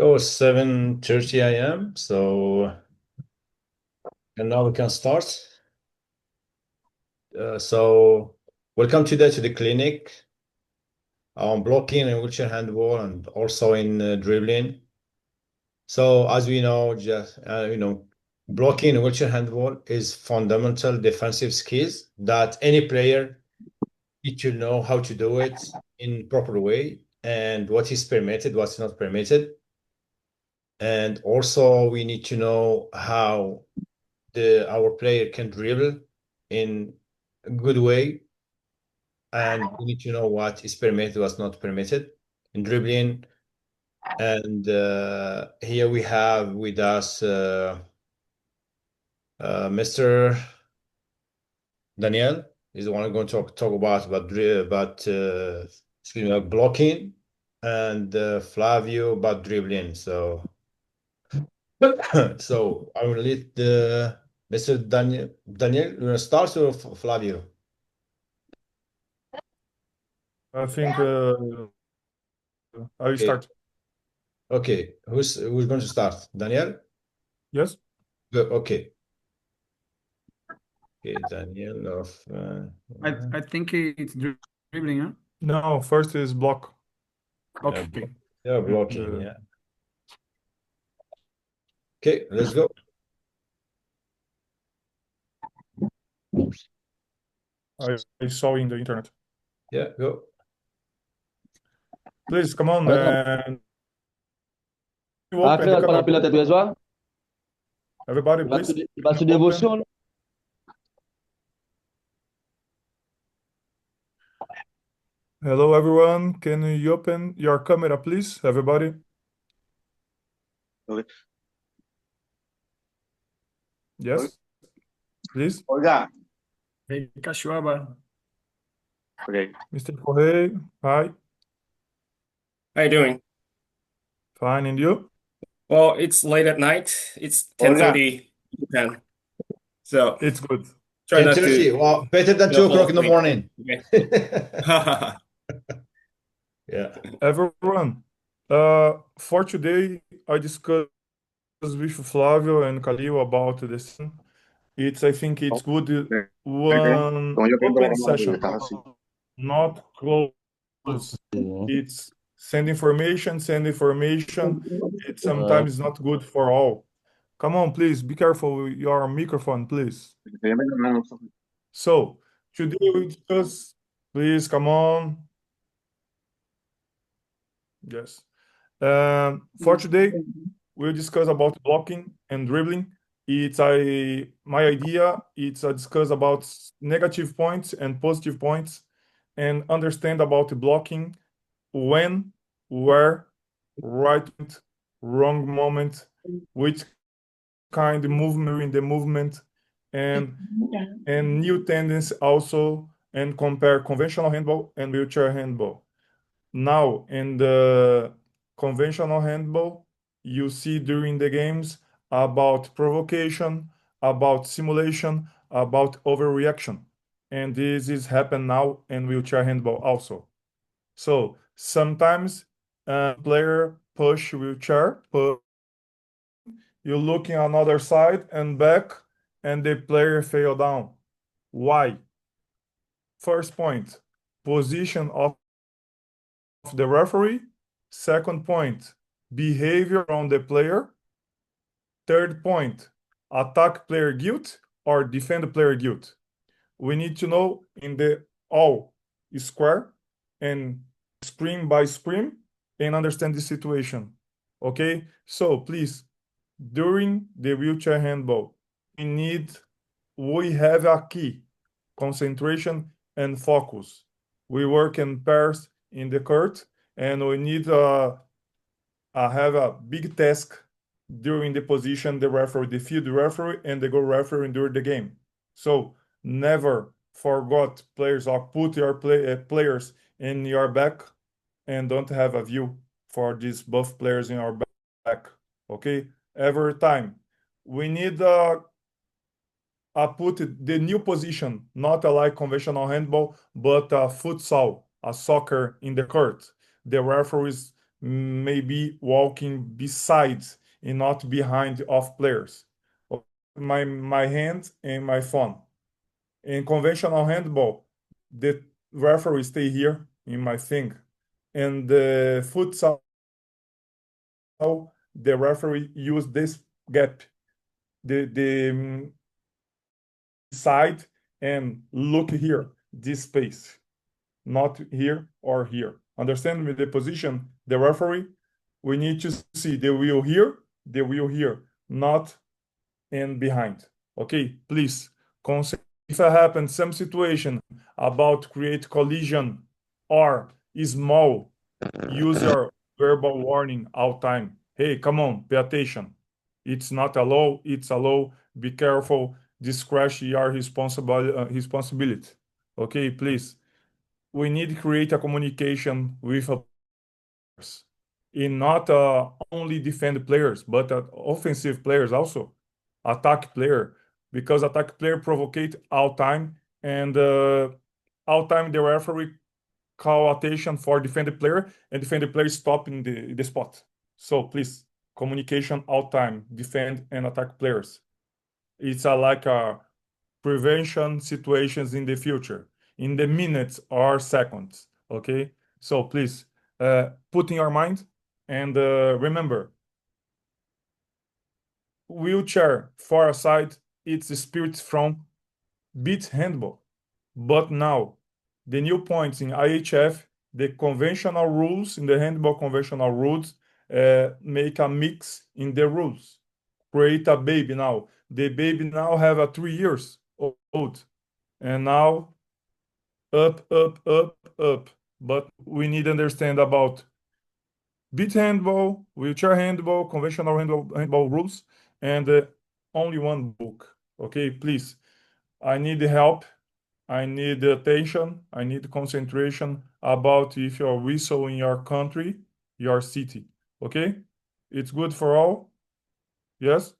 Go 7:30 a.m. And now we can start. Welcome today to the clinic on blocking and wheelchair handball and also in dribbling. So as we know, blocking and wheelchair handball is fundamental defensive skills that any player need to know how to do it in proper way and what is permitted, what's not permitted. And also we need to know how our player can dribble in a good way, and we need to know what is permitted, what's not permitted in dribbling. And here we have with us Mr. Daniel is the one going to talk about blocking, and Flavio about dribbling. So so I will let Mr. Daniel, you want to start or Flavio? I think I will Okay. start. Okay. Who's going to start? Daniel? Yes? Okay. Okay, Daniel of I think it's dribbling, huh? No, first is block. Okay. yeah, blocking, yeah. Okay, let's go. I saw in the internet. Yeah, go. Please, come on, and you Ah, open frère, the elle parle en camera. pilote, tu vois? Everybody, Il va please. il va Can sous you open? dévotion. Hello, everyone. Can you open your camera, please, everybody? Okay. Yes, please. Olga. Hey, Kashuaba. Okay. Mr. Correa, hi. How you doing? Fine, and you? Well, it's late at night. It's 10:30 Japan. So It's good. try not 10:30. to Well, better than go 2 fall o'clock in the asleep. morning. Okay. Yeah. Everyone, for today, I discussed with Flavio and Khalil about this. I think it's good one open session, not close. It's send information. It's sometimes not good for all. Come on, please, be careful with your microphone, please. So today we discuss, please, come on. Yes. For today, we'll discuss about blocking and dribbling. My idea. It's a discuss about negative points and positive points, and understand about the blocking, when, where, right, wrong moment, which kind of movement in the movement, and new tendency also, and compare conventional handball and wheelchair handball. Now, in the conventional handball, you see during the games about provocation, about simulation, about overreaction. And this is happen now in wheelchair handball also. So sometimes player push wheelchair, you looking another side and back, and the player fell down. Why? First point, position of the referee. Second point, behavior on the player. Third point, attack player guilt or defend player guilt. We need to know in the all square and screen by screen and understand the situation. Okay, so please, during the wheelchair handball, we have a key, concentration and focus. We work in pairs in the court, and we need have a big task during the position, the referee, the field referee, and the goal referee during the game. So never forget players or put your players in your back and don't have a view for these both players in our back. Okay, every time we need put the new position, not like conventional handball, but futsal, a soccer in the court. The referees maybe walking beside and not behind of players. My hand and my phone. In conventional handball, the referee stay here in my thing. And the futsal, the referee use this gap, the side, and look here, this space, not here or here. Understand me? The position, the referee, we need to see the wheel here, not in behind. Okay, please, if it happens some situation about create collision or small, use your verbal warning all time. Hey, come on, pay attention. It's not a law, it's a law. Be careful. Discretion your responsibility. Okay, please. We need to create a communication with players, in not only defend players, but offensive players also, attack player, because attack player provocate all time, and all time the referee call attention for defended player, and defended player stop in the spot. So please, communication all time, defend and attack players. It's like a prevention situations in the future, in the minutes or seconds. Okay, so please put in your mind, and remember, wheelchair far aside, it's the spirit from beat handball. But now, the new points in IHF, the conventional rules, in the handball conventional rules, make a mix in the rules. Create a baby now. The baby now have a 3 years old. And now, up. But we need to understand about beat handball, wheelchair handball, conventional handball rules, and only one book. Okay, please. I need help. I need attention. I need concentration about if you're whistle in your country, your city. Okay? It's good for all? Yes?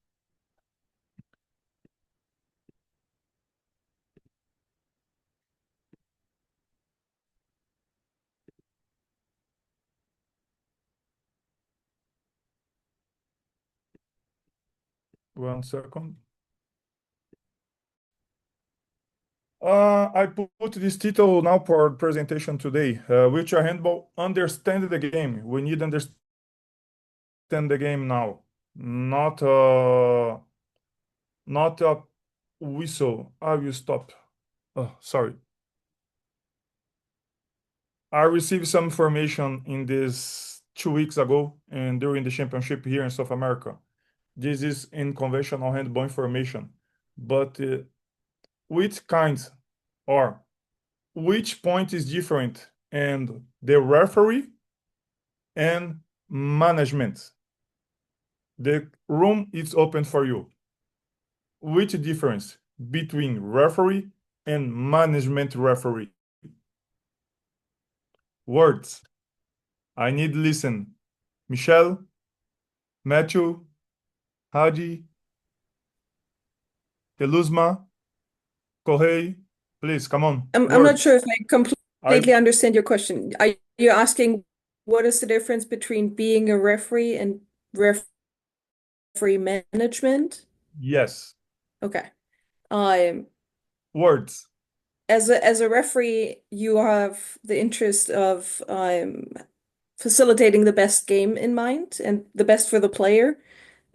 One second. I put this title now for presentation today. Wheelchair handball, understand the game. We need to understand the game now. Not a whistle. I will stop. Oh, sorry. I received some information in this 2 weeks ago and during the championship here in South America. This is in conventional handball information, but which kinds or which point is different, and the referee and management. The room is open for you. Which difference between referee and management referee? Words. I need listen. Michelle, Matthew, Hadi, Eluzma, Correy, please come on. I'm not Words. sure if I completely understand your question. Are you asking what is the difference between being a referee and referee management? Yes. Okay. Words. As a referee, you have the interest of facilitating the best game in mind and the best for the player.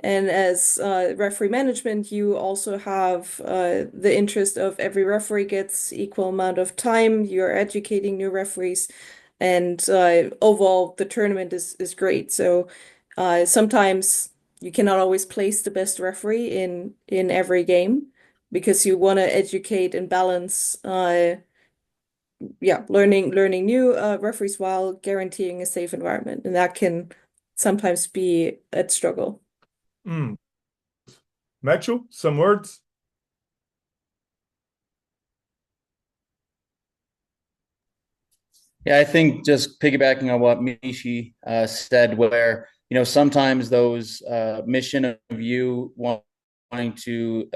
And as referee management, you also have the interest of every referee gets equal amount of time. You're educating new referees, and overall the tournament is great. So sometimes you cannot always place the best referee in every game because you want to educate and balance learning new referees while guaranteeing a safe environment, and that can sometimes be a struggle. Matthew, some words? Yeah, I think just piggybacking on what Mishi said, where sometimes those mission of you wanting to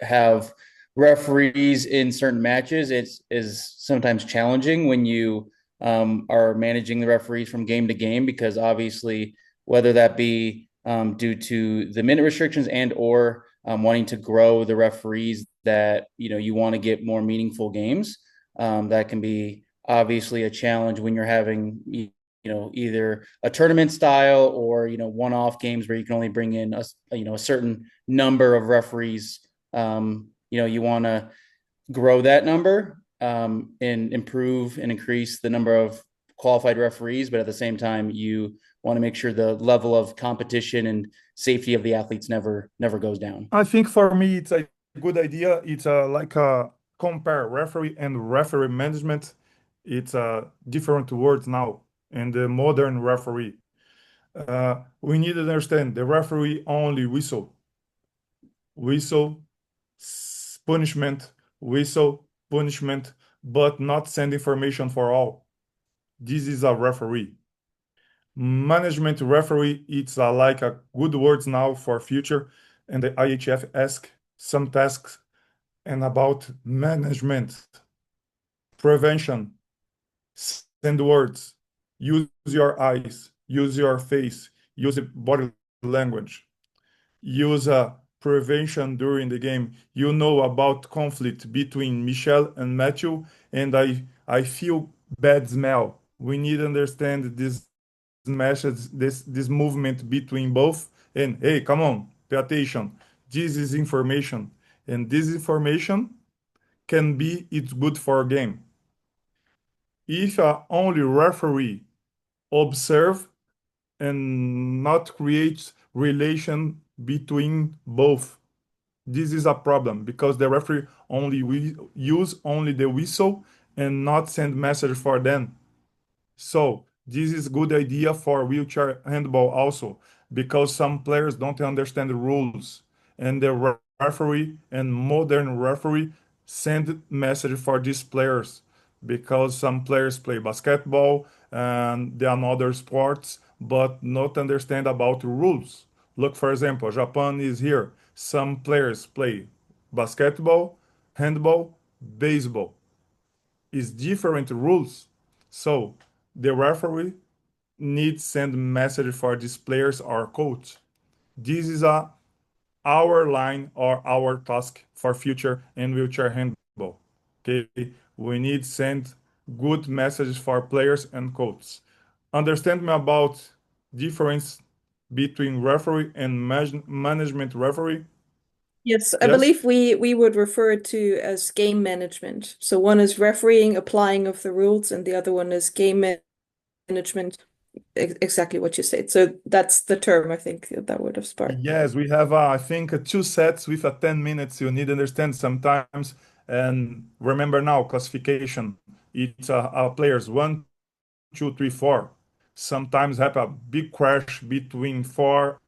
have referees in certain matches, is sometimes challenging when you are managing the referees from game to game, because obviously, whether that be due to the minute restrictions and or wanting to grow the referees that you want to get more meaningful games, that can be obviously a challenge when you're having either a tournament style or one-off games where you can only bring in a certain number of referees. You want to grow that number and improve and increase the number of qualified referees, but at the same time you want to make sure the level of competition and safety of the athletes never goes down. I think for me it's a good idea. It's like compare referee and referee management. It's different words now. And the modern referee, we need to understand the referee only whistle, punishment, whistle, punishment, but not send information for all. This is a referee. Management referee, it's like a good words now for future. And the IHF ask some tasks and about management, prevention, send words, use your eyes, use your face, use body language, use prevention during the game. You know about conflict between Michelle and Matthew, and I feel bad smell. We need to understand this message, this movement between both. And hey, come on, pay attention. This is information, and this information can be it's good for a game. If only referee observe and not create relation between both, this is a problem because the referee only use only the whistle and not send message for them. So this is good idea for wheelchair handball also, because some players don't understand the rules, and the referee and modern referee send message for these players, because some players play basketball and they are other sports but not understand about the rules. Look, for example, Japan is here. Some players play basketball, handball, baseball. Is different rules. So the referee needs send message for these players or coach. This is our line or our task for future in wheelchair handball. Okay, we need send good messages for players and coaches. Understand me about difference between referee and management referee? Yes, I Yes. believe we would refer to as game management. So one is refereeing, applying of the rules, and the other one is game management, exactly what you said. So that's the term I think that would have sparked. Yes, we have, I think, two sets with 10 minutes. You need to understand sometimes. And remember now, classification. It's players 1, 2, 3, 4. Sometimes have a big crash between 4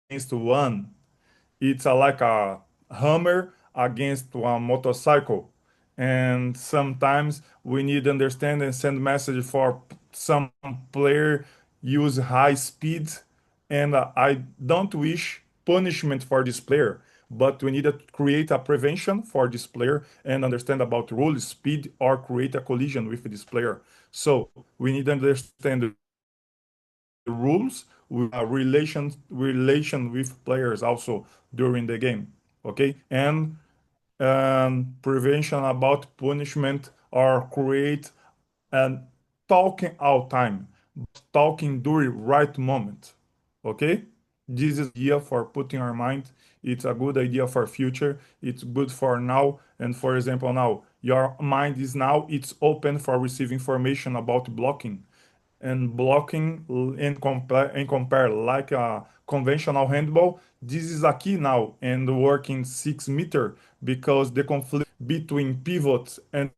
against 1. It's like a hammer against one motorcycle. And sometimes we need to understand and send message for some player use high speed. And I don't wish punishment for this player, but we need to create a prevention for this player and understand about rules, speed, or create a collision with this player. So we need to understand the rules with a relation with players also during the game. Okay, and prevention about punishment or create and talking all time, but talking during right moment. Okay, this is idea for putting our mind. It's a good idea for future. It's good for now. And for example, now your mind is now it's open for receiving information about blocking and blocking and compare like a conventional handball. This is a key now and working 6 meter because the conflict between pivots and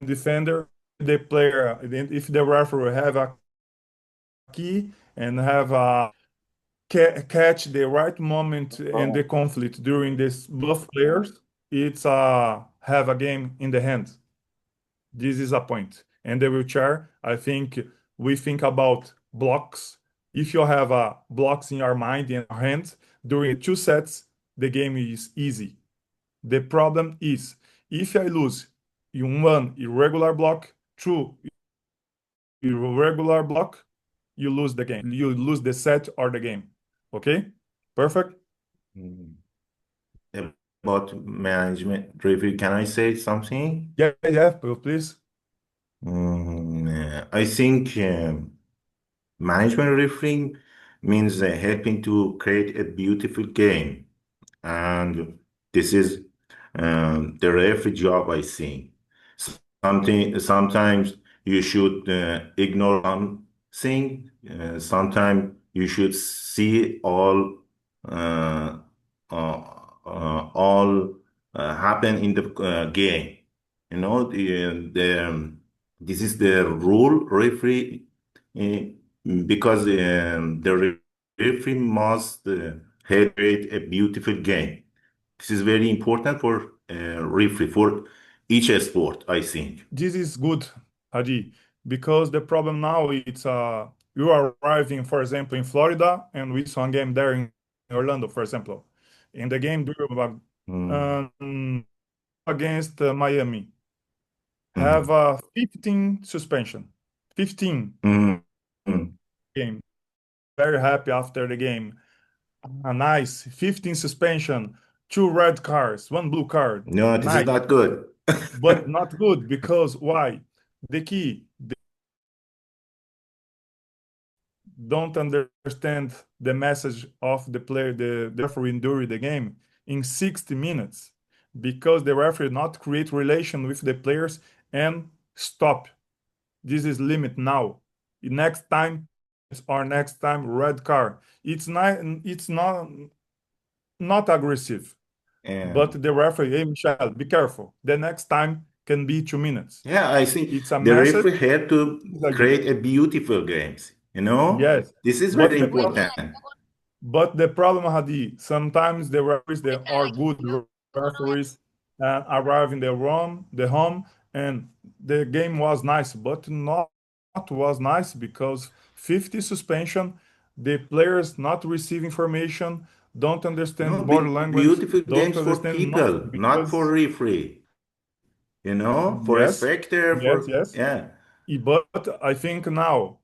defender, the player, if the referee have a key and have a catch the right moment and the conflict during this both players, it's have a game in the hand. This is a point. And the wheelchair, I think we think about blocks. If you have blocks in your mind and hand during 2 sets, the game is easy. The problem is if I lose in 1 irregular block, 2 irregular block, you lose the game. You lose the set or the game. Okay? Perfect? Mm. About management review, can I say something? Yeah, please. I think management refereeing means helping to create a beautiful game, and this is the referee job, I think. Sometimes you should ignore one thing. Sometimes you should see uh, uh, all happen in the game. You know, this is the rule referee uh, because the referee must help create a beautiful game. This is very important for referee for each sport, I think. This is good, Hadi, because the problem now it's you are arriving, for example, in Florida, and we saw a game there in Orlando, for example. In the game Mm, against Miami, have mm, a 15 suspension, 15 mm, mm. game. Very happy after the game. A nice 15 suspension, 2 red cards, 1 blue card. No, this is Nice, not good. but not good because why? The key, they don't understand the message of the player, the referee during the game in 60 minutes because the referee not create relation with the players and stop. This is limit now. Next time or next time red card. It's not aggressive. And But the referee, hey, Michelle, be careful. The next time can be 2 minutes. yeah, I think It's a the message. referee had to create a beautiful games. You know, Yes. this is But very the, important. but the problem, Hadi, sometimes the referees they are good referees and arrive in the home, and the game was nice, but not was nice because 50 suspension, the players not receive information, don't understand No, body language, beautiful don't games for understand nothing people, not for because referee. You know, for a yes, spectator, yes, for yes. yeah, But I think now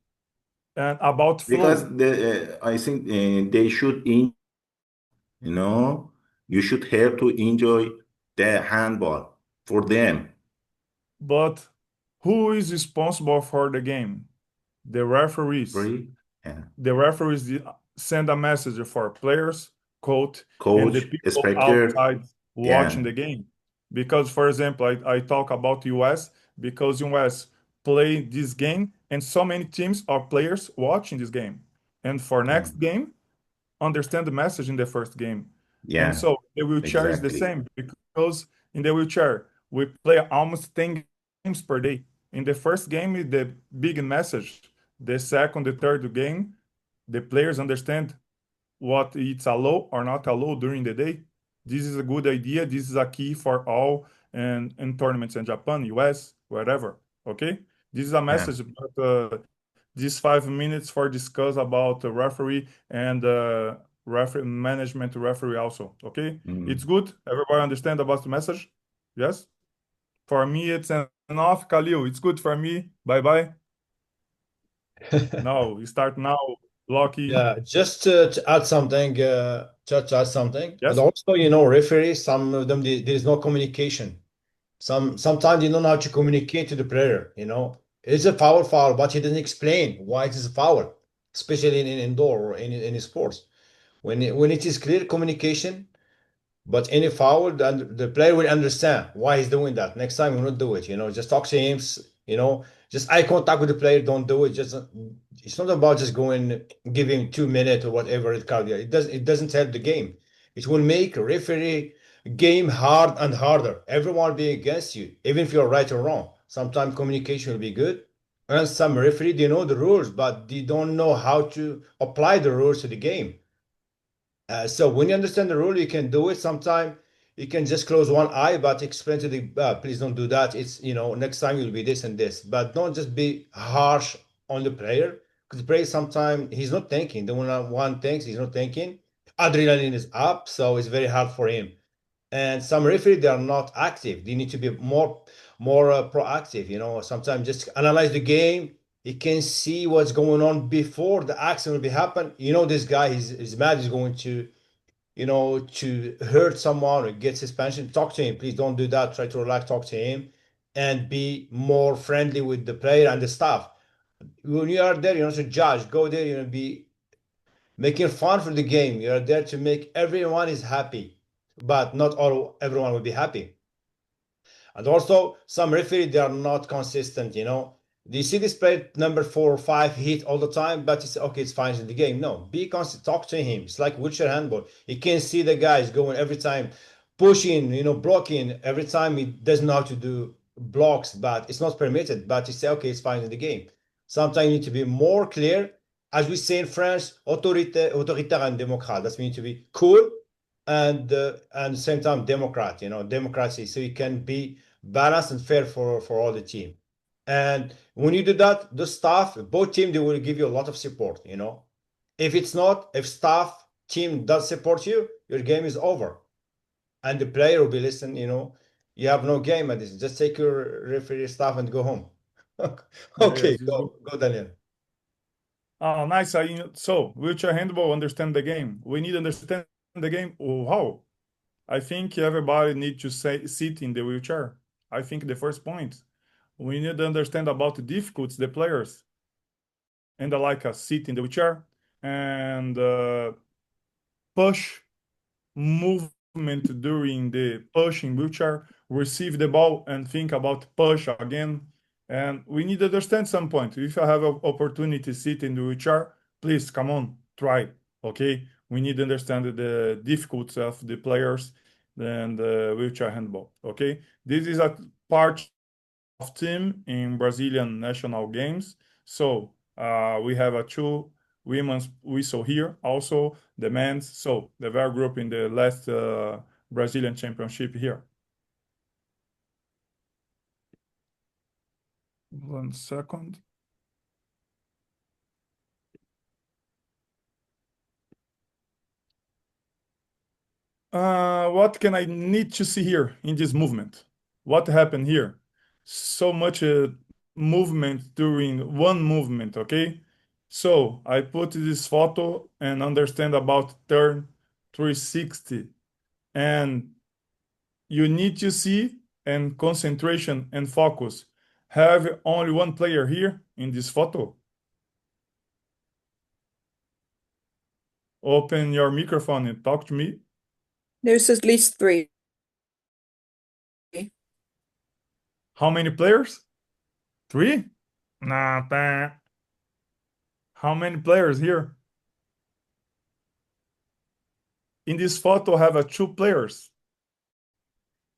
and about because flow, I think they should you know, you should have to enjoy the handball for them. but who is responsible for the game? The referees. Free, yeah. The referees send a message for players, coach, and the Coach, people spectator, outside watching yeah. the game. Because, for example, I talk about US because US play this game and so many teams or players watching this game. And for next Mm, game, understand the message in the first game. And yeah, so the wheelchair is the exactly. same because in the wheelchair, we play almost 10 games per day. In the first game, is the big message. The second, the third game, the players understand what it's allowed or not allowed during the day. This is a good idea. This is a key for all and tournaments in Japan, US, wherever. Okay? This is a Yeah. message, but these 5 minutes for discuss about the referee and referee management referee also. Okay? It's Mm. good. Everybody understand about the message? Yes? For me, it's enough. Khalil, it's good for me. Bye bye. No, we start now. Lucky. Yeah, just to add something, to add something, and Yes? also, referees, some of them, there is no communication. Sometimes you don't know how to communicate to the player. It's a foul, but he doesn't explain why it is a foul, especially in indoor or in sports. When it is clear communication, but any foul, then the player will understand why he's doing that. Next time, he will not do it. Just talk to him. Just eye contact with the player. Don't do it. It's not about just going, giving 2 minutes or whatever it card. It doesn't help the game. It will make a referee game hard and harder. Everyone will be against you, even if you're right or wrong. Sometimes communication will be good. And some referee, they know the rules, but they don't know how to apply the rules to the game. So when you understand the rule, you can do it. Sometimes you can just close one eye, but explain to the please don't do that. It's next time you'll be this and this, but don't just be harsh on the player because the player sometimes he's not thinking. The one thinks he's not thinking. Adrenaline is up, so it's very hard for him. And some referee they are not active. They need to be more proactive. Sometimes just analyze the game. He can see what's going on before the accident will be happen. You know, this guy is mad. He's going to, to hurt someone or get suspension. Talk to him. Please don't do that. Try to relax. Talk to him and be more friendly with the player and the staff. When you are there, you're not to judge. Go there, be making fun for the game. You're there to make everyone is happy, but not everyone will be happy. And also, some referee they are not consistent. Do you see this player number 4 or 5 hit all the time? But it's okay, it's fine in the game. No, be constant. Talk to him. It's like wheelchair handball. You can see the guys going every time, pushing, blocking. Every time he doesn't know how to do blocks, but it's not permitted. But you say, okay, it's fine in the game. Sometimes you need to be more clear. As we say in French, autoritaire and démocrate. That means to be cool and at the same time Democrat. Democracy. So you can be balanced and fair for all the team. And when you do that, the staff, both team, they will give you a lot of support. If staff team does support you, your game is over. And the player will be listening, you have no game at this. Just take your referee staff and go home. Okay, Yes, go, Daniel. Oh, nice. So, wheelchair handball, understand the game. We need to understand the game. Oh, how? I think everybody needs to sit in the wheelchair. I think the first point, we need to understand about the difficulties, the players, and sit in the wheelchair and push movement during the pushing wheelchair, receive the ball and think about push again. And we need to understand some point. If you have an opportunity to sit in the wheelchair, please come on, try. Okay, we need to understand the difficulties of the players and the wheelchair handball. Okay, this is a part of team in Brazilian national games. So we have a two women's whistle here, also the men's. So the very group in the last Brazilian championship here. 1 second. What can I need to see here in this movement? What happened here? So much movement during one movement, okay? So I put this photo and understand about turn 360. And you need to see and concentration and focus. Have only one player here in this photo. Open your microphone and talk to me. There's at least 3. How many players? 3? Nah. How many players here? In this photo, I have 2 players.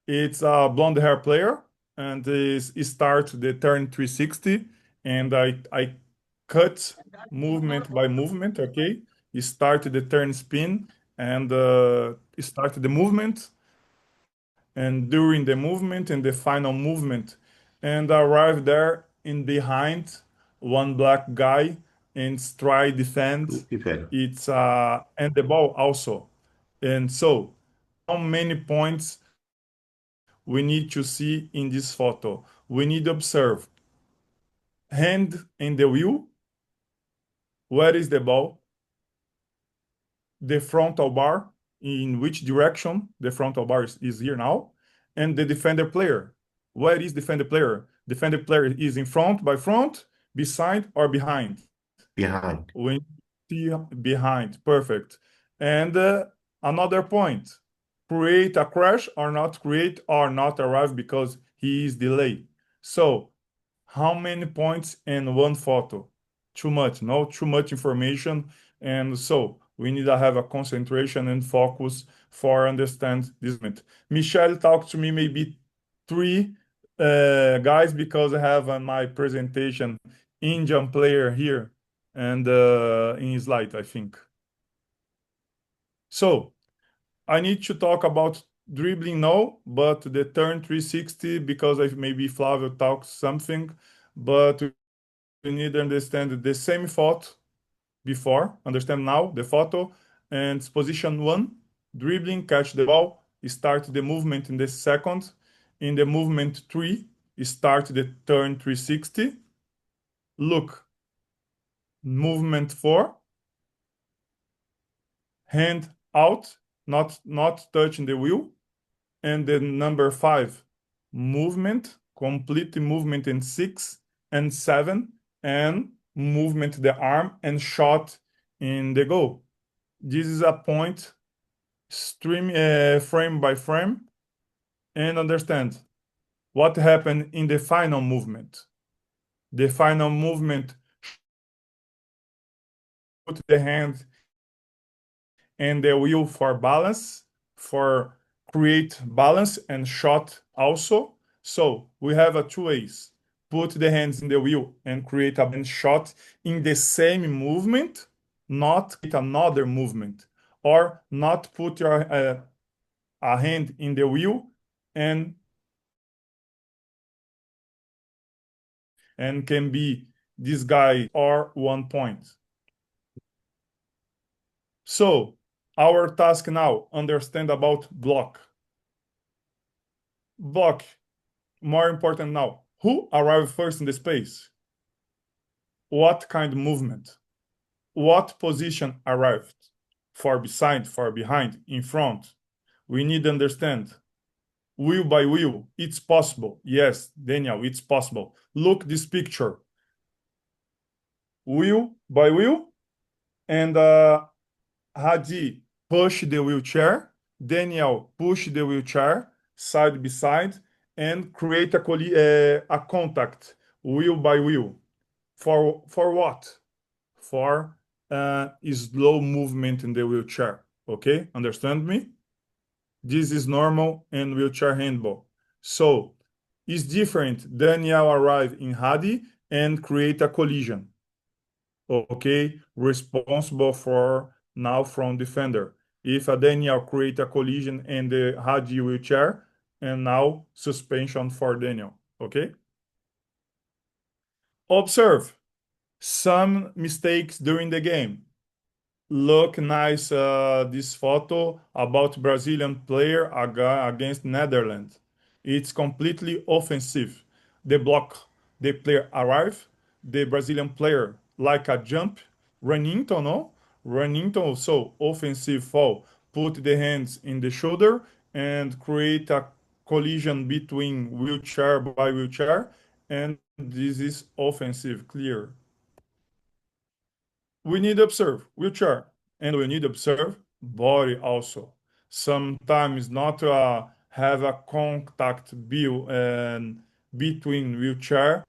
It's a blonde hair player, and it starts the turn 360, and I cut movement by movement, okay? It started the turn spin, and it started the movement, and during the movement and the final movement, and arrived there in behind one black guy and try defend. It's and the ball also. And so, how many points we need to see in this photo? We need to observe hand in the wheel. Where is the ball? The frontal bar, in which direction the frontal bar is here now, and the defender player. Where is defender player? Defender player is in front, by front, beside, or behind? Behind. We see behind. Perfect. And another point, create a crash or not create or not arrive because he is delayed. So how many points in one photo? Too much, no? Too much information. And so we need to have a concentration and focus for understand this moment. Michelle talked to me maybe 3 guys because I have on my presentation Indian player here and in slide, I think. So I need to talk about dribbling now, but the turn 360 because maybe Flavio talks something, but we need to understand the same thought before, understand now the photo, and position 1, dribbling, catch the ball, start the movement in the second. In the movement 3, start the turn 360. Look, movement 4, hand out, not touching the wheel. And then number 5, movement, complete movement in 6 and 7, and movement the arm and shot in the goal. This is a point frame by frame, and understand what happened in the final movement. The final movement, put the hand and the wheel for balance, for create balance and shot also. So we have two ways. Put the hands in the wheel and create a shot in the same movement, not create another movement, or not put your a hand in the wheel and can be this guy or 1 point. So our task now, understand about block. Block, more important now, who arrived first in the space? What kind of movement? What position arrived? Far beside, far behind, in front? We need to understand. Wheel by wheel, it's possible. Yes, Daniel, it's possible. Look this picture. Wheel by wheel, and Hadi push the wheelchair, Daniel push the wheelchair side by side, and create a contact wheel by wheel. For what? For slow movement in the wheelchair. Okay, understand me? This is normal and wheelchair handball. So it's different. Daniel arrive in Hadi and create a collision. Okay, responsible for now from defender. If a Daniel create a collision and the Hadi wheelchair, and now suspension for Daniel. Okay. Observe some mistakes during the game. Look nice this photo about Brazilian player against Netherlands. It's completely offensive. The block, the player arrive, the Brazilian player like a jump, running to no, running to so offensive fall. Put the hands in the shoulder and create a collision between wheelchair by wheelchair, and this is offensive, clear. We need to observe wheelchair, and we need to observe body also. Sometimes not have a contact between wheelchair,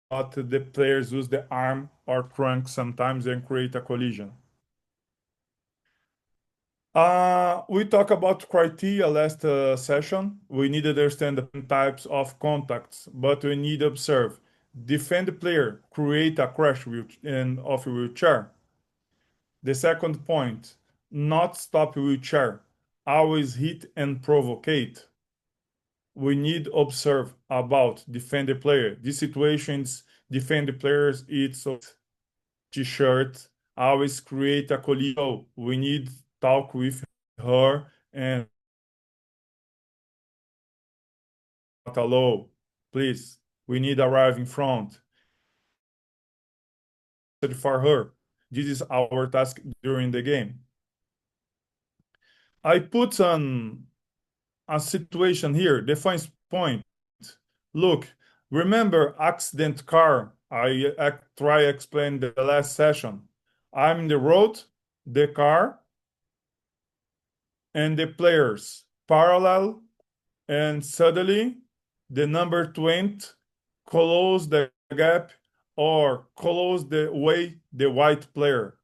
but the players use the arm or trunk sometimes and create a collision. We talked about criteria last session. We need to understand the types of contacts, but we need to observe. Defend the player, create a crash of a wheelchair. The second point, not stop wheelchair, always hit and provocate. We need to observe about defend the player. These situations, defend the players, it's t-shirt, always create a collision. We need to talk with her and hello, please, we need arrive in front for her. This is our task during the game. I put on a situation here, defense point. Look, remember accident car? I try explain the last session. I'm in the road, the car, and the players parallel, and suddenly the number 20 close the gap or close the way the white player.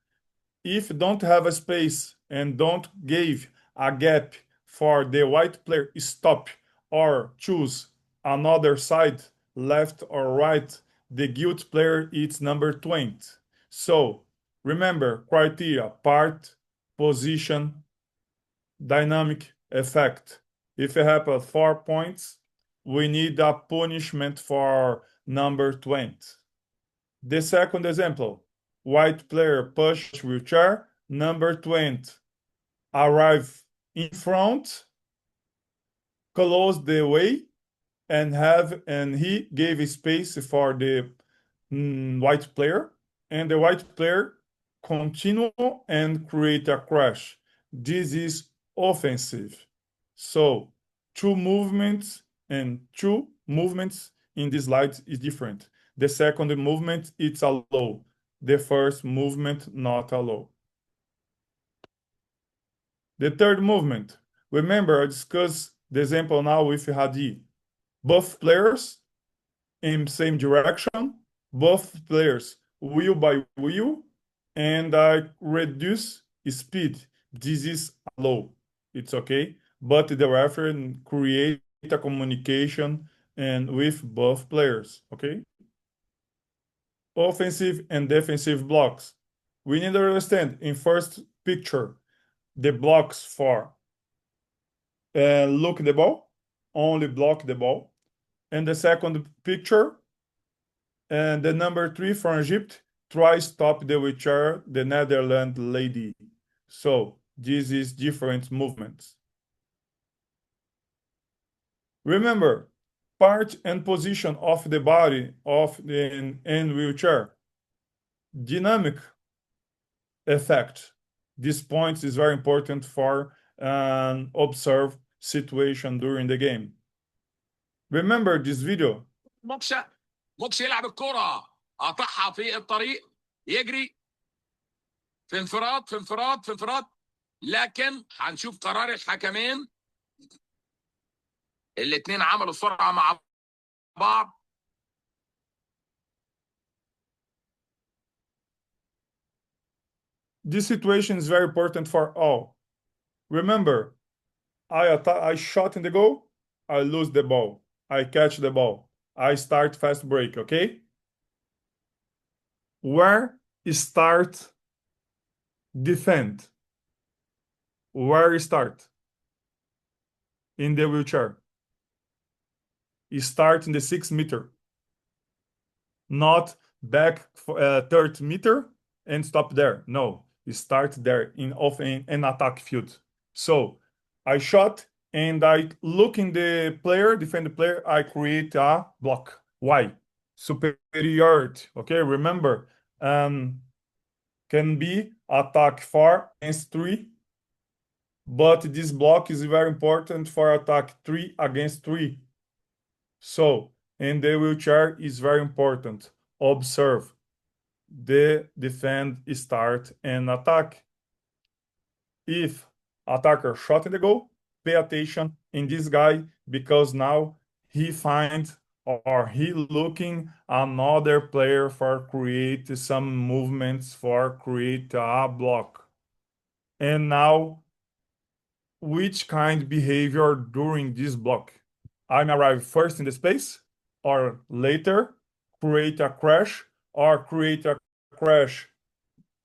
If don't have a space and don't give a gap for the white player stop or choose another side, left or right, the guilt player is number 20. So remember criteria, part, position, dynamic effect. If you have 4 points, we need a punishment for number 20. The second example, white player push wheelchair, number 20 arrive in front, close the way, and he gave space for the white player, and the white player continue and create a crash. This is offensive. So two movements in this slide is different. The second movement, it's allow. The first movement, not allow. The third movement, remember I discussed the example now with Hadi. Both players in same direction, both players wheel by wheel, and I reduce speed. This is low. It's okay, but the referee create a communication and with both players. Okay. Offensive and defensive blocks. We need to understand in first picture the blocks for look the ball, only block the ball, and the second picture. And the number 3 from Egypt, try stop the wheelchair, the Netherlands lady. So this is different movements. Remember, part and position of the body of the in wheelchair. Dynamic effect. This point is very important for observe situation during the game. Remember this video. موكس يلعب الكرة قطعها في الطريق يجري في انفراد في انفراد في انفراد لكن هنشوف قرار الحكمين الاثنين عملوا سرعة مع بعض. This situation is very important for all. Remember, I shot in the goal, I lose the ball, I catch the ball, I start fast break, okay? Where start defend? Where start? In the wheelchair. Start in the 6 meter. Not back 30 meter and stop there. No, start there in an attack field. So I shot and I look in the player, defend the player, I create a block. Why? Superiority. Okay, remember, can be attack 4 against 3, but this block is very important for attack 3 against 3. So, and the wheelchair is very important. Observe the defend, start, and attack. If attacker shot in the goal, pay attention in this guy because now he finds or he looking another player for create some movements for create a block. And now, which kind behavior during this block? I'm arrive first in the space or later, create a crash or create a crash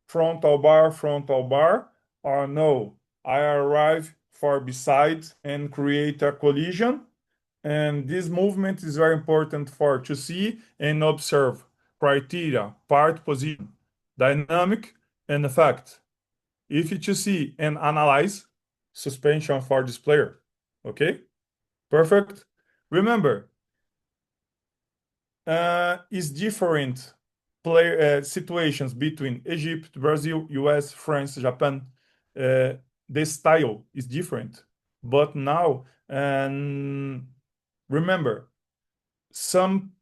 frontal bar, or no, I arrive for beside and create a collision. And this movement is very important for to see and observe criteria, part, position, dynamic, and effect. If you to see and analyze, suspension for this player. Okay, perfect. Remember, is different player situations between Egypt, Brazil, US, France, Japan. The style is different, but now remember, some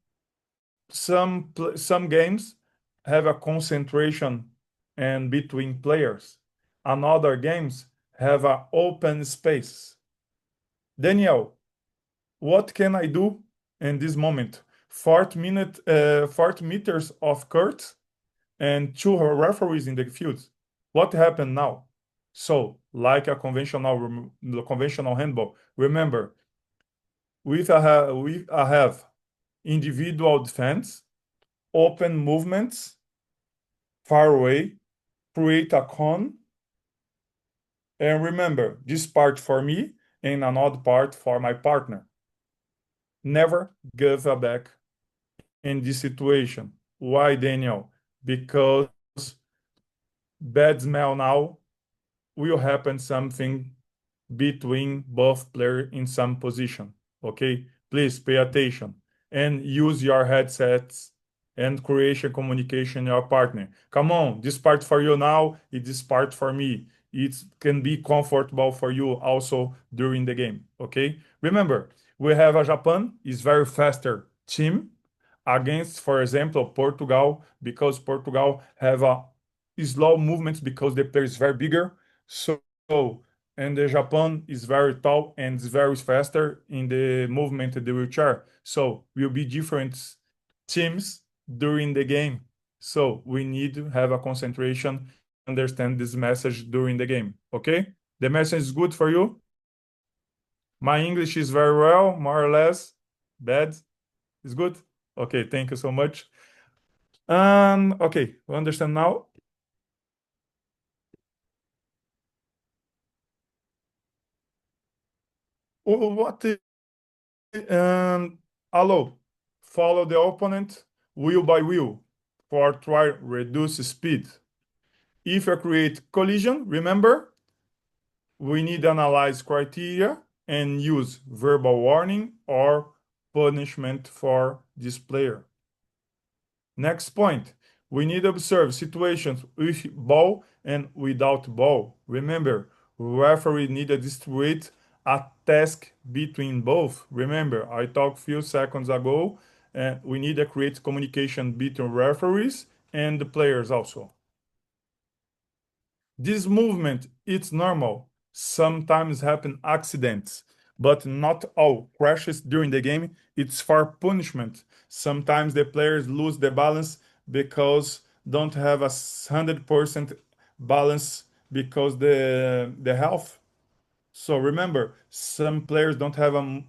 games have a concentration and between players. Another games have an open space. Daniel, what can I do in this moment? 40 meters of court and 2 referees in the field. What happened now? So, like a conventional handball, remember, we have individual defense, open movements, far away, create a cone, and remember, this part for me and another part for my partner. Never give a back in this situation. Why, Daniel? Because bad smell now will happen something between both players in some position. Okay, please pay attention and use your headsets and creation communication your partner. Come on, this part for you now, this part for me. It can be comfortable for you also during the game, okay? Remember, we have a Japan is very faster team against, for example, Portugal, because Portugal have a slow movement because the player is very bigger. So, and the Japan is very tall and is very faster in the movement of the wheelchair. So will be different teams during the game. So we need to have a concentration, understand this message during the game. Okay? The message is good for you? My English is very well, more or less. Bad? Is good? Okay, thank you so much. Okay, you understand now? What allow follow the opponent wheel by wheel for try reduce speed. If you create collision, remember, we need to analyze criteria and use verbal warning or punishment for this player. Next point, we need to observe situations with ball and without ball. Remember, referee need to distribute a task between both. Remember, I talked a few seconds ago, and we need to create communication between referees and the players also. This movement, it's normal. Sometimes happen accidents, but not all crashes during the game. It's for punishment. Sometimes the players lose the balance because don't have a 100% balance because the health. So remember, some players don't have a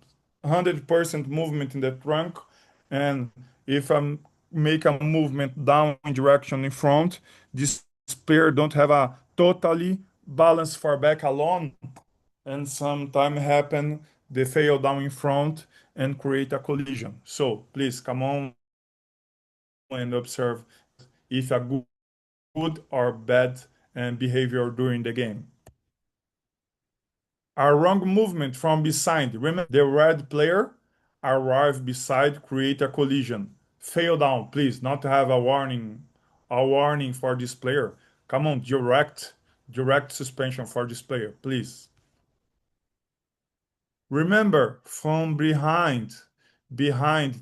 100% movement in the trunk, and if I make a movement down in direction in front, this player don't have a totally balance for back alone, and sometimes happen they fail down in front and create a collision. So please come on and observe if a good or bad behavior during the game. A wrong movement from beside. Remember, the red player arrive beside, create a collision. Fail down, please, not to have a warning for this player. Come on, direct suspension for this player, please. Remember, from behind,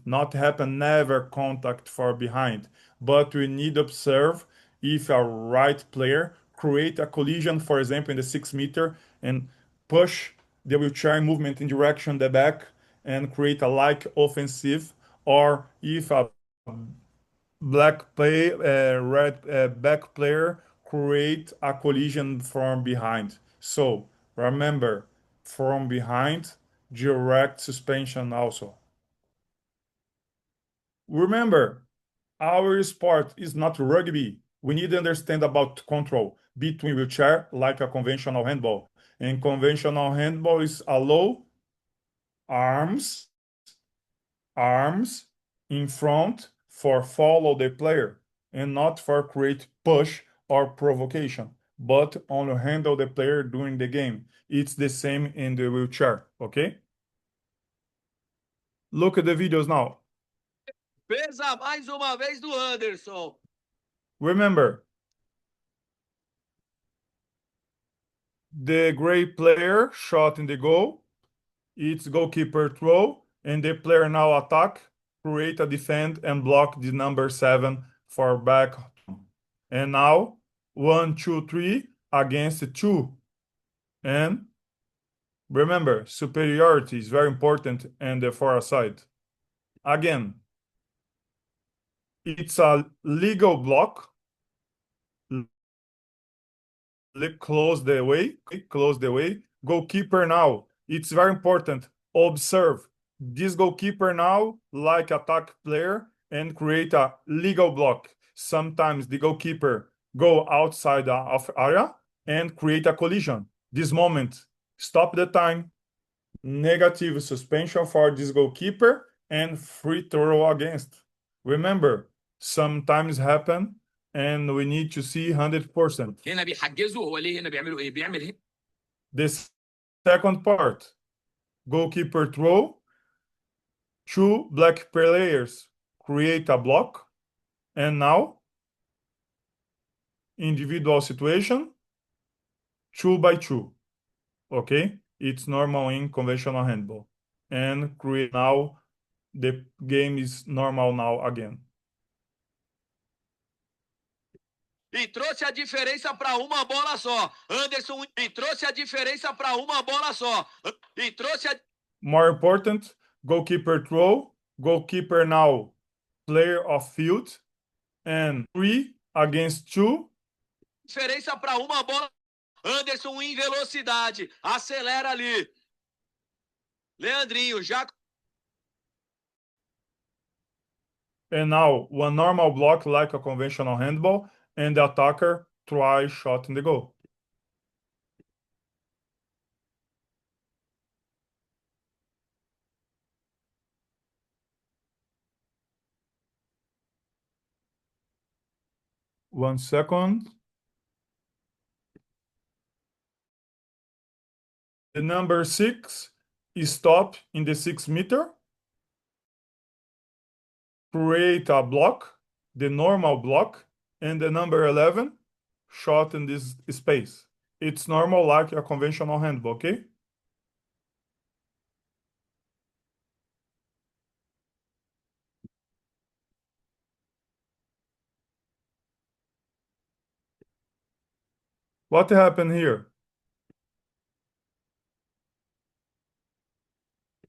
not happen never contact for behind, but we need to observe if a right player create a collision, for example, in the 6 meter and push the wheelchair movement in direction the back and create a like offensive, or if a red back player create a collision from behind. So remember, from behind, direct suspension also. Remember, our sport is not rugby. We need to understand about control between wheelchair like a conventional handball. And conventional handball is allow arms in front for follow the player and not for create push or provocation, but only handle the player during the game. It's the same in the wheelchair, okay? Look at the videos now. Pesa mais uma vez do Anderson. Remember, the gray player shot in the goal, it's goalkeeper throw, and the player now attack, create a defend, and block the number 7 for back. And now 1, 2, 3 against 2. And remember, superiority is very important and the far side. Again, it's a legal block. Close the way. Goalkeeper now. It's very important. Observe this goalkeeper now, like attack player, and create a legal block. Sometimes the goalkeeper go outside of area and create a collision. This moment, stop the time. Negative suspension for this goalkeeper and free throw against. Remember, sometimes happen and we need to see 100%. هنا بيحجزوا هو ليه هنا بيعملوا ايه؟ بيعمل هنا. The second part, goalkeeper throw, 2 black players create a block And now, individual situation, 2x2. Okay? It's normal in conventional handball. And create now, the game is normal now again. E trouxe a diferença para uma bola só. Anderson e trouxe a diferença para uma bola só. E trouxe a More important, goalkeeper throw, goalkeeper now player of field, and 3 against 2. diferença para uma bola. Anderson em velocidade. Acelera ali. Leandrinho já. And now one normal block like a conventional handball, and the attacker tries shot in the goal. One second. The number 6 is stop in the 6 meter. Create a block, the normal block, and the number 11 shot in this space. It's normal like a conventional handball, okay? What happened here?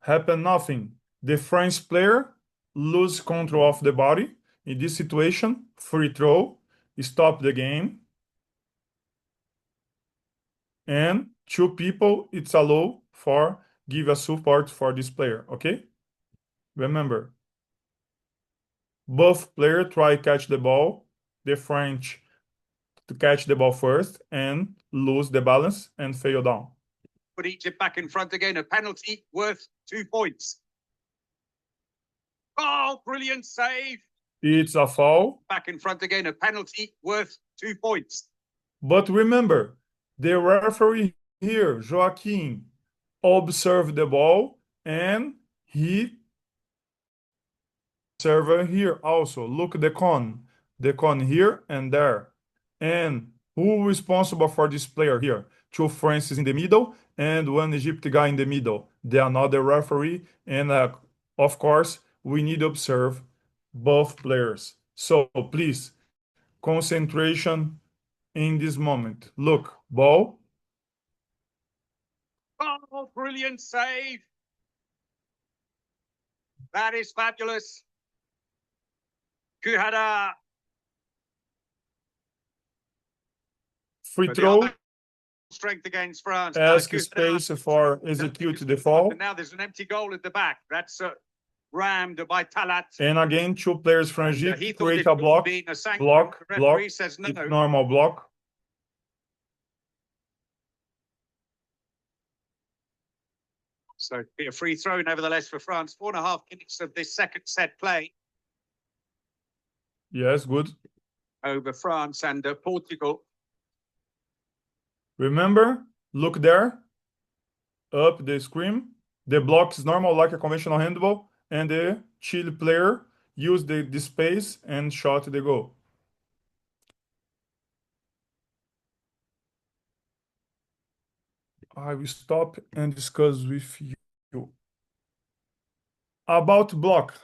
Happened nothing. The French player lose control of the body. In this situation, free throw, stop the game. And 2 people, it's allowed for give a support for this player, okay? Remember, both player try catch the ball. The French to catch the ball first and lose the balance and fail down. Put Egypt back in front again. A penalty worth 2 points. Oh, brilliant save. It's a foul. Back in front again. A penalty worth 2 points. But remember, the referee here, Joaquim, observed the ball and he server here also. Look the cone here and there. And who responsible for this player here? 2 Francis in the middle and 1 Egypt guy in the middle. The another referee, and of course we need to observe both players. So please, concentration in this moment. Look, ball. Oh, brilliant save. That is fabulous. Kuhada. Free throw. Strength against France. Ask space for execute the foul. And now there's an empty goal at the back. That's rammed by Talat. And again, 2 players from Egypt He thought create it a was block, being a sanction. block, The block. referee says no. It's normal block. So it'd be a free throw, nevertheless, for France. 4.5 minutes of this second set play Yes, good. over France and Portugal. Remember, look there, up the screen. The block is normal like a conventional handball, and the Chile player used the space and shot the goal. I will stop and discuss with you. About block.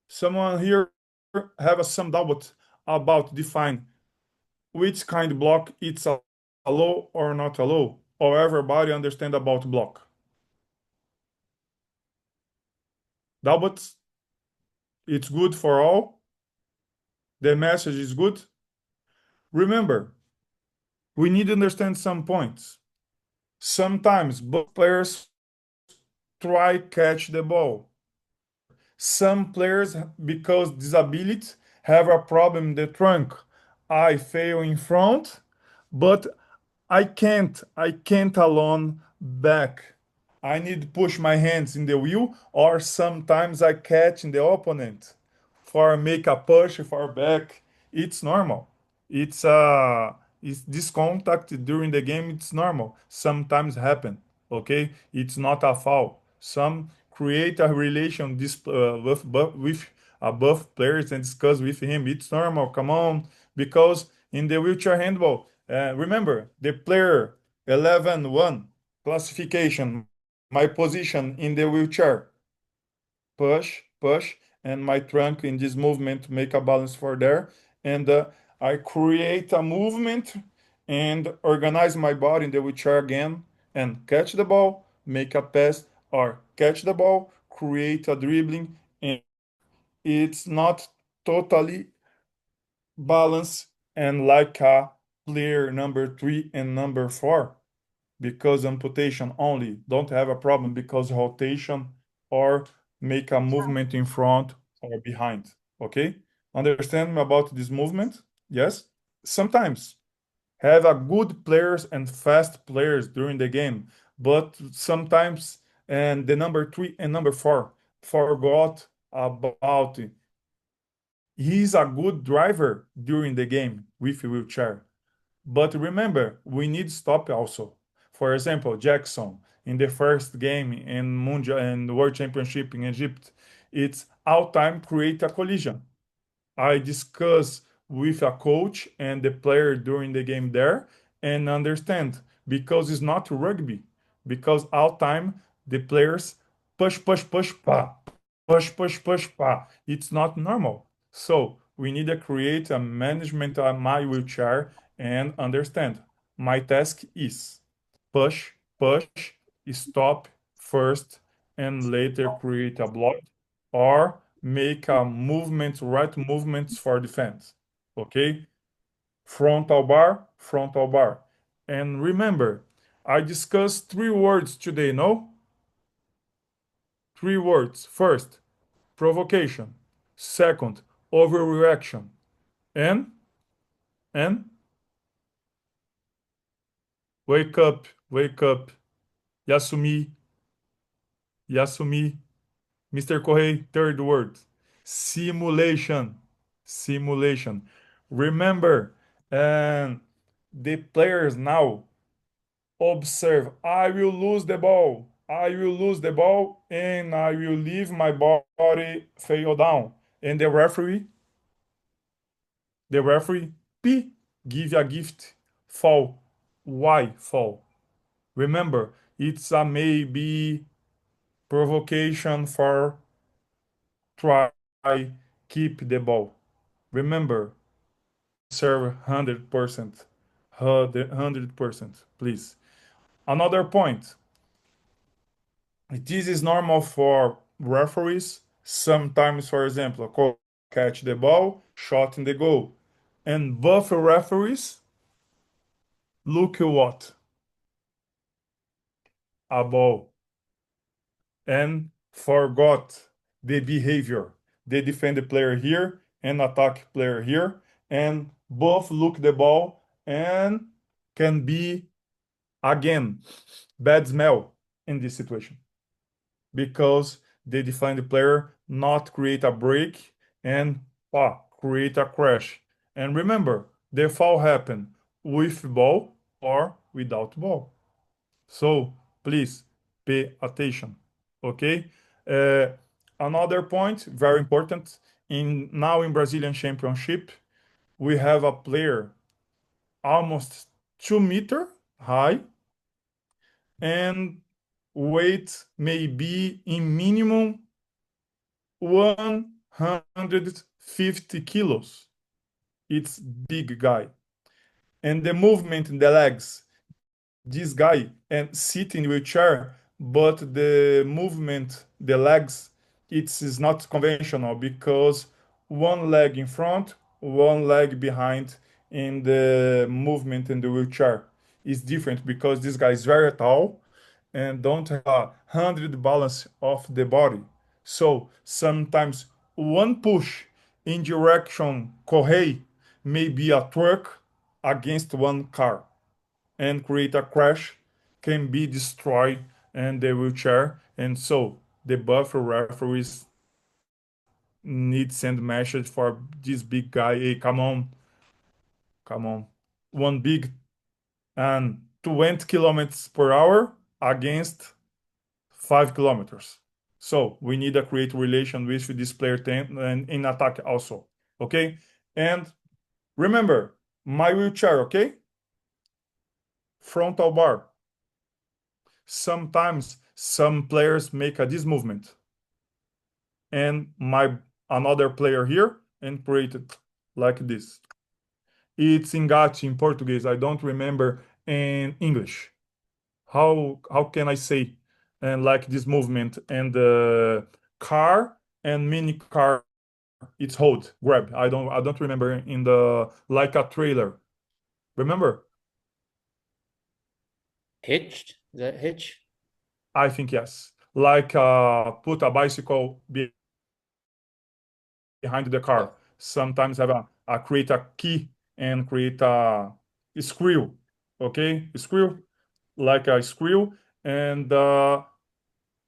Someone here have some doubt about define which kind of block it's a allow or not allow, or everybody understand about block. Doubts? It's good for all. The message is good. Remember, we need to understand some points. Sometimes both players try catch the ball. Some players, because disability, have a problem in the trunk. I fail in front, but I can't alone back. I need to push my hands in the wheel, or sometimes I catch in the opponent for make a push for back. It's normal. It's this contact during the game. It's normal. Sometimes happen. Okay, it's not a foul. Some create a relation with above players and discuss with him. It's normal, come on, because in the wheelchair handball, remember the player 11-1 classification, my position in the wheelchair, push, push, and my trunk in this movement to make a balance for there. And I create a movement and organize my body in the wheelchair again and catch the ball, make a pass, or catch the ball, create a dribbling. And it's not totally balanced and like a player number 3 and number 4 because amputation only don't have a problem because rotation or make a movement in front or behind. Okay? Understand me about this movement? Yes? Sometimes have a good players and fast players during the game, but sometimes and the number 3 and number 4 forgot about it. He's a good driver during the game with wheelchair. But remember, we need stop also. For example, Jackson in the first game in Mundial and World Championship in Egypt, it's all time create a collision. I discuss with a coach and the player during the game there and understand because it's not rugby. Because all time the players push, push, push, pa, push, push, push, pa. It's not normal. So we need to create a management of my wheelchair and understand. My task is push, push, stop first, and later create a block or make a movement, right movements for defense. Okay? Frontal bar, frontal bar. And remember, I discussed 3 words today, no? 3 words. First, provocation. Second, overreaction. And and wake up, wake up. Yasumi, Yasumi. Mr. Correy, 3rd word. Simulation. Simulation. Remember, and the players now observe, I will lose the ball. I will lose the ball and I will leave my body fail down. And the referee, P, give a gift. Fall. Why fall? Remember, it's a maybe provocation for try keep the ball. Remember, serve 100%. 100%, please. Another point. This is normal for referees. Sometimes, for example, a coach catch the ball, shot in the goal. And both referees look what? A ball. And forgot the behavior. They defend the player here and attack player here. And both look the ball and can be, again, bad smell in this situation. Because they define the player not create a break and create a crash. And remember, the foul happen with ball or without ball. So please pay attention. Okay. Another point, very important. In Brazilian Championship, we have a player almost 2 meter high and weight may be in minimum 150 kilos. It's big guy. And the movement in the legs, this guy and sit in wheelchair, but the movement, the legs, it is not conventional because one leg in front, one leg behind in the movement in the wheelchair is different because this guy is very tall and don't have 100 balance of the body. So sometimes one push in direction Correy may be a truck against one car and create a crash, can be destroyed and the wheelchair. And so the buffer referees need send message for this big guy. Hey, come on, come on. One big and 20 kilometers per hour against 5 kilometers. So we need to create relation with this player 10 and in attack also. Okay. And remember my wheelchair, okay? Frontal bar. Sometimes some players make this movement. And another player here and create it like this. It's engate in Portuguese. I don't remember in English. How can I say and like this movement and the car and mini car it's hold grab. I don't remember in the like a trailer. Remember? Hitched? Is that hitch? I think yes. Like put a bicycle behind the car. Sometimes have a create a key and create a screw. Okay, screw like a screw, and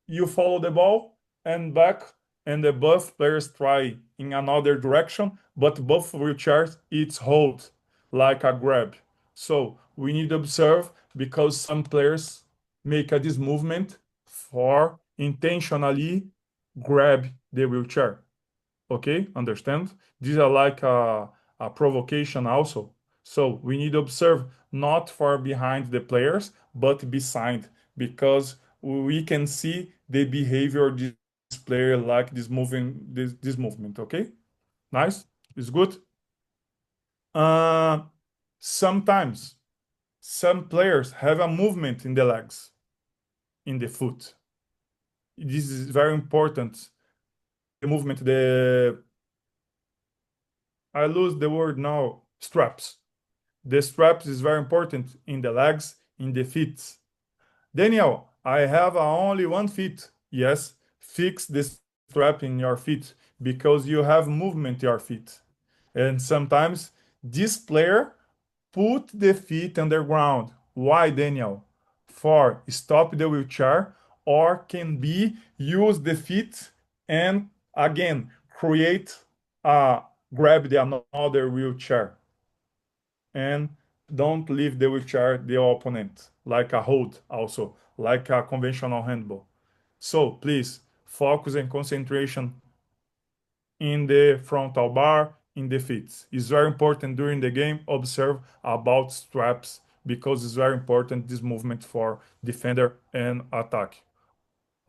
you follow the ball and back, and the both players try in another direction, but both wheelchairs it's hold like a grab. So we need to observe because some players make this movement for intentionally grab the wheelchair. Okay, understand? These are like a provocation also. So we need to observe not far behind the players, but beside, because we can see the behavior of this player like this movement. Okay, nice, it's good. Sometimes some players have a movement in the legs, in the foot. This is very important. The movement, I lose the word now, straps. The straps is very important in the legs, in the feet. Daniel, I have only one feet. Yes, fix the strap in your feet because you have movement in your feet. And sometimes this player put the feet underground. Why, Daniel? For stop the wheelchair or can be use the feet and again create grab the another wheelchair and don't leave the wheelchair the opponent like a hold also like a conventional handball. So please focus and concentration in the frontal bar, in the feet. It's very important during the game. Observe about straps because it's very important this movement for defender and attack.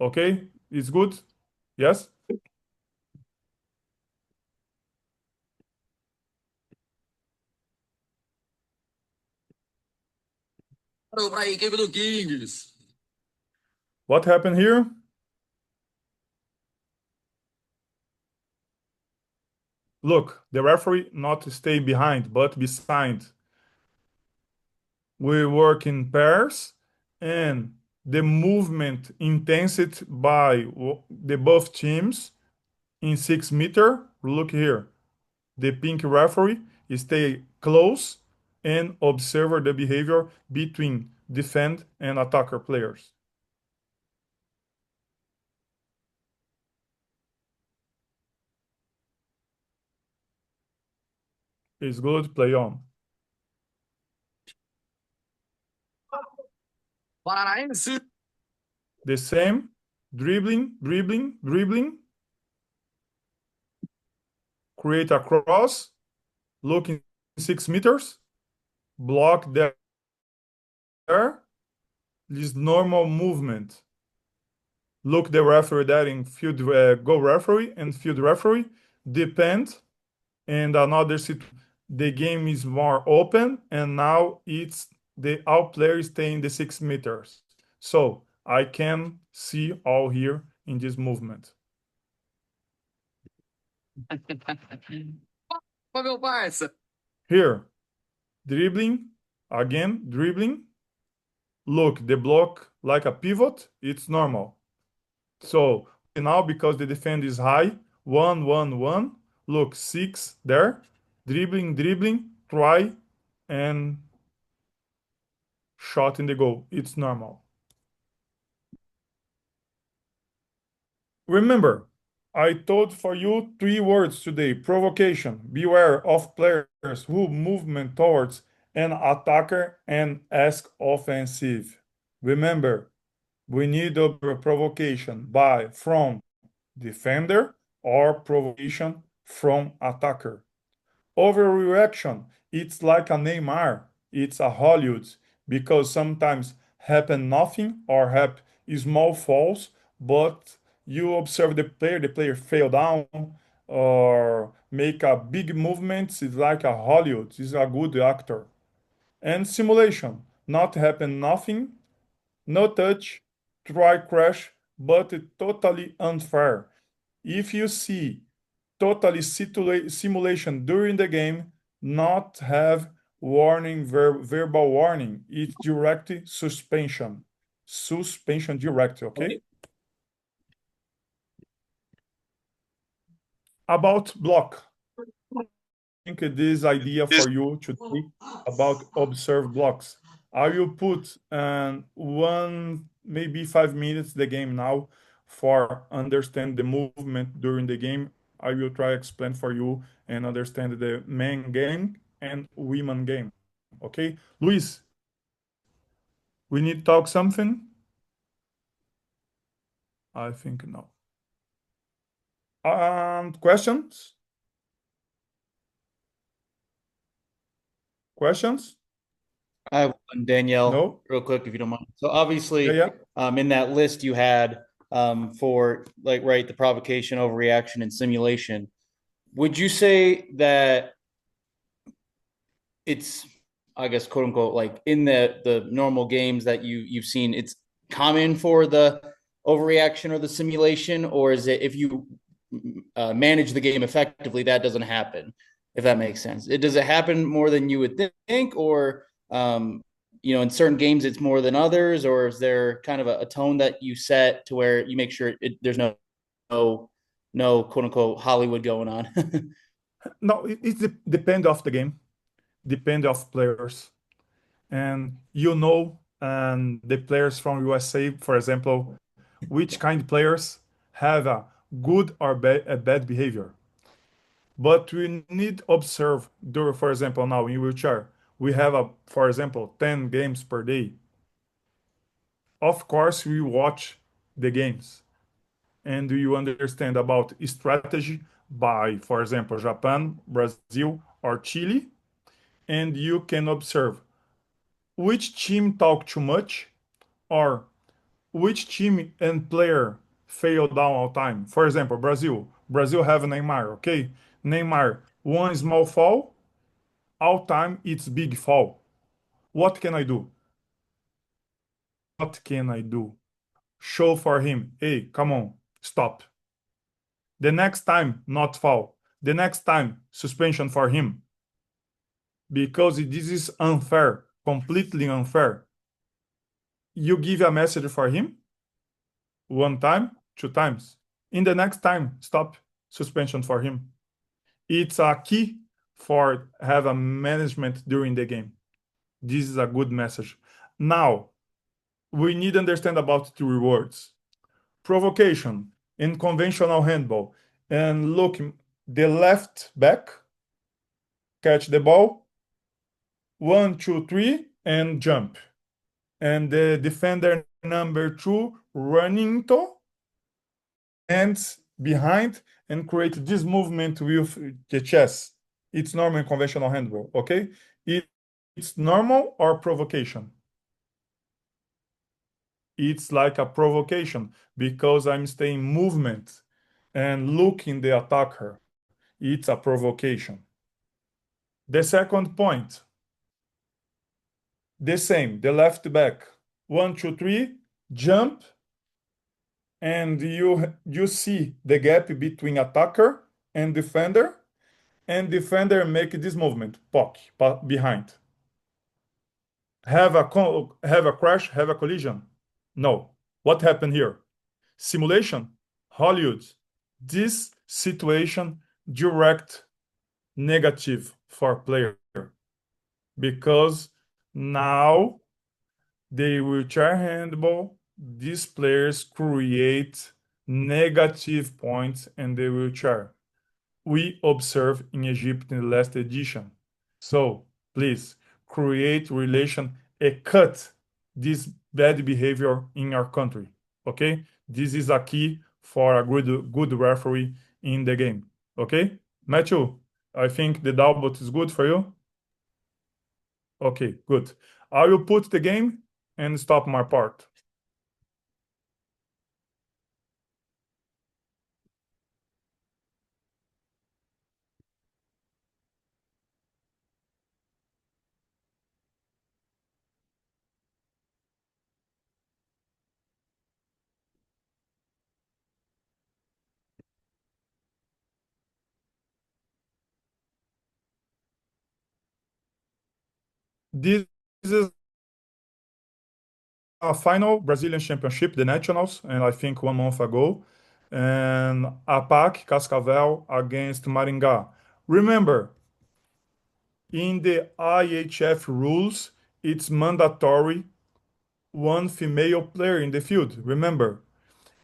Okay, it's good. Yes. Para a equipe do Kings. What happened here? Look, the referee not stay behind, but beside. We work in pairs, and the movement intensity by the both teams in 6 meter. Look here, the pink referee stay close and observe the behavior between defend and attacker players. It's good, play on. Paranaense. The same, dribbling, dribbling, dribbling. Create a cross, look in 6 meters, block there, this normal movement. Look the referee there in field goal referee and field referee depend and another situation. The game is more open and now it's the out player stay in the 6 meters. So I can see all here in this movement. Meu parça. Here, dribbling, again, dribbling. Look, the block like a pivot, it's normal. So now because the defense is high, 1, 1, 1, look, 6 there, dribbling, dribbling, try, and shot in the goal. It's normal. Remember, I told for you 3 words today. Provocation. Beware of players who movement towards an attacker and ask offensive. Remember, We need a provocation from defender or provocation from attacker. Overreaction, it's like a Neymar, it's a Hollywood, because sometimes happen nothing or happen small falls, but you observe the player fell down or make a big movement, it's like a Hollywood, it's a good actor. And simulation, not happen nothing, no touch, try crash, but totally unfair. If you see totally simulation during the game, not have warning, verbal warning, it's direct suspension. Suspension direct, okay? About block. I think this idea for you today about observe blocks. I will put maybe 5 minutes the game now for understand the movement during the game. I will try explain for you and understand the men game and women game. Okay, Luis, we need to talk something. I think no. Questions? Questions? I have one, Danielle, No? real quick, if you don't mind. So obviously, Yeah. in that list you had for the provocation, overreaction, and simulation. Would you say that it's, I guess, quote unquote, like in the normal games that you've seen, it's common for the overreaction or the simulation, or is it if you manage the game effectively, that doesn't happen? If that makes sense, does it happen more than you would think, or in certain games it's more than others, or is there kind of a tone that you set to where you make sure there's no quote unquote Hollywood going on? No, it depends of the game, depend of players, and and the players from USA, for example, which kind of players have a good or bad behavior. But we need observe during, for example, now in wheelchair, we have for example, 10 games per day. Of course, we watch the games and you understand about strategy by, for example, Japan, Brazil, or Chile, and you can observe which team talk too much or which team and player fail down all time. For example, Brazil. Brazil have Neymar, okay? Neymar, one small fall, all time it's big fall. What can I do? What can I do? Show for him, hey, come on, stop. The next time, not fall. The next time, suspension for him. Because this is unfair, completely unfair. You give a message for him, one time, two times. In the next time, stop, suspension for him. It's a key for have a management during the game. This is a good message. Now, we need to understand about the rewards. Provocation in conventional handball. And look, the left back, catch the ball, 1, 2, 3, and jump. And the defender number 2 running to hands behind and create this movement with the chest. It's normal in conventional handball, okay? It's normal or provocation? It's like a provocation because I'm staying movement and looking the attacker. It's a provocation. The second point, the same, the left back, 1, 2, 3, jump, and you see the gap between attacker and defender make this movement, poke, behind. Have a crash, have a collision? No. What happened here? Simulation, Hollywood. This situation direct negative for player because now they will try handball. These players create negative points and they will try. We observe in Egypt in the last edition. So please create relation, cut this bad behavior in our country. Okay, this is a key for a good referee in the game. Okay, Matthew, I think the double is good for you. Okay, good. I will put the game and stop my part. This is a final Brazilian Championship, the Nationals, and I think 1 month ago, and APAC Cascavel against Maringá. Remember, in the IHF rules, it's mandatory one female player in the field. Remember,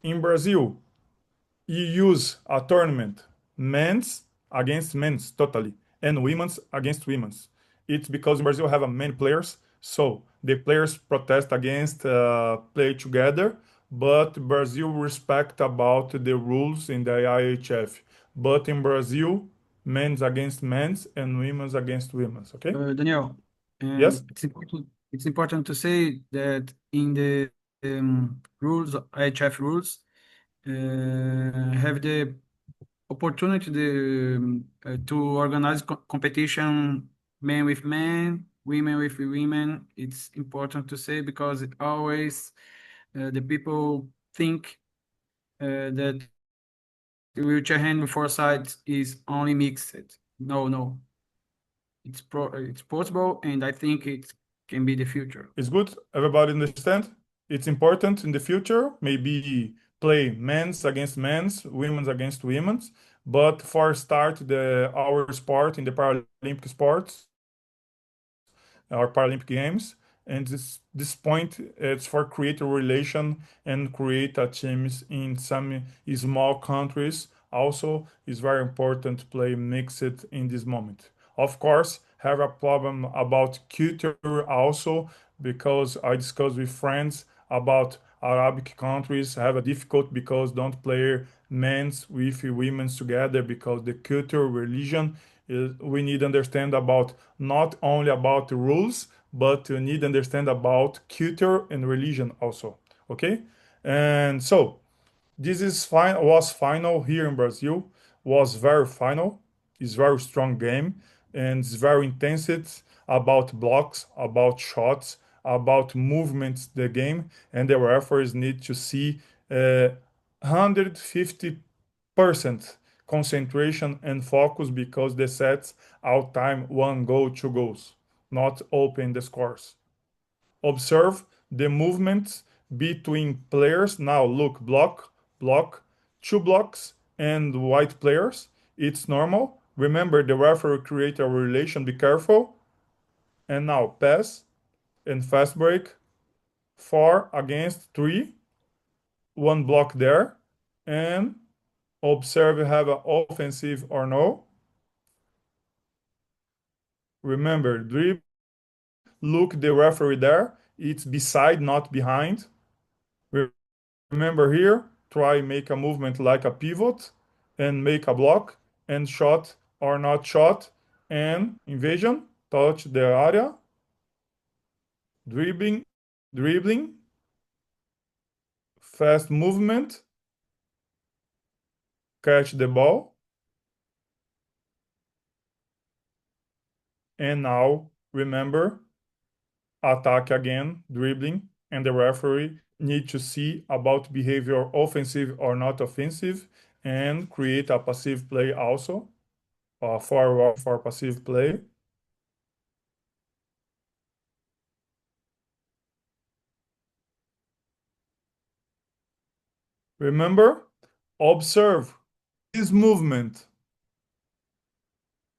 in Brazil, you use a tournament, men's against men's totally, and women's against women's. It's because in Brazil have a many players, so the players protest against play together, but Brazil respect about the rules in the IHF. But in Brazil, men's against men's and women's against women's. Okay? Daniel, Yes. It's important to say that in the rules, IHF rules, have the opportunity to organize competition, men with men, women with women. It's important to say because it always the people think that the wheelchair hand with 4 sides is only mixed. No. It's possible, and I think it can be the future. It's good. Everybody understand? It's important in the future. Maybe play men's against men's, women's against women's. But for start our sport in the Paralympic sports, our Paralympic Games, and this point it's for create a relation and create a teams in some small countries. Also, is very important to play mixed in this moment. Of course, have a problem about culture also because I discuss with friends about Arabic countries have a difficult because don't play men's with women's together because the culture religion we need to understand about not only about the rules, but we need to understand about culture and religion also. Okay, and so this is fine. Was final here in Brazil. Was very final. It's very strong game and it's very intense about blocks, about shots, about movements. The game and the referees need to see 150% concentration and focus because the sets out time 1 goal, 2 goals, not open the scores. Observe the movements between players. Now look, block, 2 blocks and white players. It's normal. Remember the referee create a relation, be careful. And now pass and fast break. 4 against 3. 1 block there. And observe have an offensive or no. Remember, dribble, look the referee there. It's beside, not behind. Remember here, try make a movement like a pivot and make a block and shot or not shot and invasion, touch the area, dribbling, fast movement, catch the ball. And now remember, attack again, dribbling, and the referee need to see about behavior offensive or not offensive and create a passive play also for passive play. Remember, observe this movement.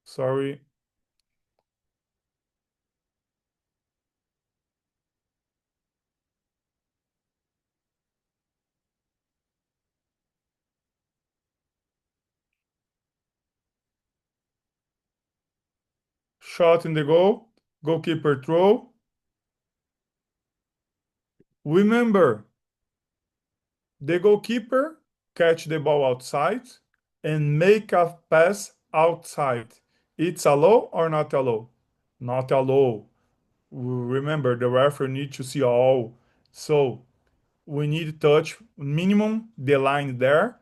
Sorry. Shot in the goal, goalkeeper throw. Remember, the goalkeeper catch the ball outside and make a pass outside. It's allow or not allow? Not allow. Remember, the referee needs to see all. So we need to touch minimum the line there,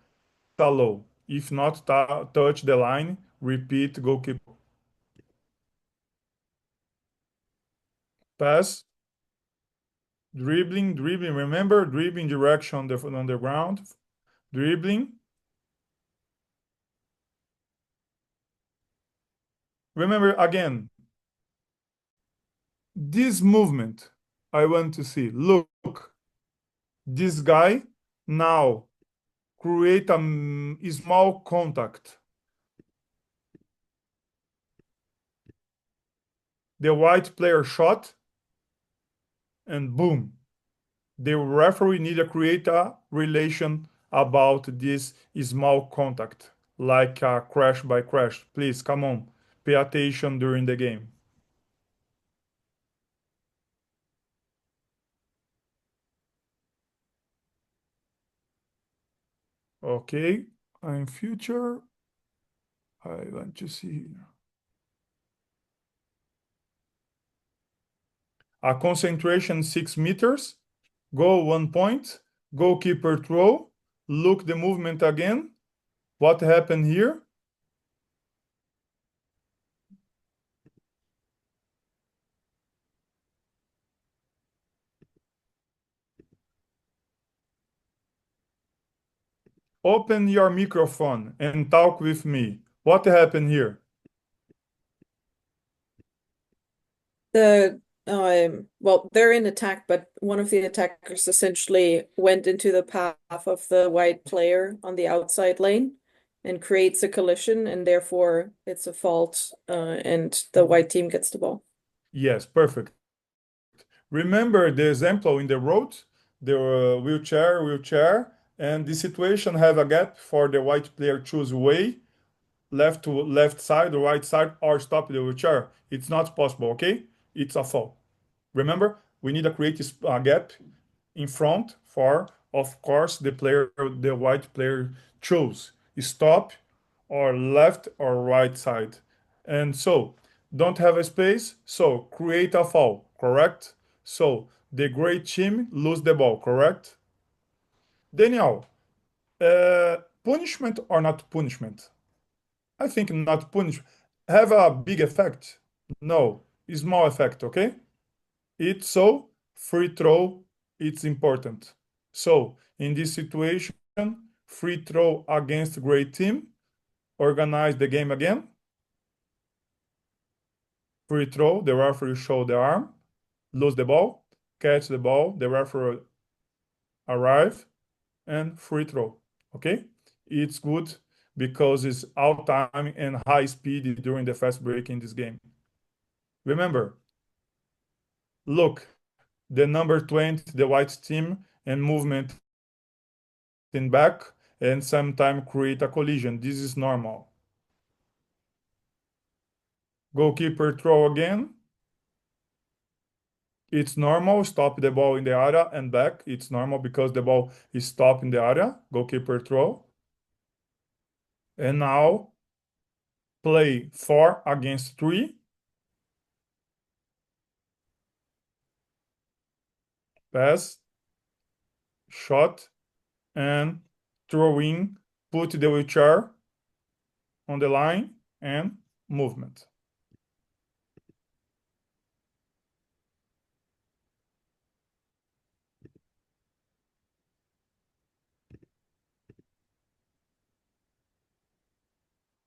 allow. If not touch the line, repeat goalkeeper. Pass, dribbling. Remember, dribbling direction on the ground. Dribbling. Remember again, this movement I want to see. Look, this guy now create a small contact. The white player shot, and boom. The referee need to create a relation about this small contact, like a crash by crash. Please, come on, pay attention during the game. Okay, in future, I want to see here. A concentration 6 meters, goal 1 point, goalkeeper throw, look the movement again. What happened here? Open your microphone and talk with me. What happened here? Well, they're in attack, but one of the attackers essentially went into the path of the white player on the outside lane and creates a collision, and therefore it's a fault, and the white team gets the ball. Yes, perfect. Remember the example in the road, the wheelchair, and the situation have a gap for the white player choose way, left to left side, the right side, or stop the wheelchair. It's not possible, okay? It's a foul. Remember, we need to create a gap in front for, of course, the white player chose stop or left or right side. And so don't have a space, so create a foul, correct? So the gray team lose the ball, correct? Daniel, punishment or not punishment? I think not punishment. Have a big effect? No, small effect, okay? It's so free throw, it's important. So in this situation, free throw against great team, organize the game again. Free throw, the referee show the arm, lose the ball, catch the ball, the referee arrive, and free throw. Okay? It's good because it's out time and high speed during the fast break in this game. Remember, look, the number 20, the white team, and movement in back, and sometimes create a collision. This is normal. Goalkeeper throw again. It's normal. Stop the ball in the area and back. It's normal because the ball is stopped in the area. Goalkeeper throw. And now play 4 against 3. Pass, shot, and throw in. Put the wheelchair on the line and movement.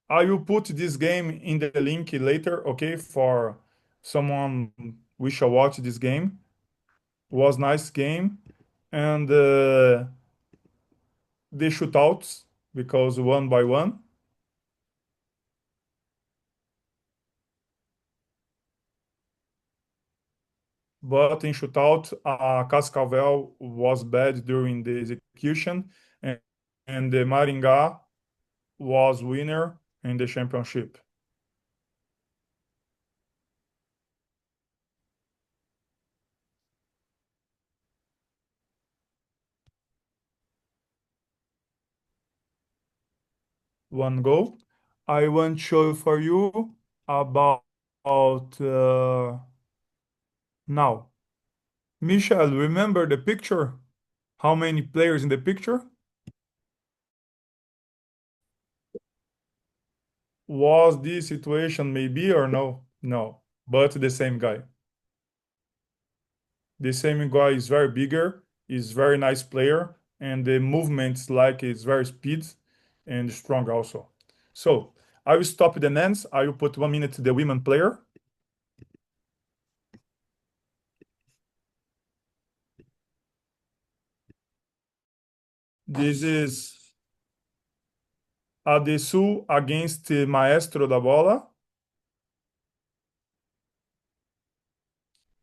I will put this game in the link later, okay, for someone we shall watch this game. It was nice game. And the shootouts, because 1 by 1. But in shootout, Cascavel was bad during the execution, and the Maringá was winner in the championship. one goal. I want to show for you about now. Michel, remember the picture? How many players in the picture? Was this situation maybe or no? No, but the same guy. The same guy is very bigger, is very nice player, and the movements like is very speed and strong also. So I will stop the men's. I will put 1 minute the women player. This is Adesu against Maestro da Bola.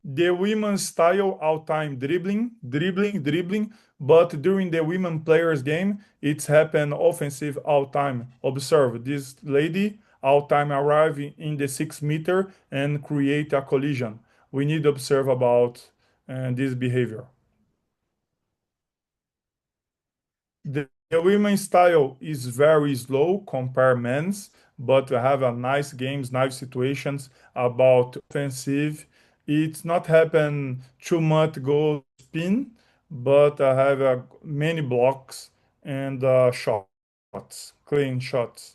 The women's style all-time dribbling, dribbling, dribbling, but during the women players game, it's happened offensive all-time. Observe this lady all-time arriving in the 6 meter and create a collision. We need to observe about this behavior. The women's style is very slow compared men's, but have a nice games, nice situations about offensive. It's not happen too much goal spin, but I have many blocks and shots, clean shots.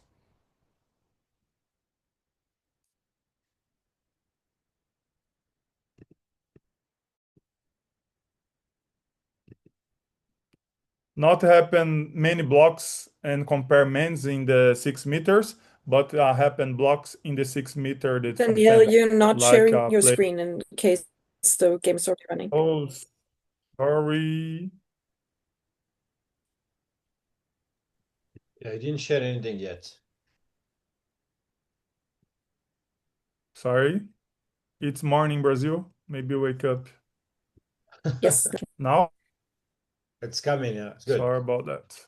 Not happen many blocks and compare men's in the 6 meters, but happen blocks in the 6 meter. That's Danielle, you're not like sharing your play. screen in case the game starts running. Oh, sorry. Yeah, I didn't share anything yet. Sorry. It's morning, Brazil. Maybe wake up Yes. now. It's coming. Yeah, it's good. Sorry about that.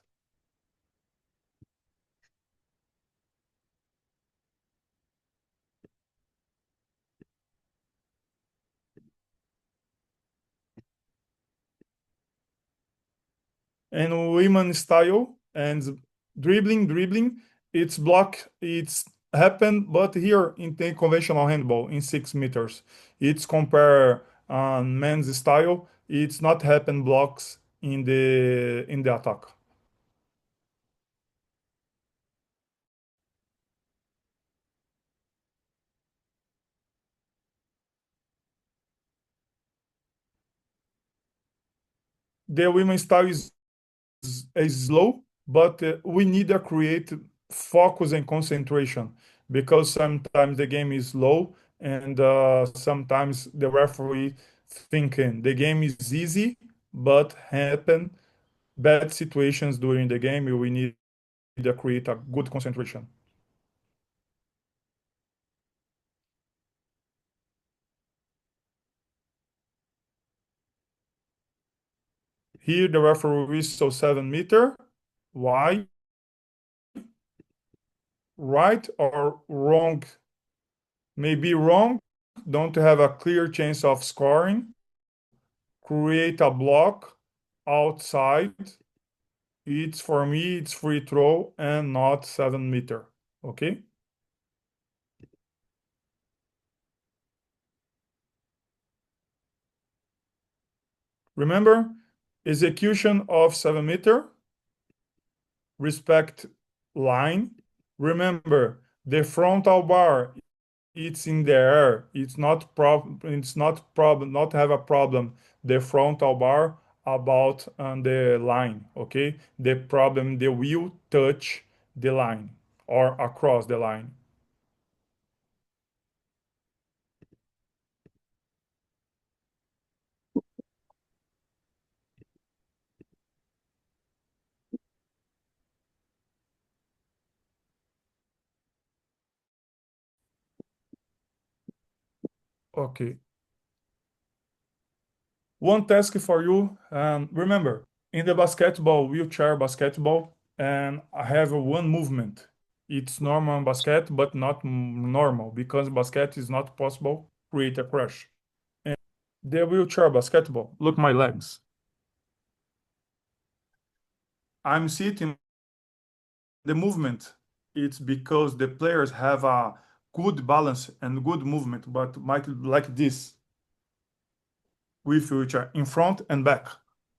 And women style and dribbling, it's block, it's happened, but here in the conventional handball in 6 meters, it's compare men's style, it's not happen blocks in the attack. The women's style is slow, but we need to create focus and concentration because sometimes the game is slow and sometimes the referee thinking the game is easy, but happen bad situations during the game. We need to create a good concentration. Here the referee saw 7 meter. Why? Right or wrong? Maybe wrong. Don't have a clear chance of scoring. Create a block outside. It's for me, it's free throw and not 7 meter. Okay. Remember, execution of 7 meter, respect line. Remember, the frontal bar, it's in the air. It's not not have a problem. The frontal bar about on the line. Okay. The problem, the wheel touch the line or across the line. Okay. One task for you. Remember, in the basketball, wheelchair basketball, and I have one movement. It's normal basket, but not normal because basket is not possible. Create a crash. And the wheelchair basketball. Look my legs. I'm sitting. The movement it's because the players have a good balance and good movement, but might like this, with which are in front and back,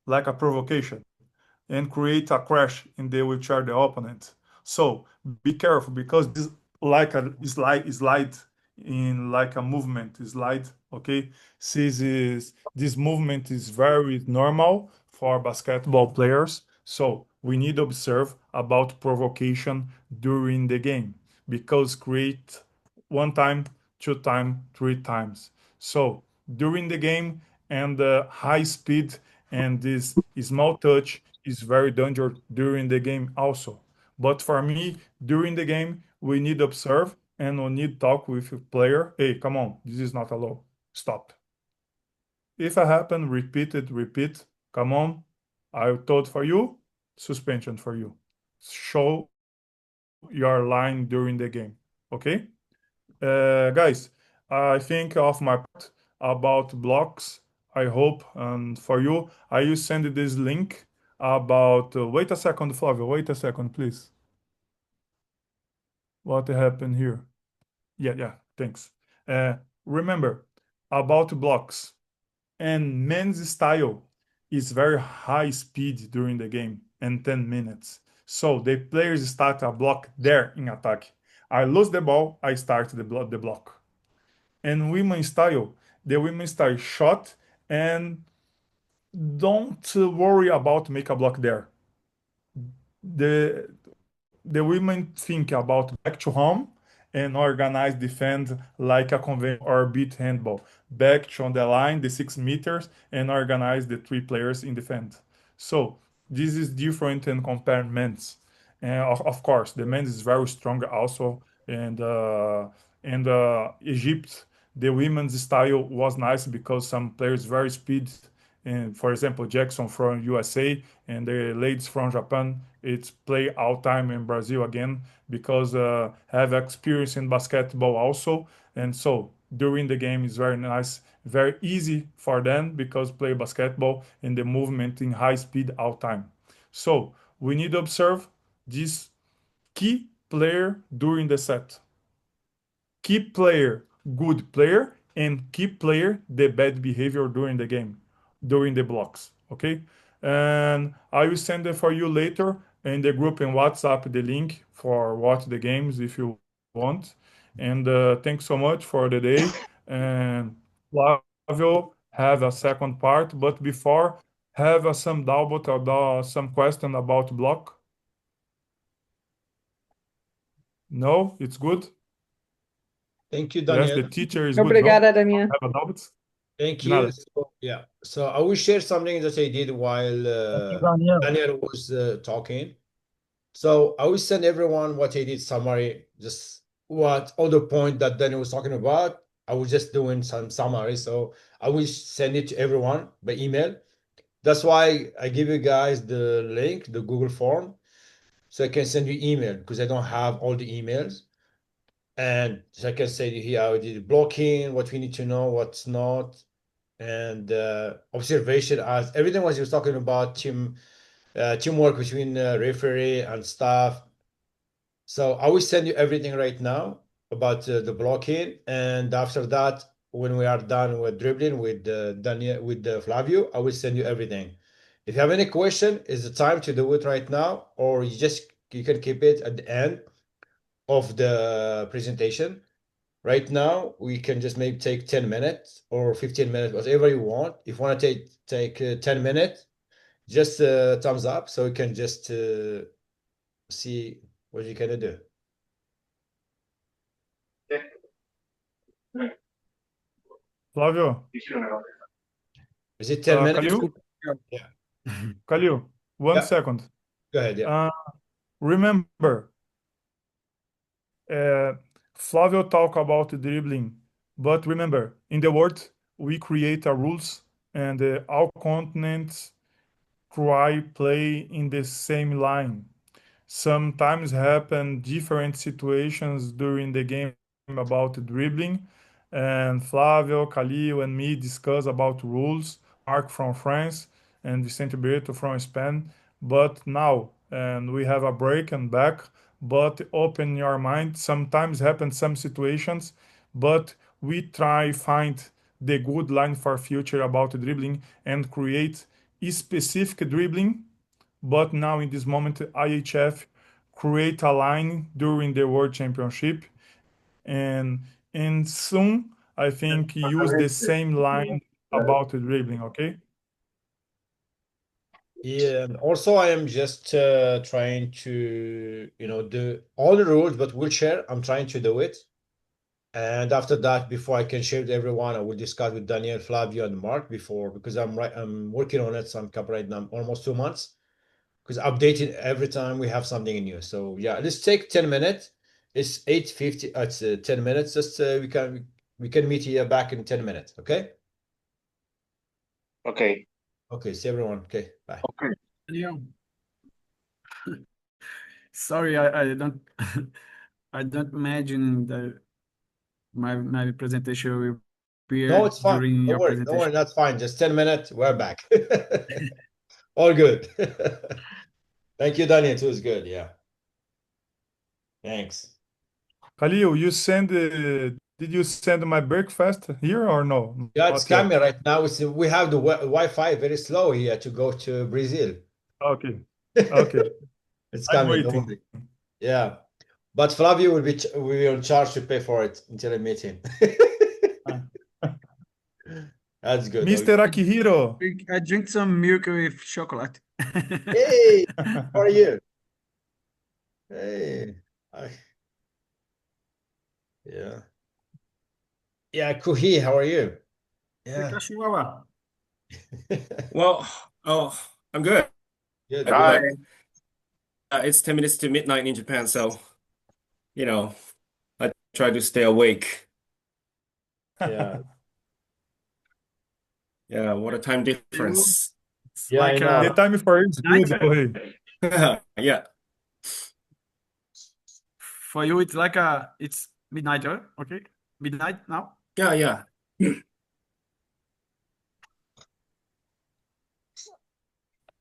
like a provocation, and create a crash in the wheelchair the opponent. So be careful because this like a slide in like a movement slide. Okay, this movement is very normal for basketball players. So we need to observe about provocation during the game because create one time, two time, three times. So during the game and the high speed and this small touch is very dangerous during the game also. But for me, during the game, we need observe and we need talk with the player. Hey, come on, this is not allowed. Stop. If it happen, repeat it, repeat. Come on, I told for you, suspension for you. Show your line during the game. Okay? Guys, I think of my part about blocks. I hope, and for you, I will send this link about. Wait a second, Flavio. Wait a second, please. What happened here? Yeah. Thanks. Remember about blocks and men's style is very high speed during the game and 10 minutes. So the players start a block there in attack. I lose the ball, I start the block. And women's style, the women's style shot and don't worry about make a block there. The the women think about back to home and organize defend like a conventional or beat handball. Back to on the line, the 6 meters, and organize the three players in defense. So this is different and compare men's. And of course, the men's is very strong also. And Egypt, the women's style was nice because some players very speed. And for example, Jackson from USA and the ladies from Japan, it's play all time in Brazil again because have experience in basketball also. And so during the game is very nice, very easy for them because play basketball and the movement in high speed all time. So we need to observe this key player during the set. Key player, good player, and key player, the bad behavior during the game, during the blocks. Okay. And I will send it for you later in the group in WhatsApp, the link for watch the games if you want. And thanks so much for the day. And Flavio have a second part, but before have some doubt or some question about block. No, it's good. Thank you, Yes, the Daniel. teacher is good, no? Obrigada, Daniel. Have a doubt? Thank De you. nada. So, yeah. So I will share something that I did while Daniel. Daniel was talking. So I will send everyone what I did summary, just what all the point that Daniel was talking about. I was just doing some summary. So I will send it to everyone by email. That's why I give you guys the link, the Google form, so I can send you email because I don't have all the emails. And so I can say to you here, I did blocking, what we need to know, what's not, and observation as everything was he was talking about teamwork between referee and staff. So I will send you everything right now about the blocking, and after that, when we are done with dribbling with Daniel with Flavio, I will send you everything. If you have any question, is the time to do it right now, or you can keep it at the end of the presentation. Right now, we can just maybe take 10 minutes or 15 minutes, whatever you want. If you want to take 10 minutes, just thumbs up so we can just see what you can do. Flavio, Is it 10 minutes? Kalil, Yeah. Kalil, one Yeah. second. Go ahead. Yeah. Remember, Flavio talk about dribbling, but remember, in the world, we create a rules and all continents try play in the same line. Sometimes happen different situations during the game about dribbling, and Flavio, Khalil, and me discuss about rules. Mark from France and Vicente Brito from Spain. But now, and we have a break and back. but open your mind. Sometimes happen some situations, but we try find the good line for future about dribbling and create a specific dribbling. But now in this moment, IHF create a line during the World Championship, and soon I think use the same line about dribbling. Okay. Yeah, and also I am just trying to, do all the rules, but wheelchair, I'm trying to do it. And after that, before I can share with everyone, I will discuss with Daniel, Flavio, and Mark before, because I'm working on it. So I'm copyright now almost 2 months, because updating every time we have something new. So yeah, let's take 10 minutes. It's 8:50. It's 10 minutes. Just we can meet here back in 10 minutes. Okay. Okay. Okay. See everyone. Okay. Bye. Okay. Yeah. Sorry, I don't I don't imagine that my presentation will No, appear it's fine. during Don't your worry. Don't worry. presentation. That's fine. Just 10 minutes. We're back. All good. Thank you, Daniel. It was good. Yeah. Thanks. Khalil, did you send my breakfast here or no? Yeah, it's Not yet. coming right now. We have the Wi-Fi very slow here to go to Brazil. Okay. Okay. It's I'm coming. Don't waiting. worry. Yeah. But Flavio will be on charge to pay for it until I meet him. That's good. Mr. Akihiro. I drink some milk with chocolate. Hey, how are you? Hey. Yeah. Yeah, Kuhi, how are you? Yeah. Well, I'm good. Good, But good. it's 10 minutes to midnight in Japan, so I try to stay awake. Yeah. Yeah, what a time difference. It's Yeah, I like know. The time for you is good, Jorge. Yeah. for you, it's midnight, okay? Midnight now? Yeah.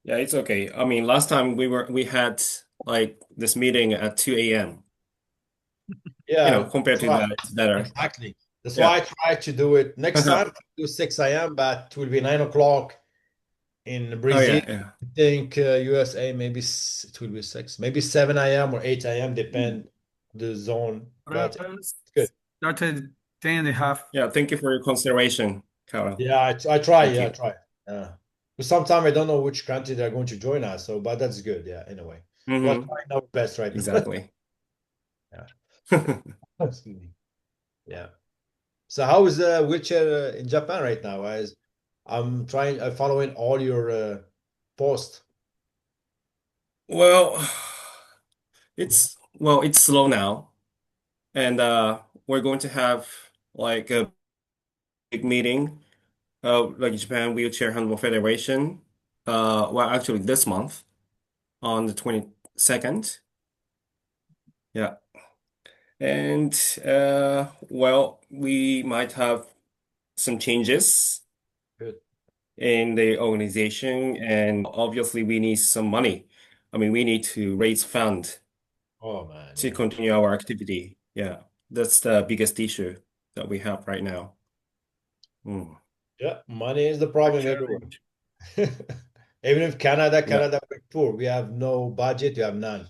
Yeah, it's okay. I mean, last time we had like this meeting at 2 a.m. Yeah, Compared that's to right. that, it's better. Exactly. That's Yeah. why I try to do it next time. Do 6 a.m., but it will be 9 o'clock in Oh Brazil. yeah. I think USA maybe it will be 6, maybe 7 a.m. or 8 a.m. depend the zone. But it's good. Started 10 and a half. Yeah, thank you for your consideration, Carol. Yeah, I try. Thank Yeah, I you. try. Yeah. But sometimes I don't know which country they're going to join us. So, but that's good. Yeah, anyway. We're Mm-hmm. trying our best right now. Exactly. Yeah. Excuse me. Yeah. So how is the wheelchair in Japan right now? I'm following all your posts. Well, it's slow now, and we're going to have like a big meeting, like Japan Wheelchair Handball Federation. Well, actually this month on the 22nd. Yeah. And well, we might have some changes Good. in the organization, and obviously we need some money. I mean, we need to raise fund Oh man, to yeah. continue our activity. Yeah, that's the biggest issue that we have right now. Mm. Yeah, money is the problem everywhere. Even if Canada went poor, we have no budget, we have none.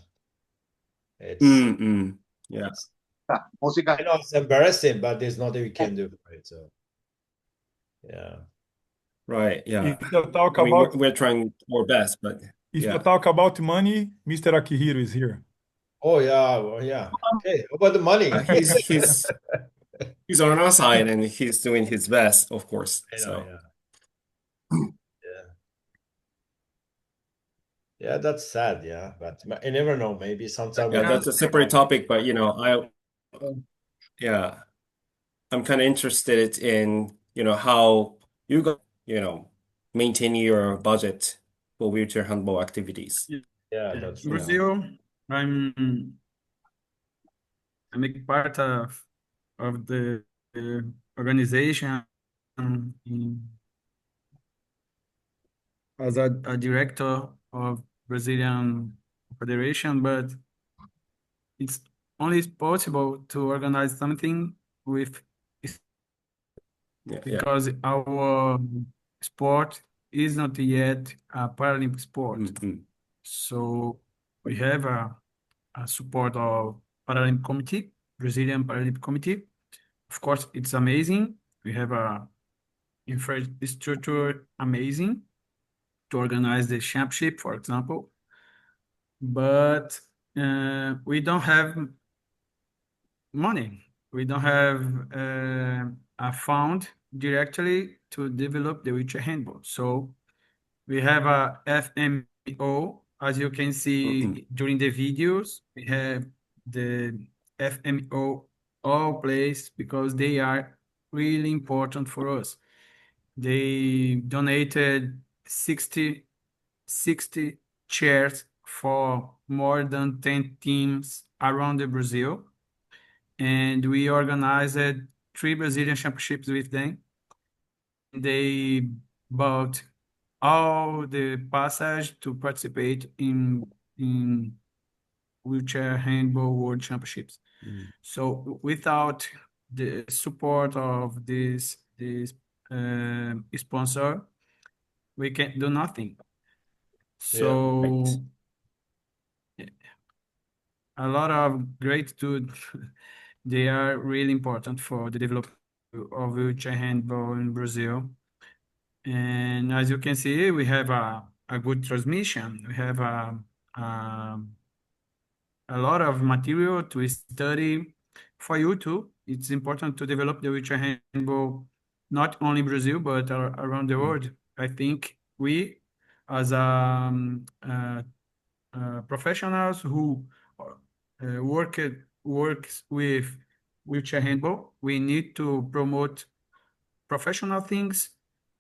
It's Yeah. I know it's embarrassing, but there's nothing we can do for it. So yeah. Right. Yeah. If you talk I mean, about we're trying our best, but if you yeah. talk about money, Mr. Akihiro is here. Oh yeah, well, yeah. Okay. What about the money? He's on our side and he's doing his best, of course. I know, So yeah. Yeah. Yeah, that's sad, yeah. But I never know. Maybe sometime yeah, when that's a separate topic, but yeah, I'm kind of interested in, how you guys, maintain your budget for wheelchair handball activities. yeah, that's In true. Brazil, I make part of the organization as a director of Brazilian Federation, but it's only possible to organize something with because our sport is not yet a Paralympic sport. So we have a support of Paralympic Committee, Brazilian Paralympic Committee. Of course, it's amazing. We have a infrastructure amazing to organize the championship, for example. But we don't have money. We don't have a fund directly to develop the wheelchair handball. So we have a FMO, as you can see during the videos. We have the FMO all placed because they are really important for us. They donated 60 chairs for more than 10 teams around the Brazil. And we organized 3 Brazilian championships with them. They bought all the passage to participate in wheelchair handball world championships. So without the support of this sponsor, we can do nothing. So a lot of gratitude. They are really important for the development of wheelchair handball in Brazil. And as you can see, we have a good transmission. We have a lot of material to study for you too. It's important to develop the wheelchair handball, not only Brazil, but around the world. I think we, as professionals who works with wheelchair handball, we need to promote professional things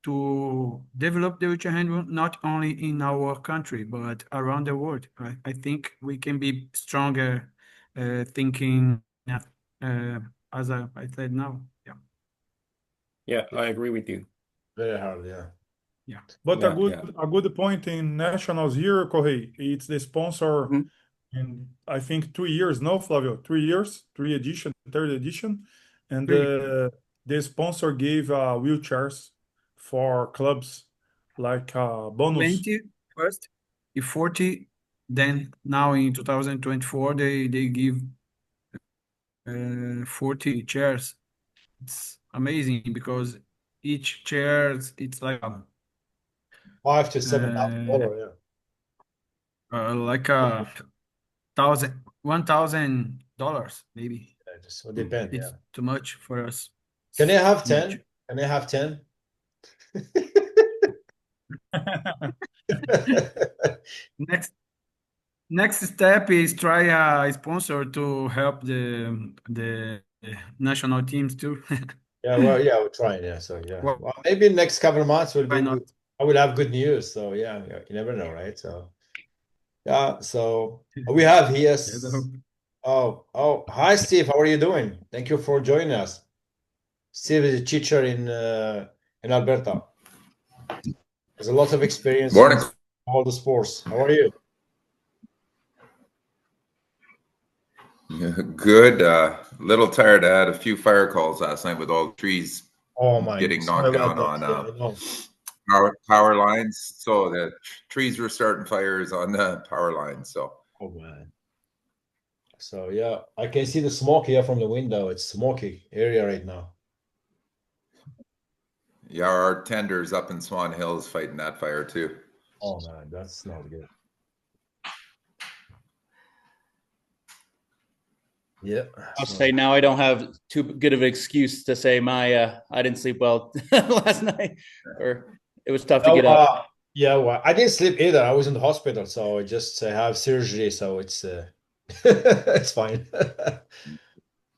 to develop the wheelchair handball, not only in our country, but around the world. I think we can be stronger thinking as I said now. Yeah. Yeah, I agree with you. Very hard, yeah. Yeah. But Yeah, a good point in nationals here, Correy, it's the sponsor, and I think 2 years, no, Flavio, 3 years, 3 edition, third edition, and the sponsor gave wheelchairs for clubs like bonus. 20 first, 40, then now in 2024 they give 40 chairs. It's amazing because each chair it's like $5,000 to $7,000, yeah. like $1,000 maybe. Yeah, just it depends, It's yeah. too much for us. Can I have Too much. 10? Can I have 10? Next step is try a sponsor to help the national teams too. Yeah, well, yeah, we're trying, yeah. So yeah. Well, Well, maybe next couple of months will why be not? good. I will have good news. So yeah, you never know, right? So yeah, so we have here. Yes, I hope. Hi Steve, how are you doing? Thank you for joining us. Steve is a teacher in Alberta. Has a lot of experience Morning. in all the sports. How are you? Good. Little tired. I had a few fire calls last night with all the trees getting Sorry knocked about down that. on Yeah, I know. power lines. So the trees were starting fires on the power lines. So Oh man. So yeah, I can see the smoke here from the window. It's smoky area right now. yeah, our tenders up in Swan Hills fighting that fire too. Oh man, that's not good. Yeah. I'll say now I don't have too good of an excuse to say my I didn't sleep well last night, or it was tough to get up. Yeah, well, I didn't sleep either. I was in the hospital, so I just have surgery, so it's it's fine.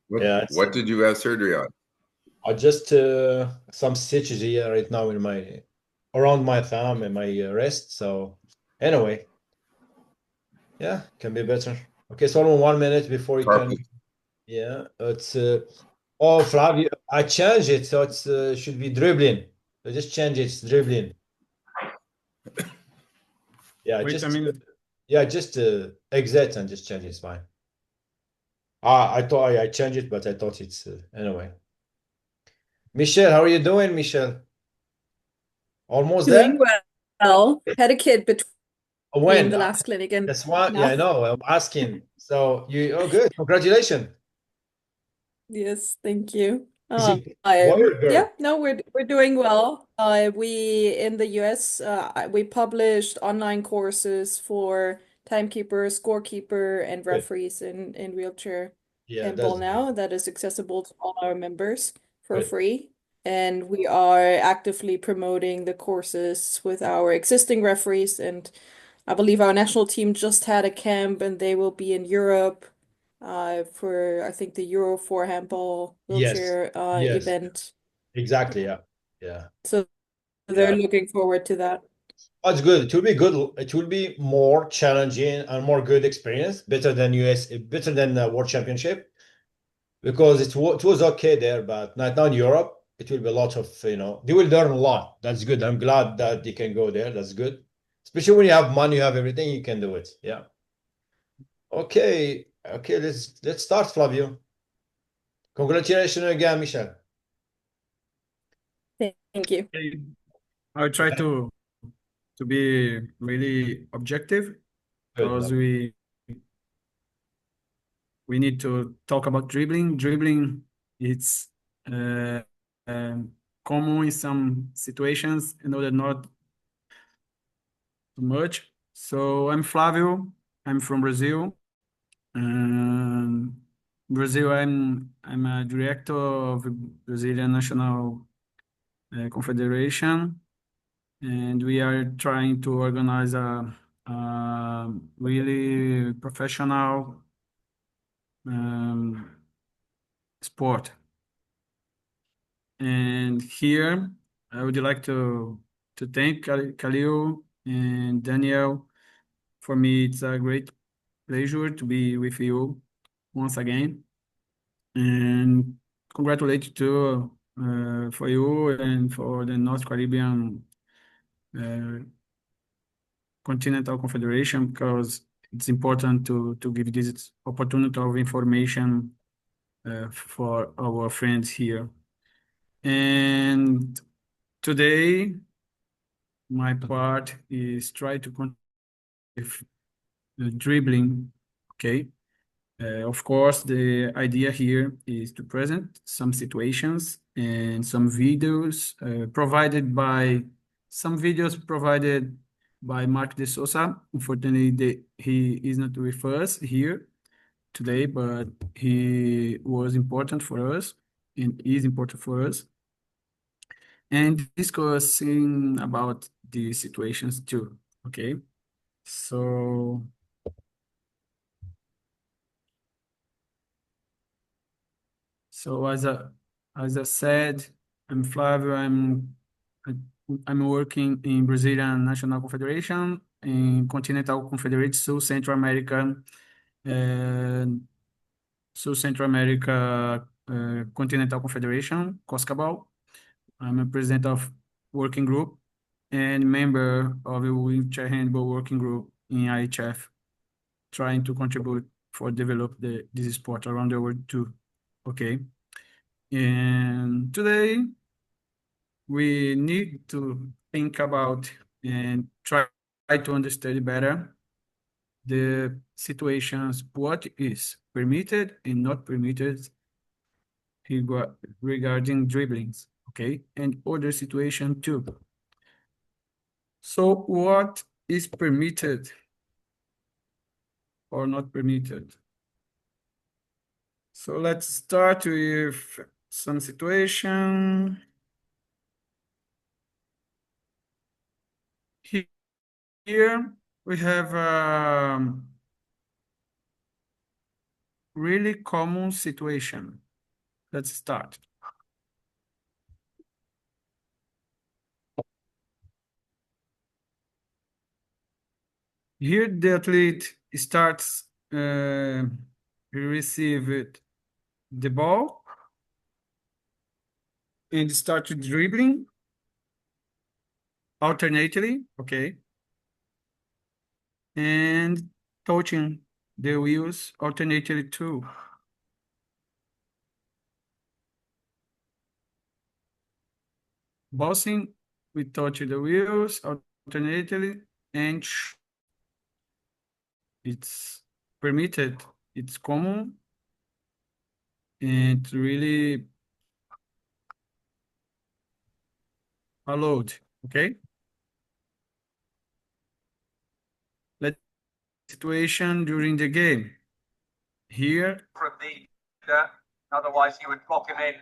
What did you have surgery on? I just some stitches here right now in my around my thumb and my wrist. So anyway, yeah, can be better. Okay, so 1 minute before you can. Yeah, it's Flavio, I changed it, so it's should be dribbling. So just change it, it's dribbling. Yeah, Wait just a minute. yeah, just exit and just change it. It's fine. I thought I changed it, but I thought it's anyway. Michelle, how are you doing, Michelle? Almost there? Doing well. Had a kid between When? the last clinic and That's why, yeah, I now. know. I'm asking. So oh, good. Congratulations. Yes, thank you. Is it boy or girl? Yeah, no, we're doing well. We in the US, we published online courses for timekeeper, scorekeeper, and Good. referees in wheelchair Yeah, handball that's good. now. That is accessible to all our members for Good. free. And we are actively promoting the courses with our existing referees. And I believe our national team just had a camp and they will be in Europe for I think the Euro 4 handball Yes. wheelchair Yes. event. Exactly. Yeah. Yeah. So they're Yeah. looking forward to that. That's good. It will be good. It will be more challenging and more good experience, better than better than World Championship, because it was okay there, but not now in Europe. It will be a lot of, they will learn a lot. That's good. I'm glad that they can go there. That's good. Especially when you have money, you have everything, you can do it. Yeah. Okay. Okay, let's start, Flavio. Congratulations again, Michel. Thank you. I'll try to be really objective Good. because we need to talk about dribbling. Dribbling, it's uh, common in some situations, in other not too much. So I'm Flavio. I'm from Brazil. Brazil, I'm a director of Brazilian National Confederation, and we are trying to organize a really professional sport. And here, I would like to thank Khalil and Daniel. For me, it's a great pleasure to be with you once again, and congratulate to for you and for the North Caribbean uh, Continental Confederation, because it's important to give this opportunity of information for our friends here. And today, my part is try to continue with dribbling. Okay. Of course, the idea here is to present some situations and some videos provided by Mark de Souza. Unfortunately, he is not with us here today, but he was important for us and is important for us. And discussing about the situations too. Okay. So as I said, I'm Flavio. I'm working in Brazilian National Confederation, in Continental Confederate South Central America Continental Confederation, COSCABAL. I'm a president of working group and member of a wheelchair handball working group in IHF, trying to contribute for develop this sport around the world too. Okay. And today we need to think about and try to understand better the situations, what is permitted and not permitted regarding dribblings, okay, and other situation too. So what is permitted or not permitted? So let's start with some situation. Here we have really common situation. Let's start. Here the athlete starts receive the ball and start dribbling alternately, okay, and touching the wheels alternately too. Bossing, we touch the wheels alternately, and it's permitted, it's common, and really allowed. Okay. Let's situation during the game. Here from the otherwise you would block him in.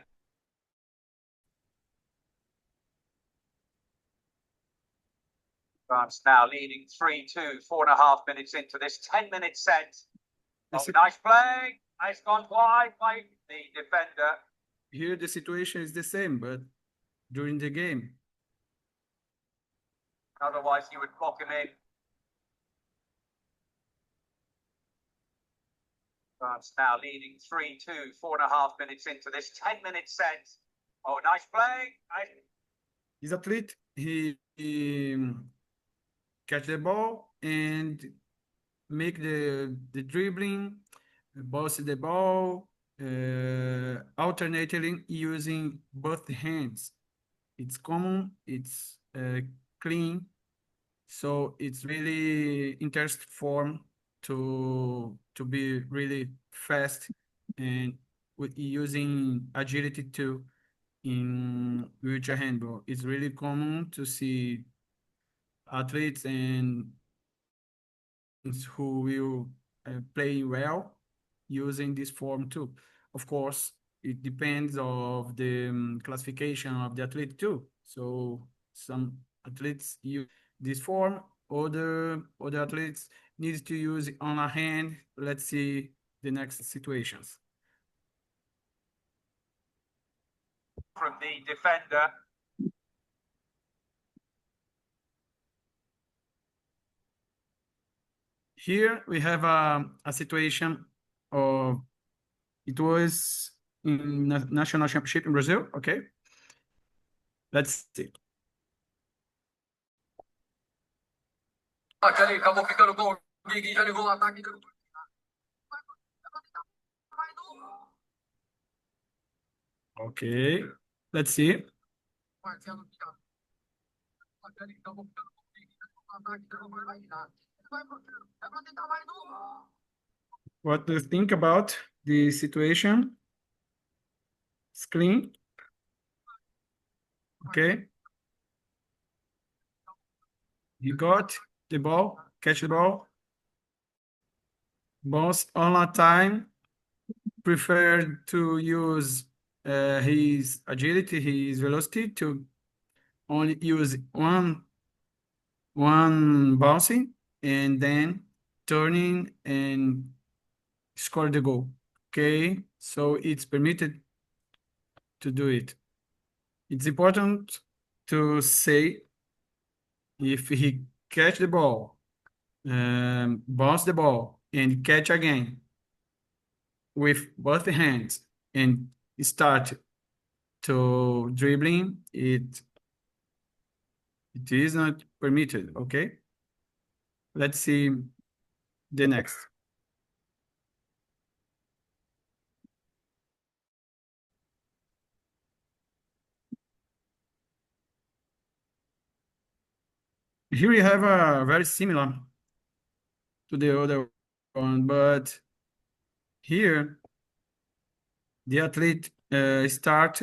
France now leading 3-2, 4.5 minutes into this 10-minute set. Oh, nice play. Nice gone wide by the defender. Here the situation is the same, but during the game. Otherwise you would block him in. France now leading 3-2, 4.5 minutes into this 10-minute set. Oh, nice play. Nice. This athlete, he catch the ball and make the dribbling, boss the ball, alternating using both hands. It's common, it's clean, so it's really interesting form to be really fast and with using agility too in wheelchair handball. It's really common to see athletes and who will play well using this form too. Of course, it depends of the classification of the athlete too. So some athletes use this form, other athletes need to use it on a hand. Let's see the next situations. From the defender. Here we have a situation of, it was in national championship in Brazil, okay? Let's see. Acabou ficando com o Gui, já levou o ataque. Okay, let's see. What do you think about the situation? Screen. Okay. You got the ball, catch the ball. Boss all the time preferred to use his agility, his velocity to only use one bouncing and then turning and score the goal. Okay, so it's permitted to do it. It's important to say if he catch the ball, bounce the ball, and catch again with both hands and start to dribbling, it is not permitted, okay? Let's see the next. Here we have a very similar to the other one, but here the athlete start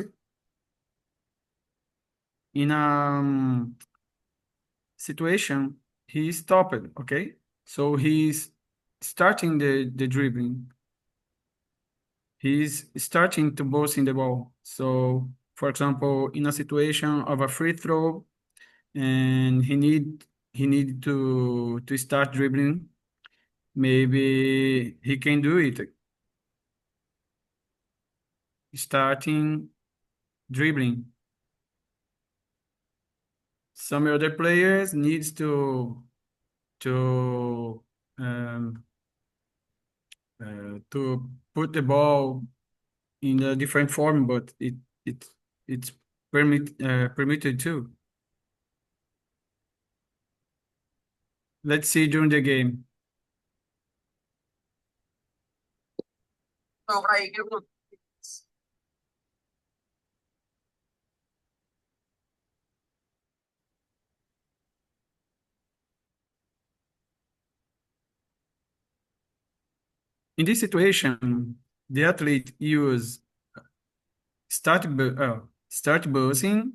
in a situation, he stopped, okay? So he's starting the dribbling. He's starting to boss in the ball. So, for example, in a situation of a free throw, and he need to start dribbling, maybe he can do it. Starting dribbling. Some other players needs to put the ball in a different form, but it's permitted too. Let's see during the game. In this situation, the athlete use start buzzing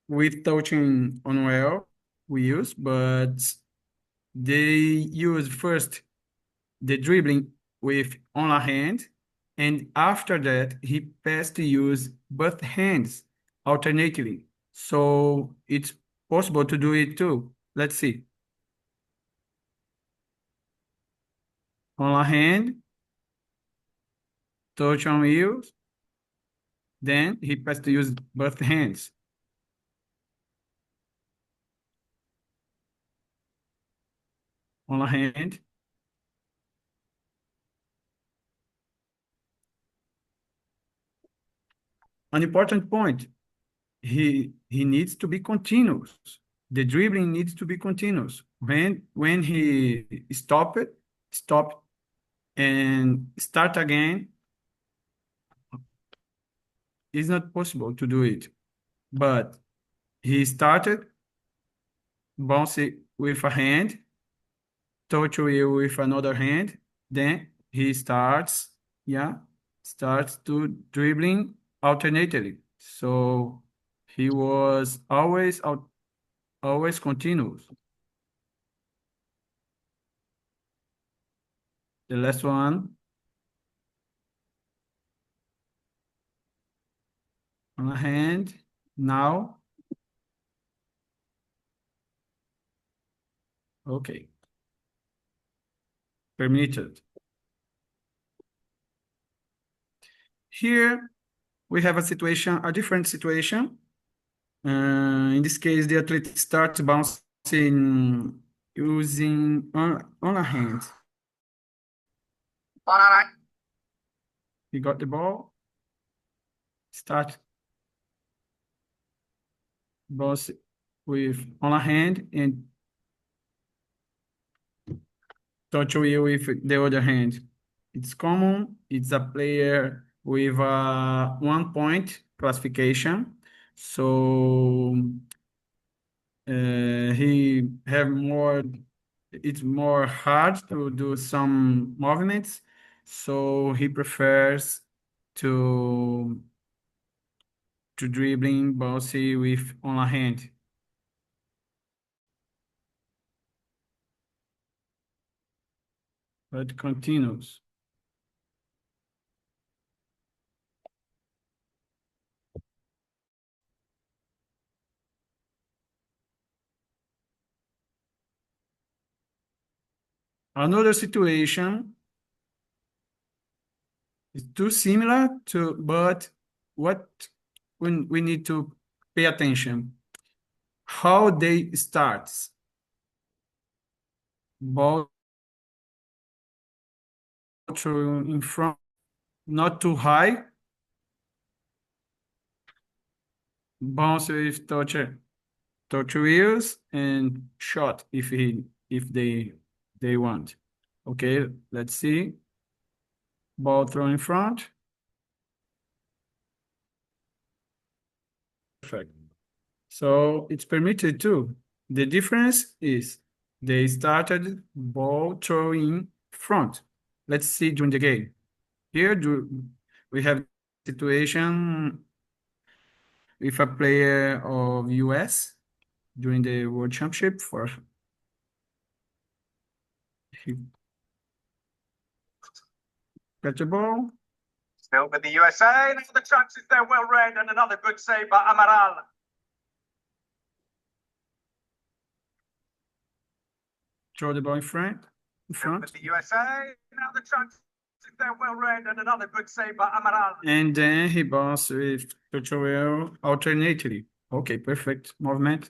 with touching on well, we use, but they use first the dribbling with on a hand, and after that he passed to use both hands alternately. So it's possible to do it too. Let's see. On a hand, touch on wheels, then he passed to use both hands. On a hand. An important point, he needs to be continuous. The dribbling needs to be continuous. When he stop and start again, it's not possible to do it. But he started, bounce it with a hand, touch wheel with another hand, then he starts to dribbling alternately. So he was always continuous. The last one. On a hand, now. Okay. Permitted. Here we have a different situation. In this case, the athlete starts bouncing using on a hand. He got the ball. Start bounce with on a hand and touch wheel with the other hand. It's common. It's a player with a 1 point classification. So he have more. It's more hard to do some movements. So he prefers to dribbling bouncy with on a hand. But continues. Another situation is too similar to, but what we need to pay attention. How they starts. Ball through in front, not too high. Bounce with touch wheels and shot if they want. Okay, let's see. Ball thrown in front. Perfect. So it's permitted too. The difference is they started ball throwing front. Let's see during the game. Here we have situation with a player of US during the World Championship for he got the ball. Still with the USA. Now the chances there, well read, and another good save by Amaral. Throw the ball in front. Still with the USA. Now the chances there, well read, and another good save by Amaral. And then he bounced with tutorial alternately. Okay, perfect movement.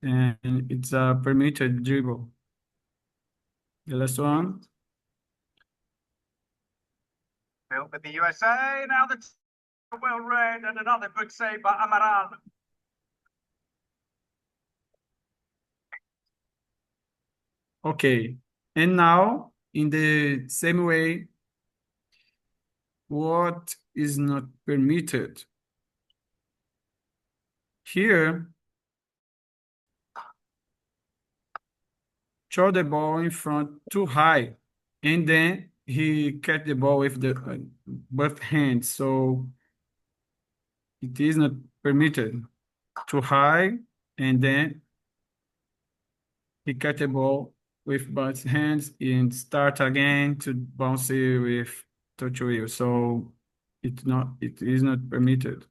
And it's a permitted dribble. The last one. Still with the USA. Now the well read, and another good save by Amaral. Okay, and now in the same way, what is not permitted? Here, throw the ball in front too high. and then he catch the ball with the both hands. So it is not permitted to high, and then he catch the ball with both hands and start again to bounce it with touch wheel. So it is not permitted.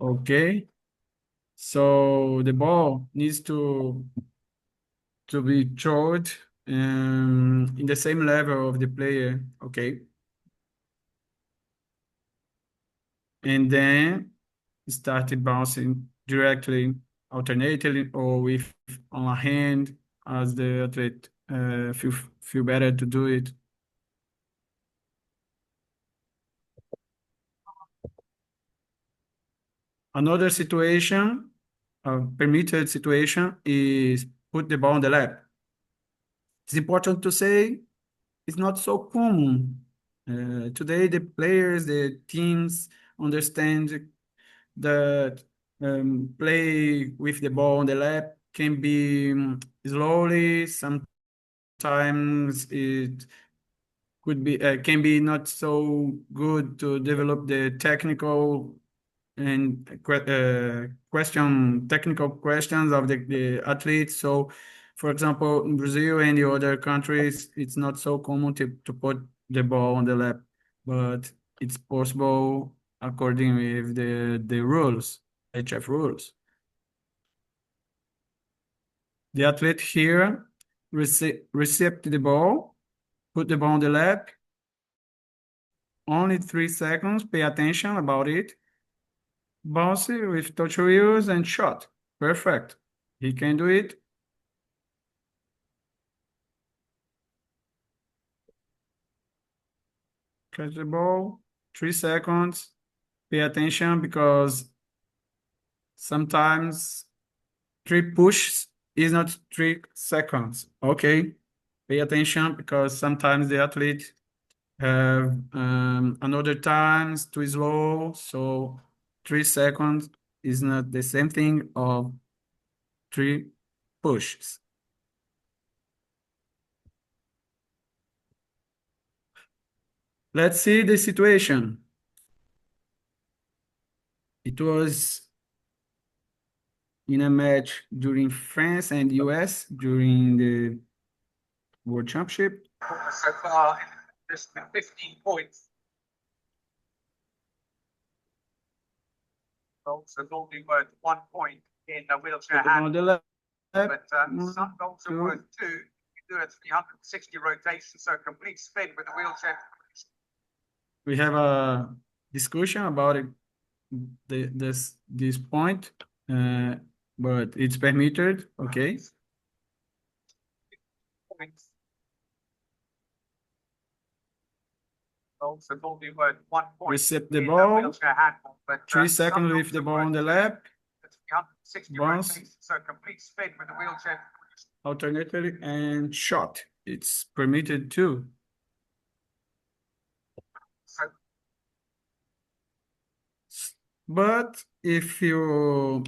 Okay. So the ball needs to be thrown in the same level of the player. Okay. And then started bouncing directly, alternating, or with on a hand as the athlete feel better to do it. Another situation, a permitted situation, is put the ball on the lap. It's important to say it's not so common. Today, the players, the teams understand that play with the ball on the lap can be slowly. Sometimes it could be can be not so good to develop the technical and technical questions of the athletes. So, for example, in Brazil and the other countries, it's not so common to put the ball on the lap, but it's possible according with the rules, HF rules. The athlete here receive the ball, put the ball on the lap, only 3 seconds, pay attention about it, bounce it with touch wheels and shot. Perfect. He can do it. Catch the ball, 3 seconds. Pay attention because sometimes 3 pushes is not 3 seconds. Okay. Pay attention because sometimes the athlete have another times too slow. So 3 seconds is not the same thing of 3 pushes. Let's see the situation. It was in a match during France and US during the World Championship. So far, just 15 points. Goals are normally worth 1 point in a wheelchair Put it on the hand, left. but One, some goals are two. worth 2. You do a 360 rotation, so complete spin with the wheelchair. We have a discussion about it, this point, but it's permitted. Okay. Points. Goals are normally worth 1 point Receive the in a ball. wheelchair handball, but 3 some seconds goals with the are ball worth on the 2. lap. 360 Bounce. rotation, so complete spin with the wheelchair. Alternately and shot. It's permitted too. So But if you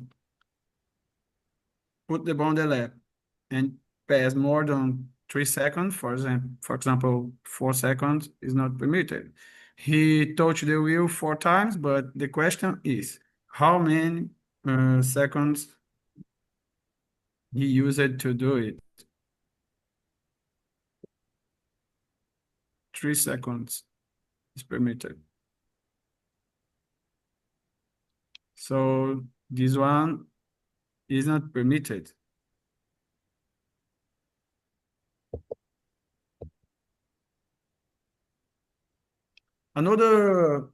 put the ball on the lap and pass more than 3 seconds, for example, 4 seconds is not permitted. He touched the wheel 4 times, but the question is how many seconds he used to do it? 3 seconds is permitted. So this one is not permitted. Another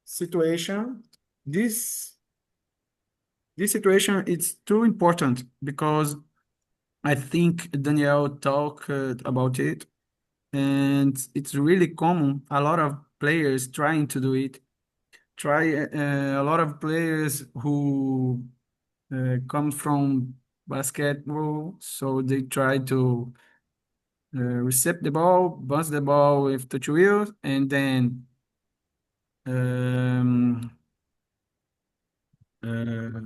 situation, this situation is too important because I think Daniel talked about it, and it's really common. A lot of players trying to do it. A lot of players who come from basketball, so they try to receive the ball, bounce the ball with touch wheels, and then um, uh,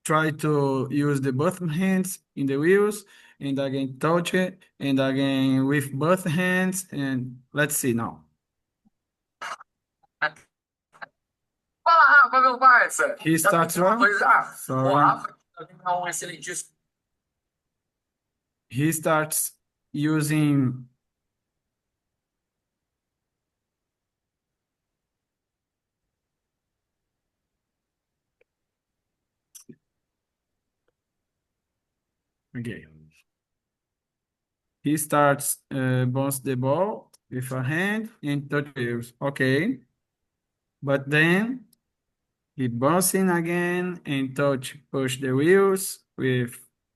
try to use the both hands in the wheels, and again touch it, and again with both hands, and let's see now. He starts wrong. Sorry. He starts using again. He starts bounce the ball with a hand and touch wheels. Okay. But then he bouncing again and push the wheels with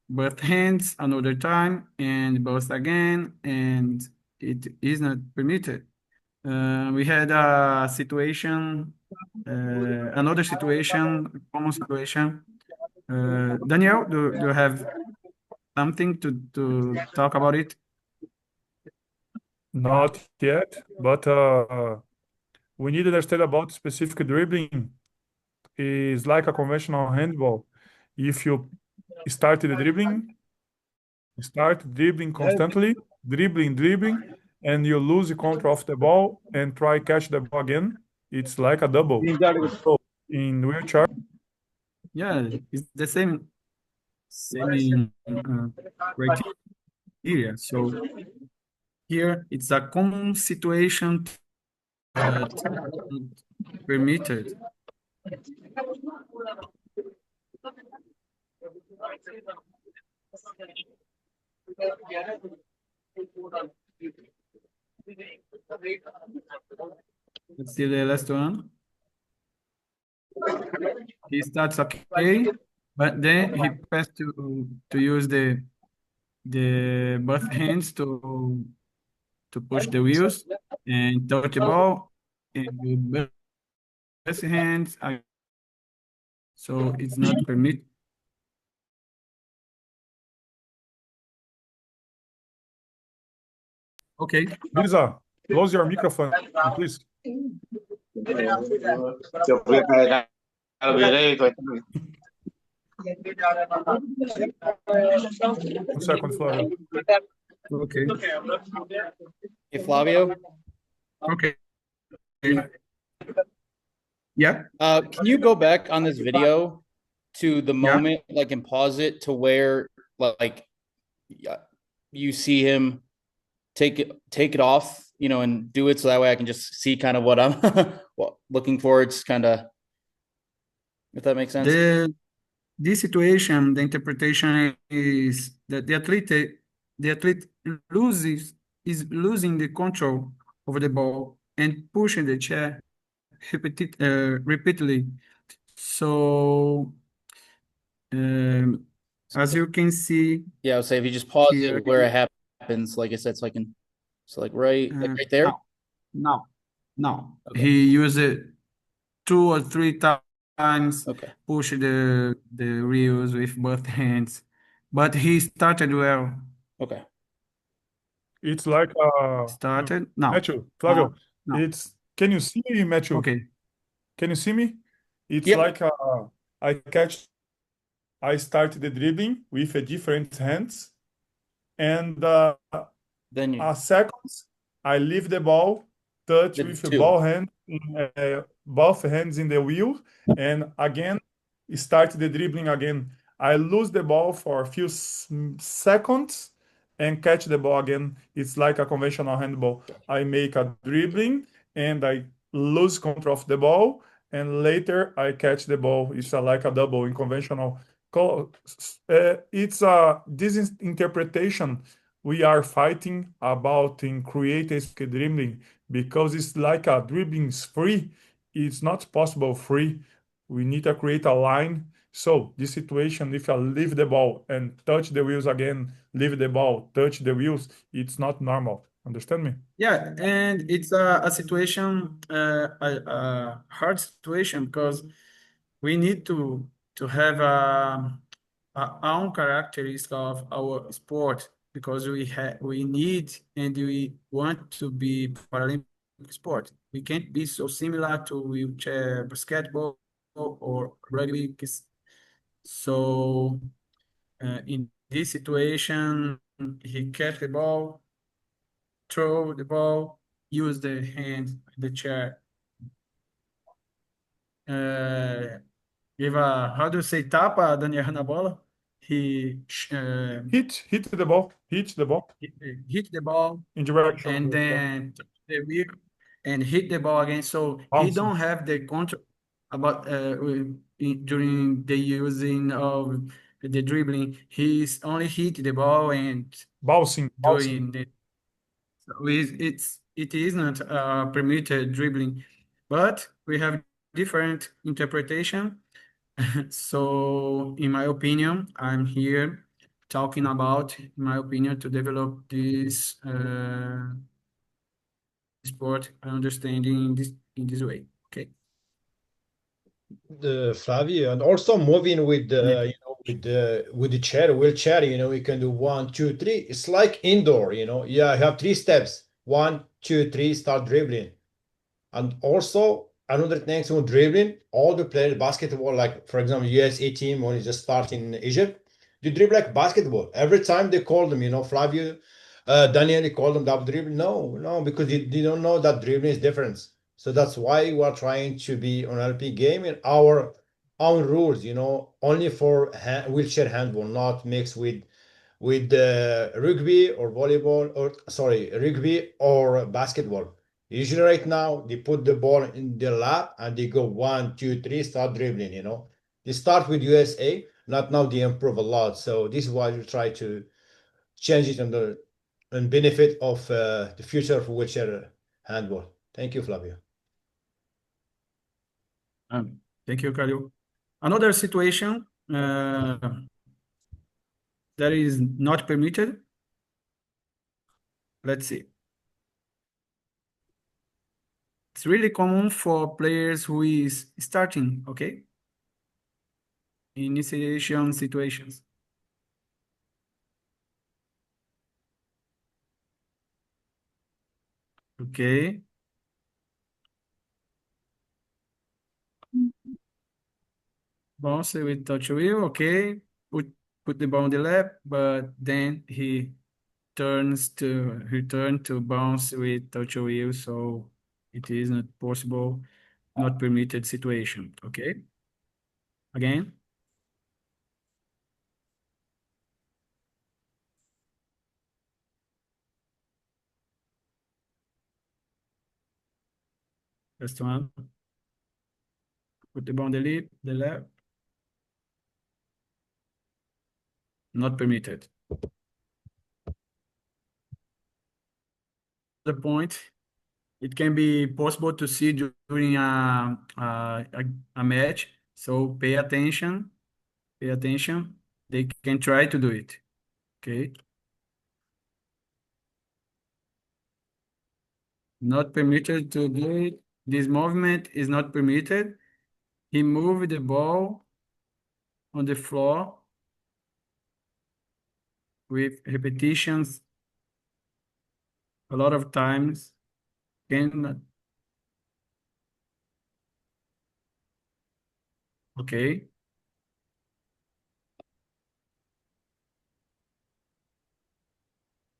both hands another time and bounce again, and it is not permitted. We had a situation, another situation, common situation. Daniel, do you have something to talk about it? Not yet, but we need to understand about specific dribbling is like a conventional handball. If you start constantly, dribbling, and you lose the control of the ball and try catch the ball again, it's like a double. So in wheelchair, Yeah, it's the same criteria. So here it's a common situation that permitted. Let's see the last one. He starts okay, but then he prefers to use the both hands to push the wheels and touch the ball, and with both hands. So it's not permitted. Okay. Mirza, close your microphone, please. One second, Flavio. Okay. Hey, Flavio. Okay. Yeah. Can you go back on this video to the moment, like, and pause it to where, like, you see him take it off, and do it so that way I can just see kind of what I'm looking for. It's kind of, if that makes sense. This situation, the interpretation is that the athlete is losing the control over the ball and pushing the chair repeatedly. So as you can see, yeah, I'll say if you just pause here, it where it happens, like I said, so I can, so like right there. No. Okay. He used it 2 or 3 times. Okay. Push the reels with both hands, but he started well. Okay. It's like started now. Matthew, Flavio, no. it's, can you see me, Matthew? Okay. Can you see me? It's like I started the dribbling with a different hands, and then a seconds I leave the ball, touch with the ball hand, both hands in the wheel, and again start the dribbling again. I lose the ball for a few seconds and catch the ball again. It's like a conventional handball. I make a dribbling and I lose control of the ball, and later I catch the ball. It's like a double in conventional. It's this interpretation we are fighting about in creative dribbling, because it's like a dribbling is free. It's not possible free. We need to create a line. So this situation, if I leave the ball and touch the wheels again, leave the ball, touch the wheels, it's not normal. Understand me? Yeah, and it's a situation, a hard situation, because we need to have a own characteristic of our sport, because we need and we want to be Paralympic sport. We can't be so similar to wheelchair basketball or rugby, So in this situation, he catch the ball, throw the ball, use the hand, the chair. Give a, how do you say, tapa, Daniel, na bola? He Hit the ball. Hit the ball hit the ball in direction. and then the wheel and hit the ball again. So he Bouncing. don't have the control about during the using of the dribbling. He's only hit the ball and Bouncing. doing it. So it is not permitted dribbling, but we have different interpretation. So in my opinion, I'm here talking about, in my opinion, to develop this sport understanding in this way. Okay. Flavio, and also moving with the with the chair, wheelchair, you can do 1, 2, 3. It's like indoor, Yeah, you have 3 steps. 1, 2, 3, start dribbling. And also another thing with dribbling, all the players basketball, like for example, USA team when you just start in Egypt, they dribble like basketball. Every time they call them, Flavio, Daniel, they call them double dribble. No, no, because they don't know that dribbling is different. So that's why we are trying to be on LP game in our own rules, only for wheelchair handball, not mixed with rugby or volleyball or sorry, rugby or basketball. Usually right now they put the ball in their lap and they go 1, 2, 3, start dribbling, They start with USA, not now they improve a lot. So this is why we try to change it on the and benefit of the future of wheelchair handball. Thank you, Flavio. Thank you, Kalil. Another situation that is not permitted. Let's see. It's really common for players who is starting, okay? Initiation situations. Okay. Bounce with touch wheel, okay. Put the ball on the lap, but then he return to bounce with touch wheel, so it is not possible, not permitted situation. Okay. Again. First one. Put the ball on the lap. Not permitted. The point, it can be possible to see during a match. So pay attention. Pay attention. They can try to do it. Okay. Not permitted to do it. This movement is not permitted. He moved the ball on the floor with repetitions a lot of times. Okay.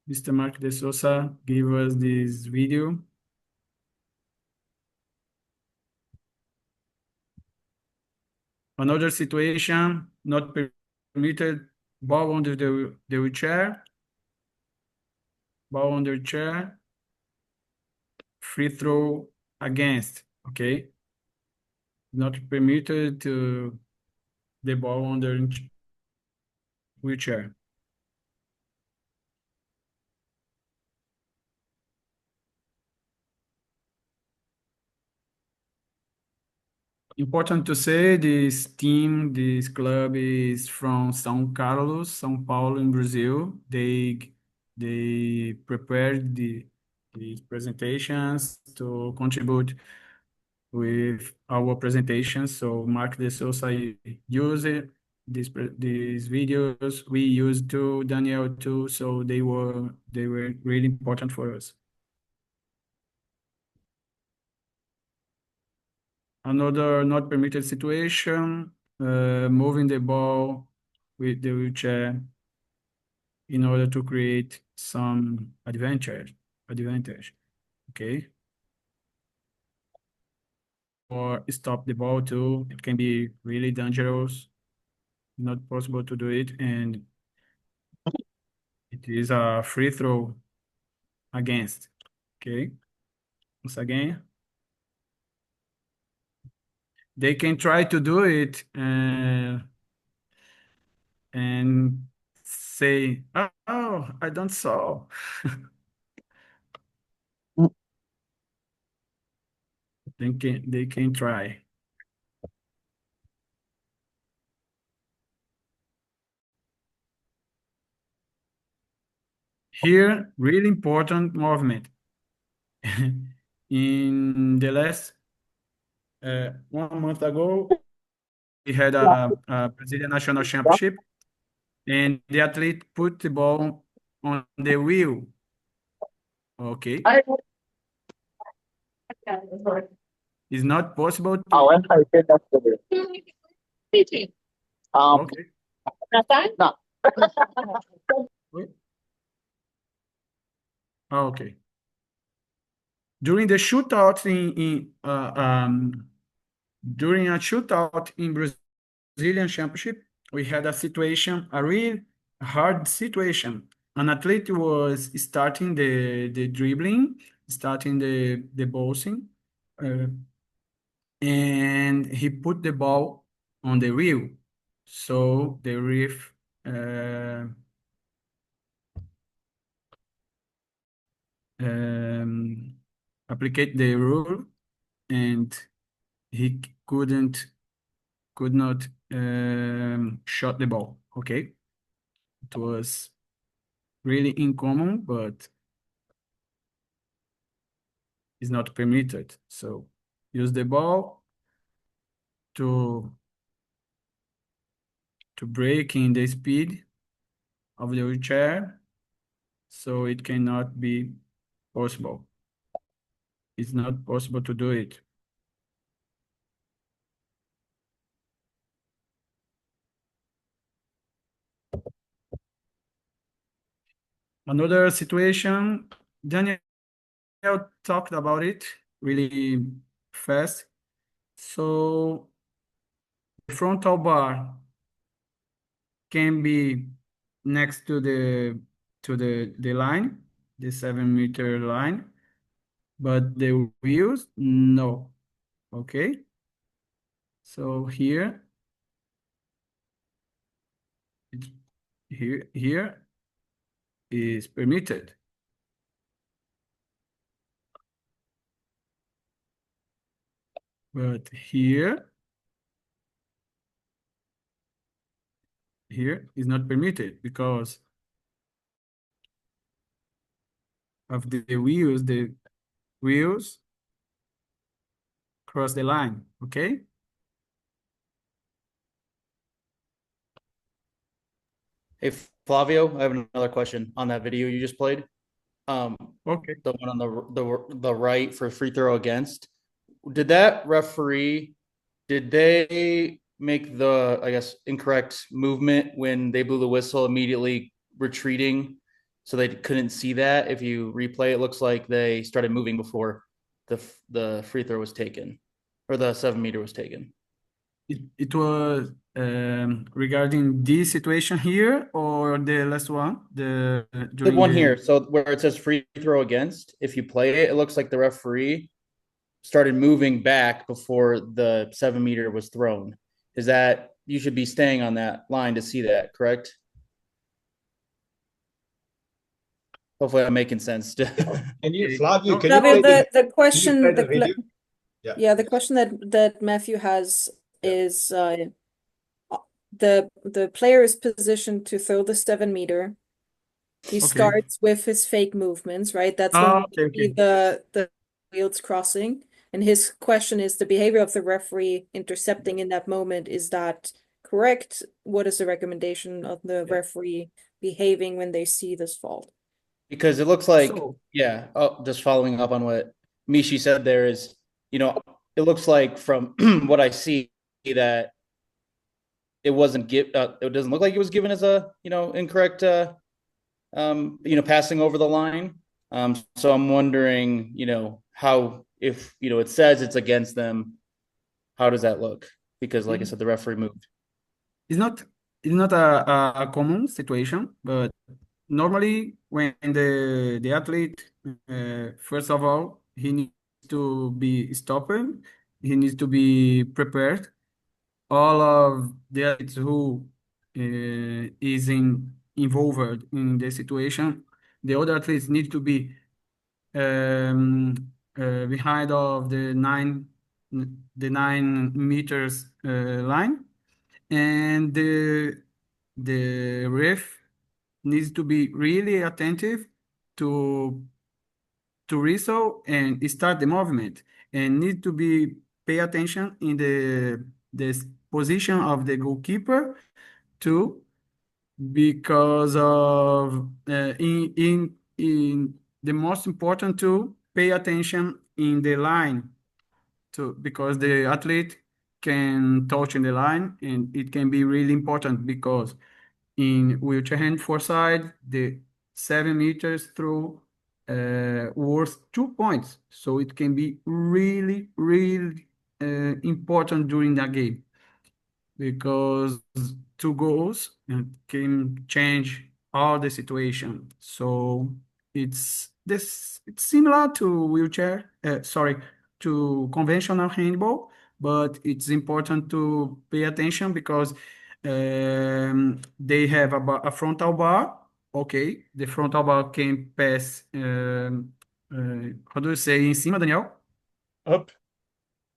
Mr. Mark de Souza gave us this video. Another situation, not permitted, ball under the wheelchair. Ball under chair. Free throw against, okay? Not permitted to the ball under wheelchair. Important to say, this club is from São Carlos, São Paulo in Brazil. They prepared these presentations to contribute with our presentations. So Mark de Souza used these videos. We used to Daniel too. So they were really important for us. Another not permitted situation, moving the ball with the wheelchair in order to create some advantage, okay? Or stop the ball too. It can be really dangerous, not possible to do it, and it is a free throw against, okay? Once again, they can try to do it and say, oh, I don't saw. They can try. Here, really important movement. In the last 1 month ago, we had a Brazilian National Championship, and the athlete put the ball on the wheel. Okay. It's not possible to. Okay. Wait. Okay. During the shootout during a shootout in Brazilian Championship, we had a situation, a real hard situation. An athlete was starting the dribbling, starting the bossing, and he put the ball on the wheel. So the ref applicate the rule, and he could not shot the ball. Okay, it was really uncommon, but it's not permitted. So use the ball to break in the speed of the wheelchair, so it cannot be possible. It's not possible to do it. Another situation, Daniel talked about it really fast. So the frontal bar can be next to the line, the 7-meter line, but the wheels, no. Okay. So here is permitted. But here is not permitted because of the wheels cross the line, okay? Hey, Flavio, I have another question on that video you just played. Okay. The one on the right for free throw against. Did that referee, did they make the, I guess, incorrect movement when they blew the whistle, immediately retreating, so they couldn't see that? If you replay, it looks like they started moving before the free throw was taken, or the 7-meter was taken. It was regarding this situation here, or the last one, The one here. So where it says free throw against, if you play it, it looks like the referee started moving back before the 7-meter was thrown. Is that, you should be staying on that line to see that, correct? Hopefully I'm making sense. Can you, Flavio, can Flavio, you play the question, the video? Yeah, the question that Matthew has is the player is positioned to throw the 7-meter. He starts with his fake movements, right? That's when we see the wheels crossing. And his question is the behavior of the referee intercepting in that moment. Is that correct? What is the recommendation of the referee behaving when they see this fault? Because it looks like, just following up on what Mishi said there is, it looks like from what I see that it doesn't look like it was given as a incorrect passing over the line. So I'm wondering, how, if it says it's against them, how does that look? Because like I said, the referee moved. It's not a common situation, but normally when the athlete first of all he needs to be stopped, he needs to be prepared. All of the athletes who is involved in the situation, the other athletes need to be um, behind of the 9 meters line, and the ref needs to be really attentive to whistle and start the movement, and need to be pay attention in the position of the goalkeeper too, because of in the most important to pay attention in the line too, because the athlete can touch in the line, and it can be really important because in wheelchair hand side, the 7 meters through worth 2 points. So it can be really, really important during the game, because 2 goals can change all the situation. So it's similar to to conventional handball, but it's important to pay attention because they have a frontal bar. Okay, the frontal bar can pass. How do you say in cima, Daniel? Up.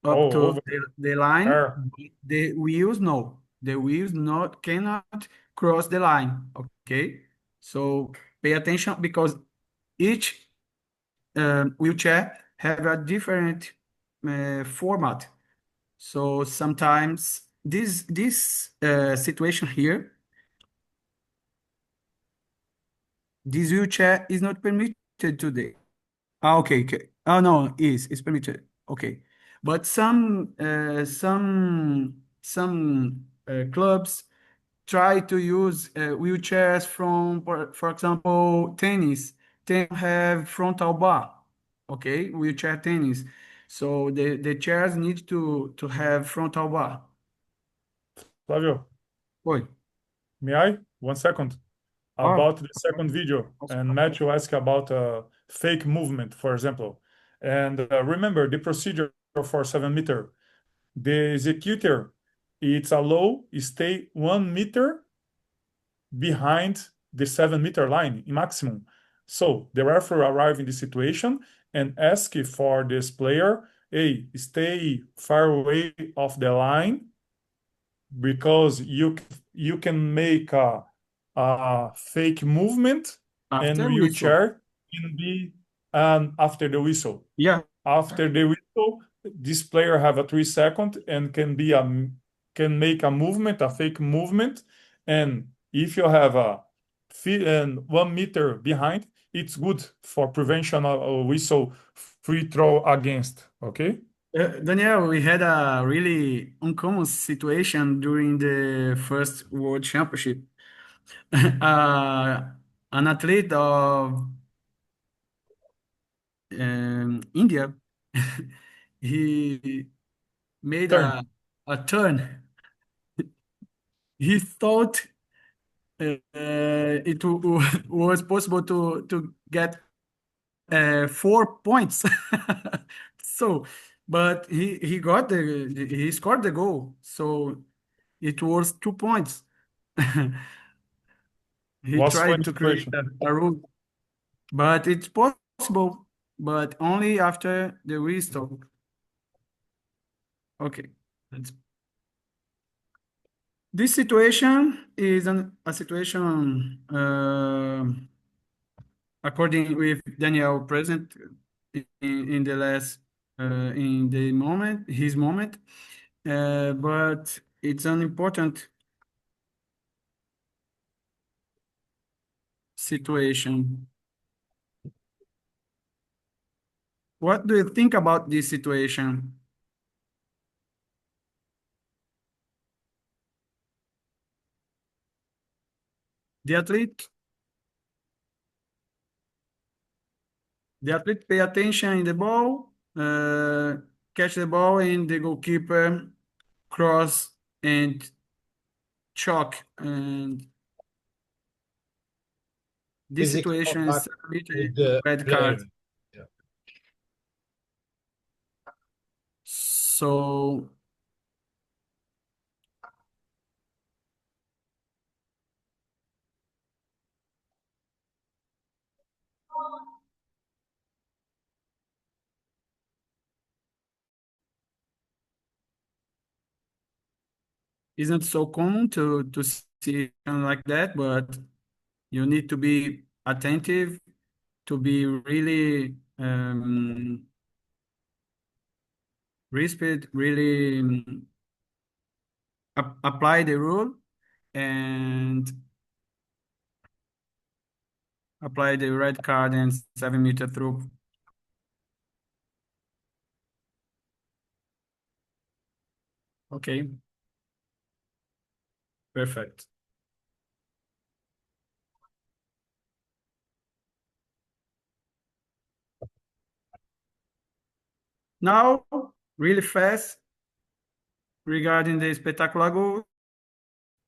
Up to Over the line. there. The wheels, no. The wheels not cannot cross the line. Okay, so pay attention because each wheelchair have a different format. So sometimes this situation here, this wheelchair is not permitted today. Okay, okay. Oh no, is permitted. Okay, but some clubs try to use wheelchairs from, for example, tennis. They have frontal bar. Okay, wheelchair tennis. So the chairs need to have frontal bar. Flavio, Oi. may I? 1 second. Oh, About the second video, and Matthew asked about fake movement, for example. And remember the procedure for 7 meter. The executor, it's allowed stay 1 meter behind the 7 meter line in maximum. So the referee arrive in the situation and ask for this player, hey, stay far away of the line, because you can make a fake movement, and after whistle. wheelchair can be after the whistle. Yeah. After the whistle, this player have a 3 second and can make a movement, a fake movement, and if you have a 1 meter behind, it's good for prevention of a whistle free throw against. Okay. Daniel, we had a really uncommon situation during the first World Championship. An athlete of India, he made Turn. a turn. He thought it was possible to get 4 points. So, but he scored the goal. So it was 2 points. He Was funny tried to create situation. a rule, but it's possible, but only after the restart. Okay. This situation is a situation according with Daniel present in the last in the moment, his moment, but it's an important situation. What do you think about this situation? The athlete pay attention in the ball, catch the ball, and the goalkeeper cross and choke. And this Physical situation is contact submitted with the red player. card. Yeah. So isn't so common to see something like that, but you need to be attentive, to be really respect, really apply the rule and apply the red card and 7 meter through. Okay. Perfect. Now, really fast, regarding the spectacular goal,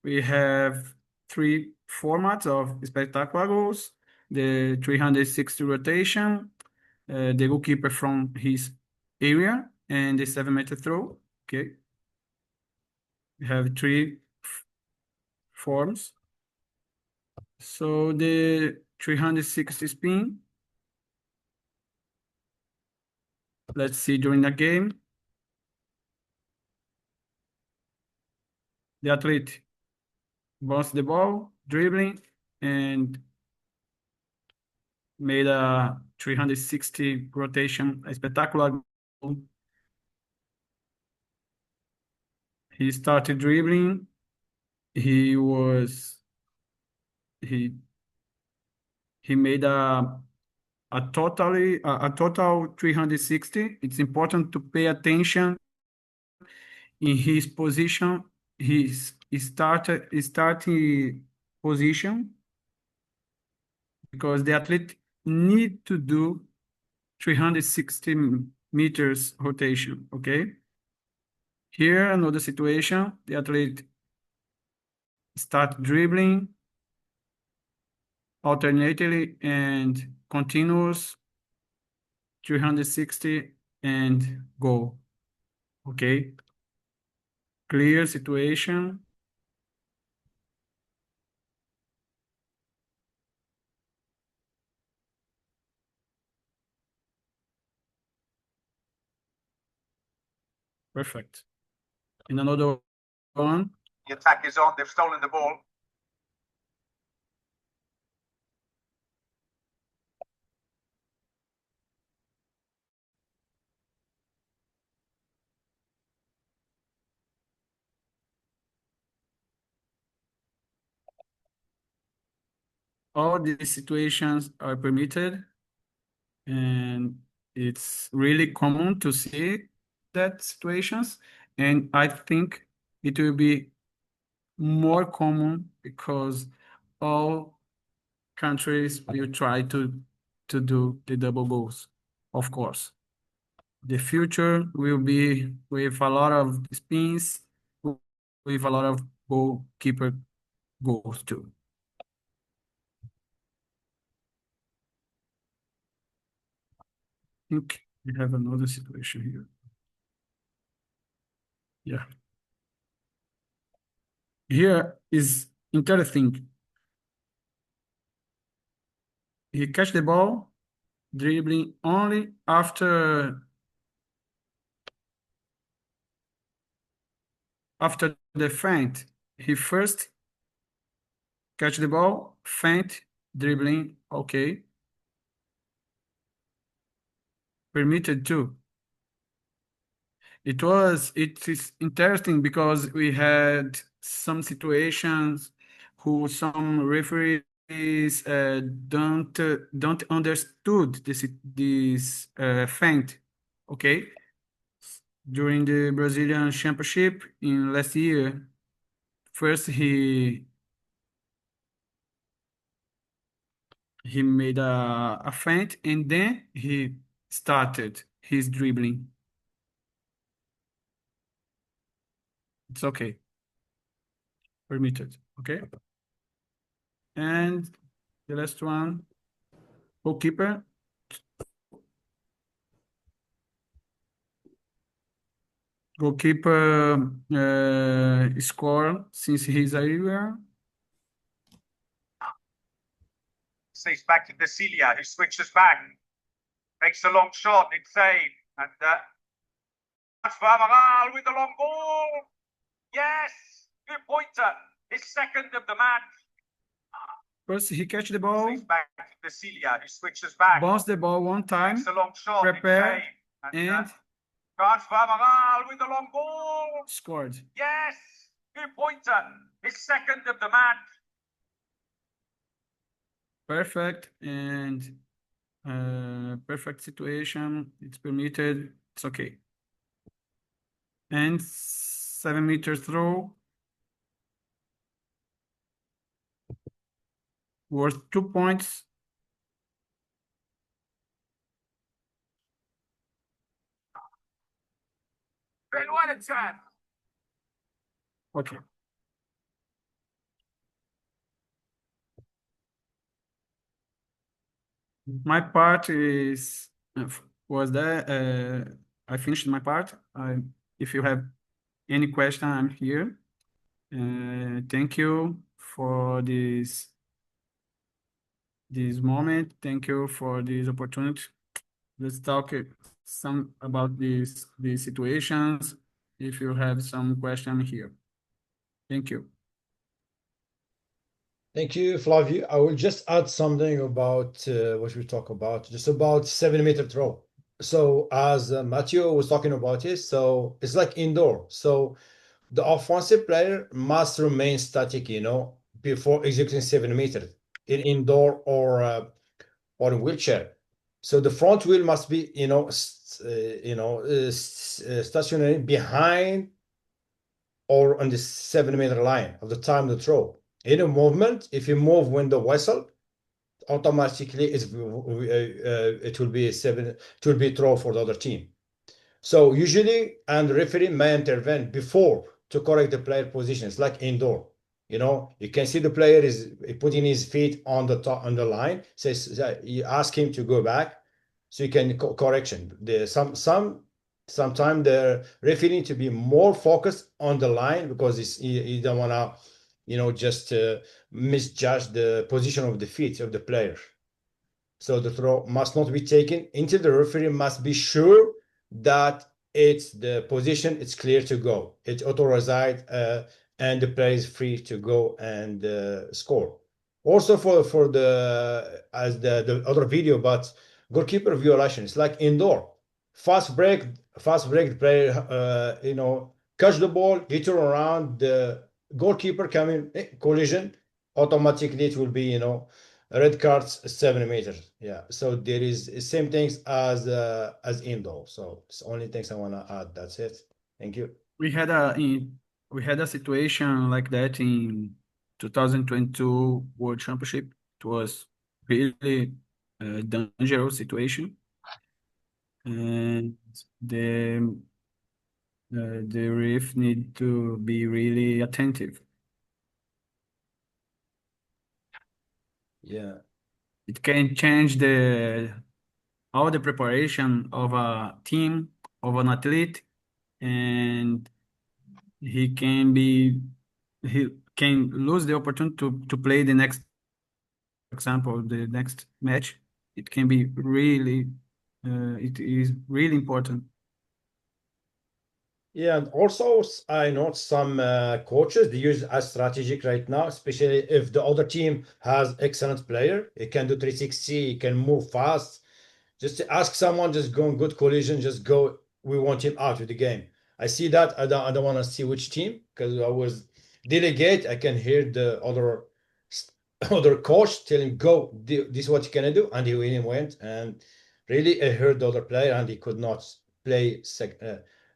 we have three formats of spectacular goals: the 360 rotation, the goalkeeper from his area, and the 7 meter throw. Okay. We have three forms. So the 360 spin, let's see during the game. The athlete bounced the ball, dribbling, and made a 360 rotation, a spectacular goal. He started dribbling. He made a total 360. It's important to pay attention in his position, his starting position, because the athlete need to do 360 meters rotation. Okay. Here, another situation, the athlete start dribbling alternately and continuous 360 and go. Okay. Clear situation. Perfect. And another one. The attack is on. They've stolen the ball. All these situations are permitted, and it's really common to see that situations. And I think it will be more common because all countries will try to do the double goals, of course. The future will be with a lot of spins, with a lot of goalkeeper goals too. I think we have another situation here. Yeah. Here is interesting. He catch the ball, dribbling only after the feint. He first catch the ball, feint, dribbling, okay. Permitted too. It is interesting because we had some situations who some referees don't understood this feint, okay? During the Brazilian Championship in last year, first he he made a feint and then he started his dribbling. It's okay. Permitted. Okay. And the last one, goalkeeper. Goalkeeper score since he's here. Sees back to Desilia, who switches back. Makes a long shot, it's saved. And Amaral with the long ball. Yes, good pointer. His second of the match. First, he catch the ball, Sees back to Desilia, who switches back. bounce the ball one time, Makes a long shot, prepare, it's saved. and Amaral with the long ball. scored. Yes, good pointer. His second of the match. Perfect and perfect situation. It's permitted. It's okay. And 7-meter throw. Worth 2 points. Ben Wellington. Okay. My part is was that I finished my part. If you have any question, I'm here. Thank you for this moment. Thank you for this opportunity. Let's talk some about these situations. If you have some question here. Thank you. Thank you, Flavio. I will just add something about what we talk about, just about 7-meter throw. So as Matteo was talking about it, so it's like indoor. So the offensive player must remain static, before executing 7 meters in indoor or in wheelchair. So the front wheel must be, stationary behind or on the 7-meter line of the time of the throw. In a movement, if you move when the whistle, automatically it will be it will be throw for the other team. So usually, and the referee may intervene before to correct the player positions, like indoor. You can see the player is putting his feet on the top on the line. Says you ask him to go back, so you can correction. Sometimes the referee need to be more focused on the line because you don't wanna, just misjudge the position of the feet of the player. So the throw must not be taken until the referee must be sure that it's the position, it's clear to go. It's authorized, and the player is free to go and score. Also for the as the other video, but goalkeeper violation, it's like indoor. Fast break the player, catch the ball, he turn around, the goalkeeper coming, collision, automatically it will be, red cards 7 meters. Yeah, so there is same things as indoor. So it's only things I want to add. That's it. Thank you. We had a situation like that in 2022 World Championship. It was really a dangerous situation, and the ref need to be really attentive. Yeah. It can change all the preparation of a team, of an athlete, and he can lose the opportunity to play the next, for example, the next match. It can be really, it is really important. Yeah, and also I know some coaches they use as strategic right now, especially if the other team has excellent player. It can do 360, it can move fast. Just to ask someone, just go in good collision, just go. We want him out of the game. I see that. I don't want to see which team because I was delegate. I can hear the other coach telling go. This is what you can do, and he went. And really, I heard the other player, and he could not play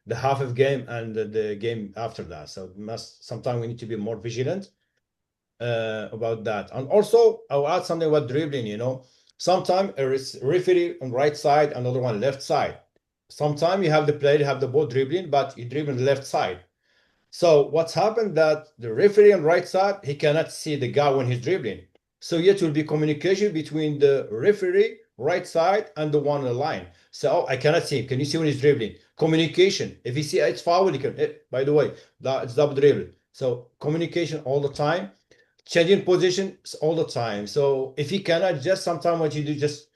the half of game and the game after that. So sometimes we need to be more vigilant about that. And also, I'll add something about dribbling. Sometimes a referee on right side, another one left side. Sometimes you have the player have the ball dribbling, but he dribbling the left side. So what's happened that the referee on right side, he cannot see the guy when he's dribbling. So yet will be communication between the referee right side and the one on the line. So I cannot see him. Can you see when he's dribbling? Communication. If he see it's foul, he can. By the way, it's double dribble. So communication all the time, changing positions all the time. So if he cannot, just sometimes what you do, just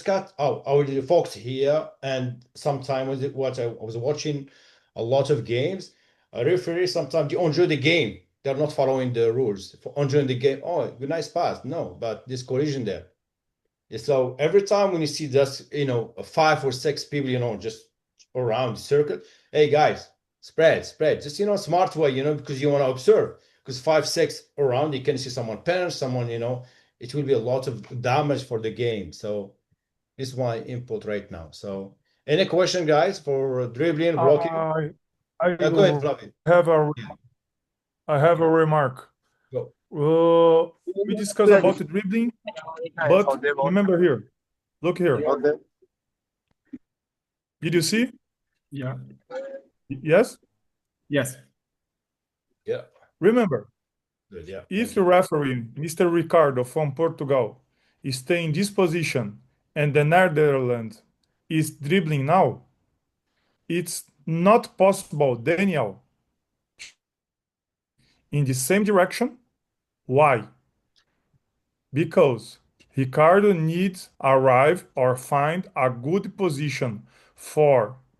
cut. Oh, I will do focus here. And sometimes what I was watching a lot of games. A referee sometimes you enjoy the game. They're not following the rules. For enjoying the game, oh, good, nice pass. No, but this collision there. So every time when you see just 5 or 6 people, just around the circle, hey guys, spread, just smart way, because you want to observe. Because 5, 6 around, you can see someone punch, someone, it will be a lot of damage for the game. So this is my input right now. So any question, guys, for dribbling, blocking? Go ahead, Flavio. I have a remark. Go. We discussed about the dribbling, but remember here. Look here. Did you see? Yeah. Yes? Yes. Yeah. Remember, Good, yeah. if the referee, Mr. Ricardo from Portugal, is staying in this position and the Netherlands is dribbling now, it's not possible, Daniel, in the same direction. Why? Because Ricardo needs arrive or find a good position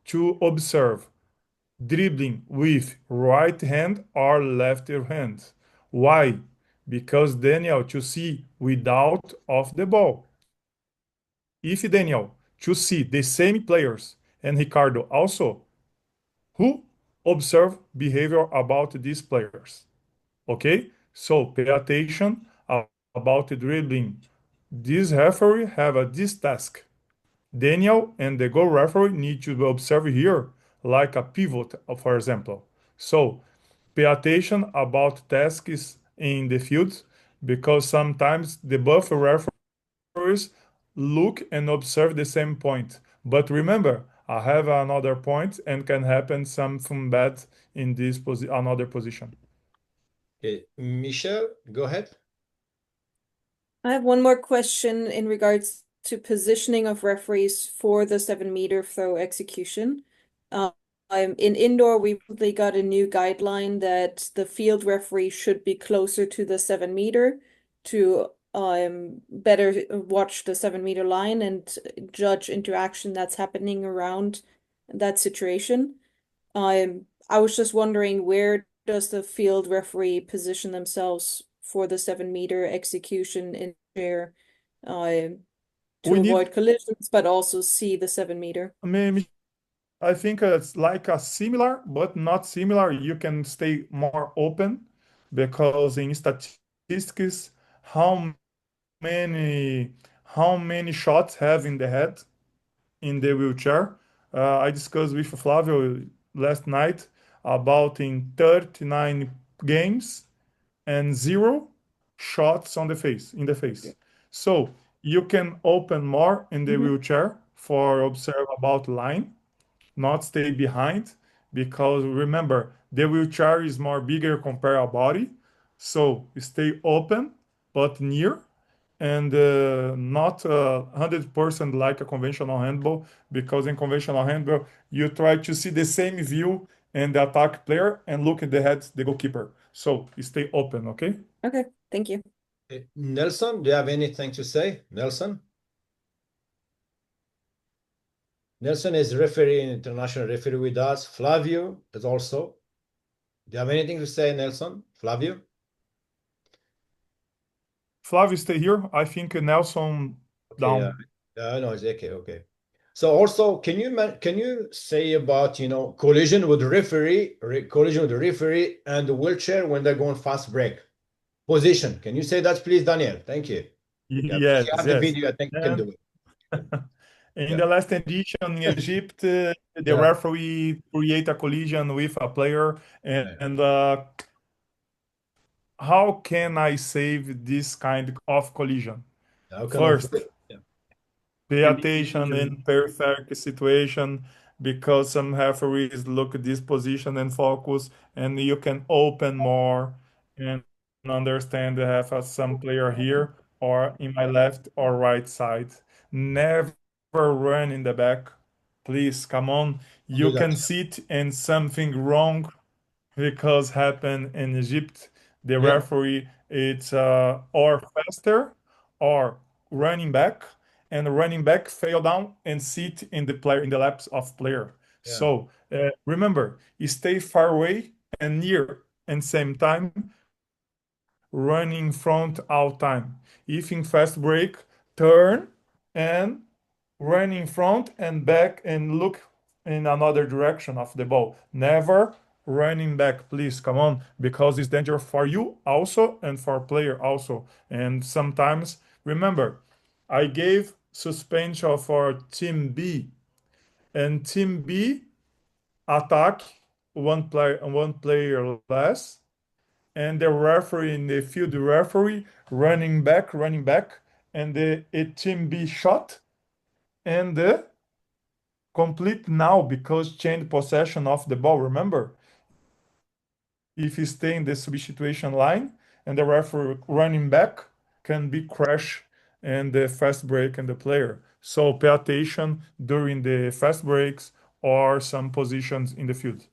to observe dribbling with right hand or left hand. Why? Because Daniel to see without of the ball. If Daniel to see the same players and Ricardo also, who observe behavior about these players. Okay? So pay attention about the dribbling. This referee have this task. Daniel and the goal referee need to observe here, like a pivot, for example. So pay attention about tasks in the field, because sometimes the both referees look and observe the same point. But remember, I have another point and can happen something bad in this another position. Okay, Michelle, go ahead. I have one more question in regards to positioning of referees for the 7-meter throw execution. In indoor, we recently got a new guideline that the field referee should be closer to the 7-meter to better watch the 7-meter line and judge interaction that's happening around that situation. I was just wondering, where does the field referee position themselves for the 7-meter execution in chair to avoid collisions, but also see the 7-meter? I think it's like a similar, but not similar. You can stay more open, because in statistics, how many shots have in the head in the wheelchair. I discussed with Flavio last night about in 39 games and 0 shots in the face. So you can open more in the wheelchair for observe about line, not stay behind, because remember, the wheelchair is more bigger compared to our body. So stay open, but near, and not 100% like a conventional handball, because in conventional handball, you try to see the same view and the attack player and look at the head, the goalkeeper. So stay open, okay? Okay, thank you. Nelson, do you have anything to say? Nelson? Nelson is referee, international referee with us. Flavio is also. Do you have anything to say, Nelson? Flavio? Flavio, stay here. I think Nelson down. No, it's okay. Okay. So also, can you say about collision with the referee and the wheelchair when they're going fast break position? Can you say that, please, Daniel? Thank you. Yes, you have the video. I think you can do it. In the last edition in Egypt, the referee create a collision with a player, and how can I save this kind of collision? How can I First, avoid? Yeah. pay attention in perfect situation because some referees look at this position and focus, and you can open more and understand they have some player here or in my left or right side. Never run in the back. Please, come on. Don't do You that. can sit and something wrong because happened in Egypt. The Yeah. referee it's or faster or running back, and running back fell down and sit in the player in the laps of player. Yeah. So remember, you stay far away and near, and same time running in front all time. If in fast break, turn and run in front and back and look in another direction of the ball. Never running back, please. Come on, because it's danger for you also and for player also. And sometimes remember, I gave suspension for team B, and team B attack one player less, and the referee in the field referee running back, and the a team B shot and the complete now because change possession of the ball. Remember, if you stay in the substitution line and the referee running back can be crash and the fast break and the player. So pay attention during the fast breaks or some positions in the field.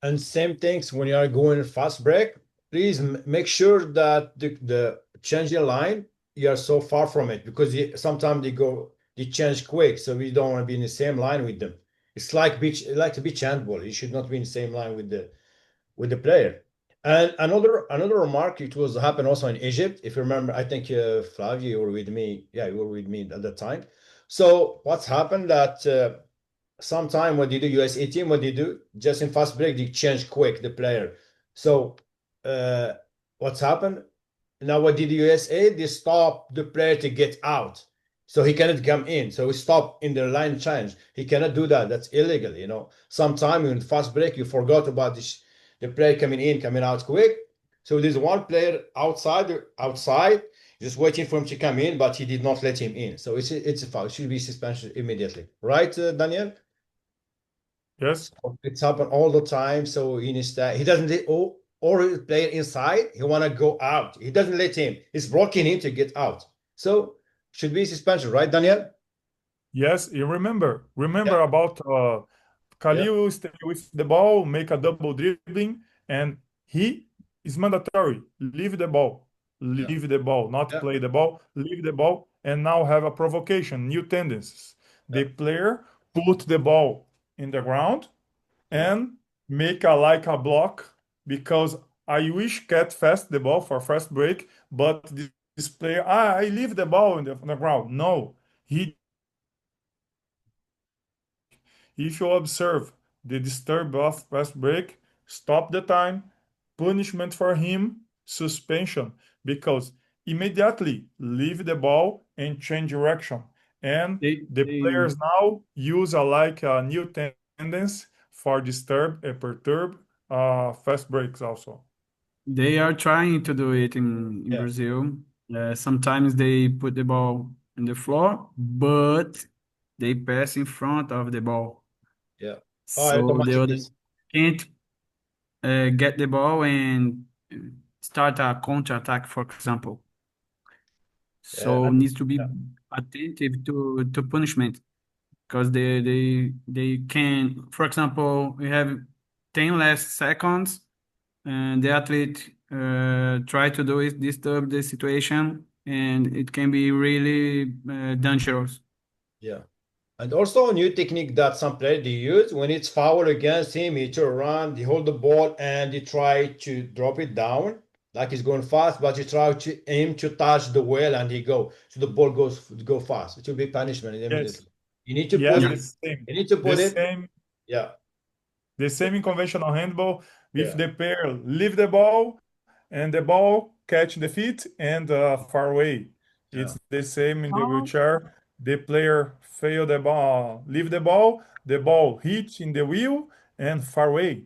And same things when you are going fast break, please make sure that the changing line, you are so far from it because sometimes they change quick, so we don't want to be in the same line with them. It's like a beach handball. You should not be in the same line with the player. And another remark, it was happened also in Egypt. If you remember, I think Flavio, you were with me. Yeah, you were with me at that time. So what's happened that sometime what they do, USA team, what they do, just in fast break, they change quick the player. So uh, what's happened? Now what did the USA? They stop the player to get out. So he cannot come in. So he stop in the line change. He cannot do that. That's illegal, you know. Sometime in fast break, you forgot about this, the player coming in, coming out quick. So there's one player outside, just waiting for him to come in, but he did not let him in. So it's a foul. It should be suspension immediately. Right, Daniel? Yes. So it's happened all the time. So he needs that. He doesn't let or he player inside. He wanna go out. He doesn't let him. He's blocking him to get out. So should be suspension, right, Daniel? Yes, you remember. Remember Yeah. about Yeah. Khalil stay with the ball, make a double dribbling, and he is mandatory. Yeah. Leave the ball, not Yeah. play the ball, leave the ball, and now have a provocation, new tendencies. Yeah. The player put the ball in the ground Yeah. and make a block because I wish get fast the ball for fast break, but this player, I leave the ball in the ground. No, he if you observe the disturb of fast break, stop the time, punishment for him, suspension, because immediately leave the ball and change direction. And They the they players now use a new tendency for disturb and perturb fast breaks also. they are trying to do it in Yeah. Brazil. Sometimes they put the ball on the floor, but they pass in front of the ball, Yeah. Oh, so the other automatically. can't get the ball and start a counter attack, for example. Yeah. So needs to be Yeah. attentive to punishment because they can, for example, we have 10 last seconds and the athlete try to do it, disturb the situation, and it can be really dangerous. Yeah. And also a new technique that some players they use when it's foul against him, he turn around, they hold the ball and they try to drop it down like he's going fast, but you try to aim to touch the well and he go. So the ball go fast. It will be punishment Yes, immediately. You need to put yes, Yeah, the it, same. you need to The put it, same yeah, The same in conventional handball with yeah, the pair leave the ball and the ball catch the feet and far away. yeah, It's the same in the oh, wheelchair. The player fail leave the ball hit in the wheel and far away.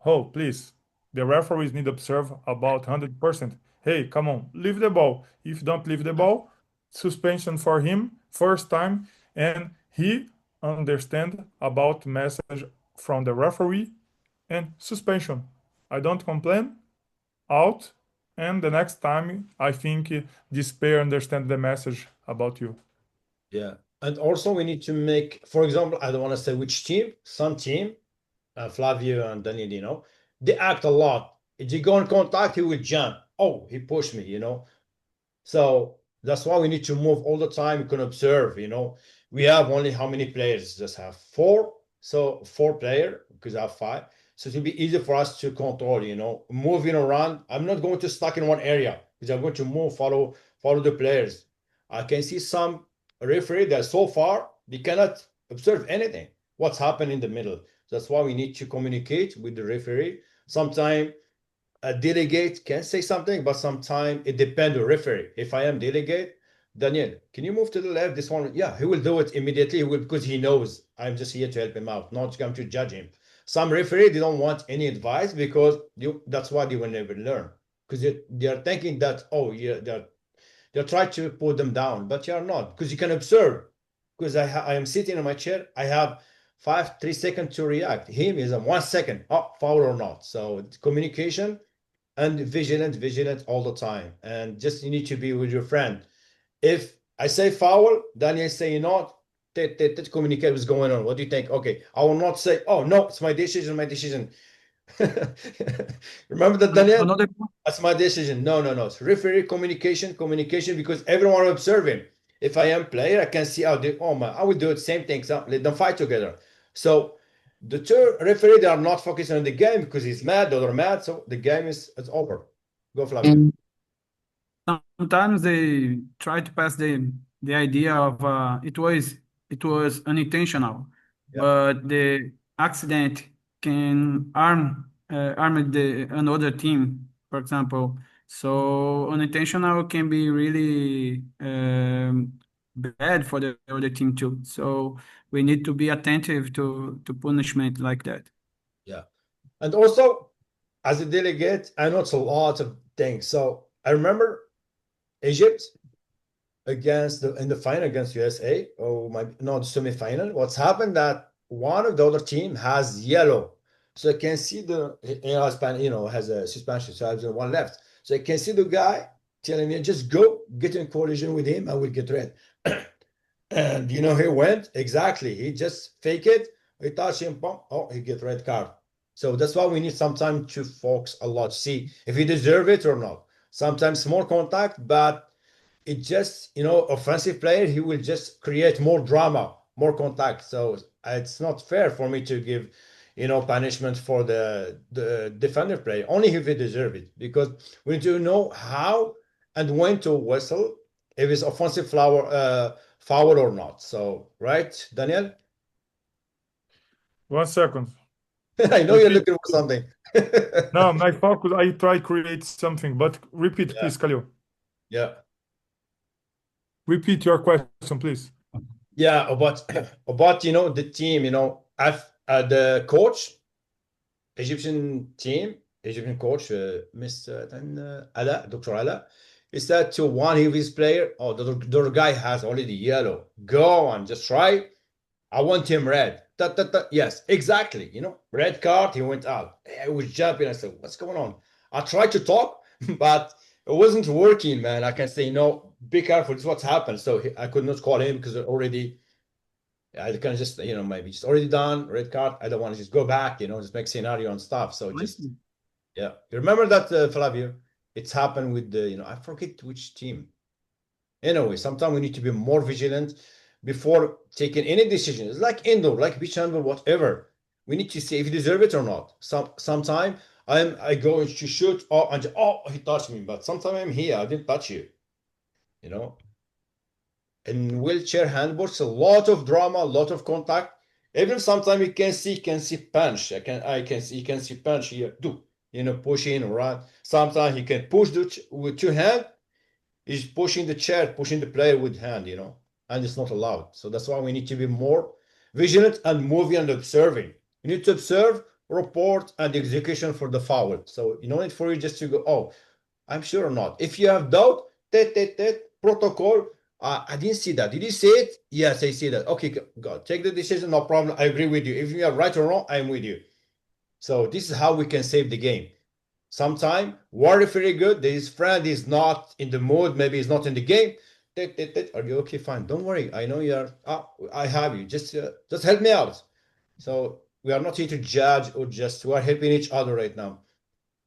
Oh, please. the referees need to observe about 100%. Hey, come on, leave the ball. If you don't leave the ball, suspension for him first time, and he understand about message from the referee and suspension. I don't complain, out, and the next time I think this player understand the message about you. Yeah. And also we need to make, for example, I don't want to say which team, some team, Flavio and Daniel, they act a lot. If you go in contact, he will jump. Oh, he pushed me, So that's why we need to move all the time. You can observe, we have only how many players? Just have four. So 4 players because I have 5. So it will be easy for us to control, moving around. I'm not going to stuck in one area because I'm going to move, follow the players. I can see some referee that so far they cannot observe anything. What's happened in the middle. That's why we need to communicate with the referee. Sometimes a delegate can say something, but sometimes it depends on the referee. If I am delegate, Daniel, can you move to the left? This one, yeah, he will do it immediately. He will, because he knows I'm just here to help him out, not come to judge him. Some referee, they don't want any advice because that's why they will never learn. Because they are thinking that, oh, yeah, they're trying to put them down, but you're not, because you can observe. Because I am sitting in my chair, I have 3 seconds to react. Him is a 1 second, foul or not. So communication and vigilant all the time. And just you need to be with your friend. If I say foul, Daniel say not, communicate what's going on. What do you think? Okay, I will not say, oh no, it's my decision. Remember that, Daniel? Another That's my decision. No. It's referee communication, because everyone observing. If I am player, I can see how they, oh man, I will do it same thing. So let them fight together. So the 2 referee, they are not focusing on the game because he's mad, the other mad. So the game is over. Go, Flavio. Sometimes they try to pass the idea of it was unintentional, Yeah. but the accident can arm another team, for example. So unintentional can be really bad for the other team too. So we need to be attentive to punishment like that. Yeah. And also, as a delegate, I know it's a lot of things. So I remember Egypt in the final against USA, the semi-final. What's happened that one of the other team has yellow, so I can see has a suspension, so I have one left, so I can see the guy telling me just go get in collision with him, I will get red. And he went exactly. He just fake it. He touch him, he get red card. So that's why we need sometimes to focus a lot, see if he deserve it or not. Sometimes small contact, but it just, offensive player, he will just create more drama, more contact. So it's not fair for me to give, punishment for the defender player, only if he deserve it, because we need to know how and when to whistle if it's offensive foul or not. So, right, Daniel? 1 second. I know you're looking for something. No, my focus, I try create something, but repeat, please, Khalil. Yeah. Repeat your question, please. Yeah, about the team, the coach, Egyptian coach, Mr. Ala, Dr. Ala, he said to one of his player, oh, the other guy has already yellow. Go on, just try. I want him red. Yes, exactly. Red card, he went out. I was jumping. I said, what's going on? I tried to talk, but it wasn't working, man. I can say, no, be careful. This is what's happened. So I could not call him because I can just, maybe just already done, red card. I don't want to just go back, just make scenario and stuff. So just, yeah. You remember that, Flavio? It's happened with I forget which team. Anyway, sometimes we need to be more vigilant before taking any decision. It's like indoor, like beach handball, whatever. We need to see if you deserve it or not. Sometime I go to shoot, he touched me, but sometimes I'm here, I didn't touch you. In wheelchair handball, it's a lot of drama, a lot of contact. Even sometimes you can see punch. You can see punch here, push in, run. Sometimes you can push with 2 hands. He's pushing the chair, pushing the player with hand, and it's not allowed. So that's why we need to be more vigilant and moving and observing. You need to observe report, and execution for the foul. So no need for you just to go, oh, I'm sure or not. If you have doubt, protocol. I didn't see that. Did you see it? Yes, I see that. Okay, go take the decision. No problem. I agree with you. If you are right or wrong, I'm with you. So this is how we can save the game. Sometime one referee good, his friend is not in the mood, maybe he's not in the game. Are you okay? Fine. Don't worry. I know you are. I have you. Just help me out. So we are not here to judge or just we are helping each other right now.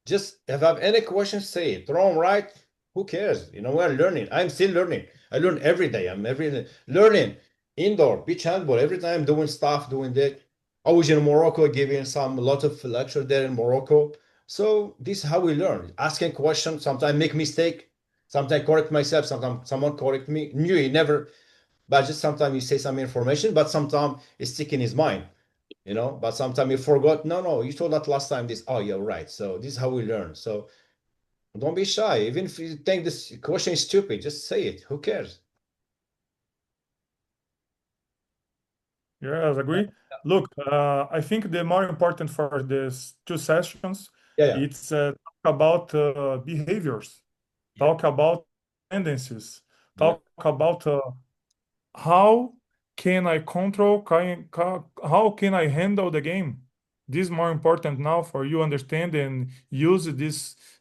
Just if I have any questions, say it. Wrong, right? Who cares? We're learning. I'm still learning. I learn every day. I'm learning indoor, beach handball. Every time doing stuff, doing that. I was in Morocco giving a lot of lecture there in Morocco. So this is how we learn. Asking questions, sometimes make mistake, sometimes correct myself, sometimes someone correct me. Knew he never, but just sometimes you say some information, but sometimes it's stick in his mind. But sometimes you forgot. No, you told that last time this. Oh, you're right. So this is how we learn. So don't be shy. Even if you think this question is stupid, just say it. Who cares? Yes, agree. Look, I think the more important for these two sessions, Yeah. it's talk about behaviors, talk about tendencies, talk about how can I control, how can I handle the game? This is more important now for you understand and use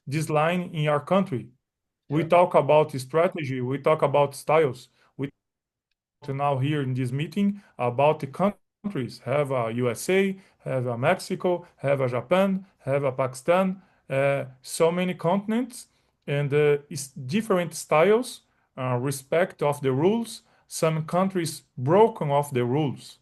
this line in your country. We talk about strategy, we talk about styles. We talk now here in this meeting about the countries. Have a USA, have a Mexico, have a Japan, have a Pakistan, so many continents and different styles, respect of the rules. Some countries broken off the rules.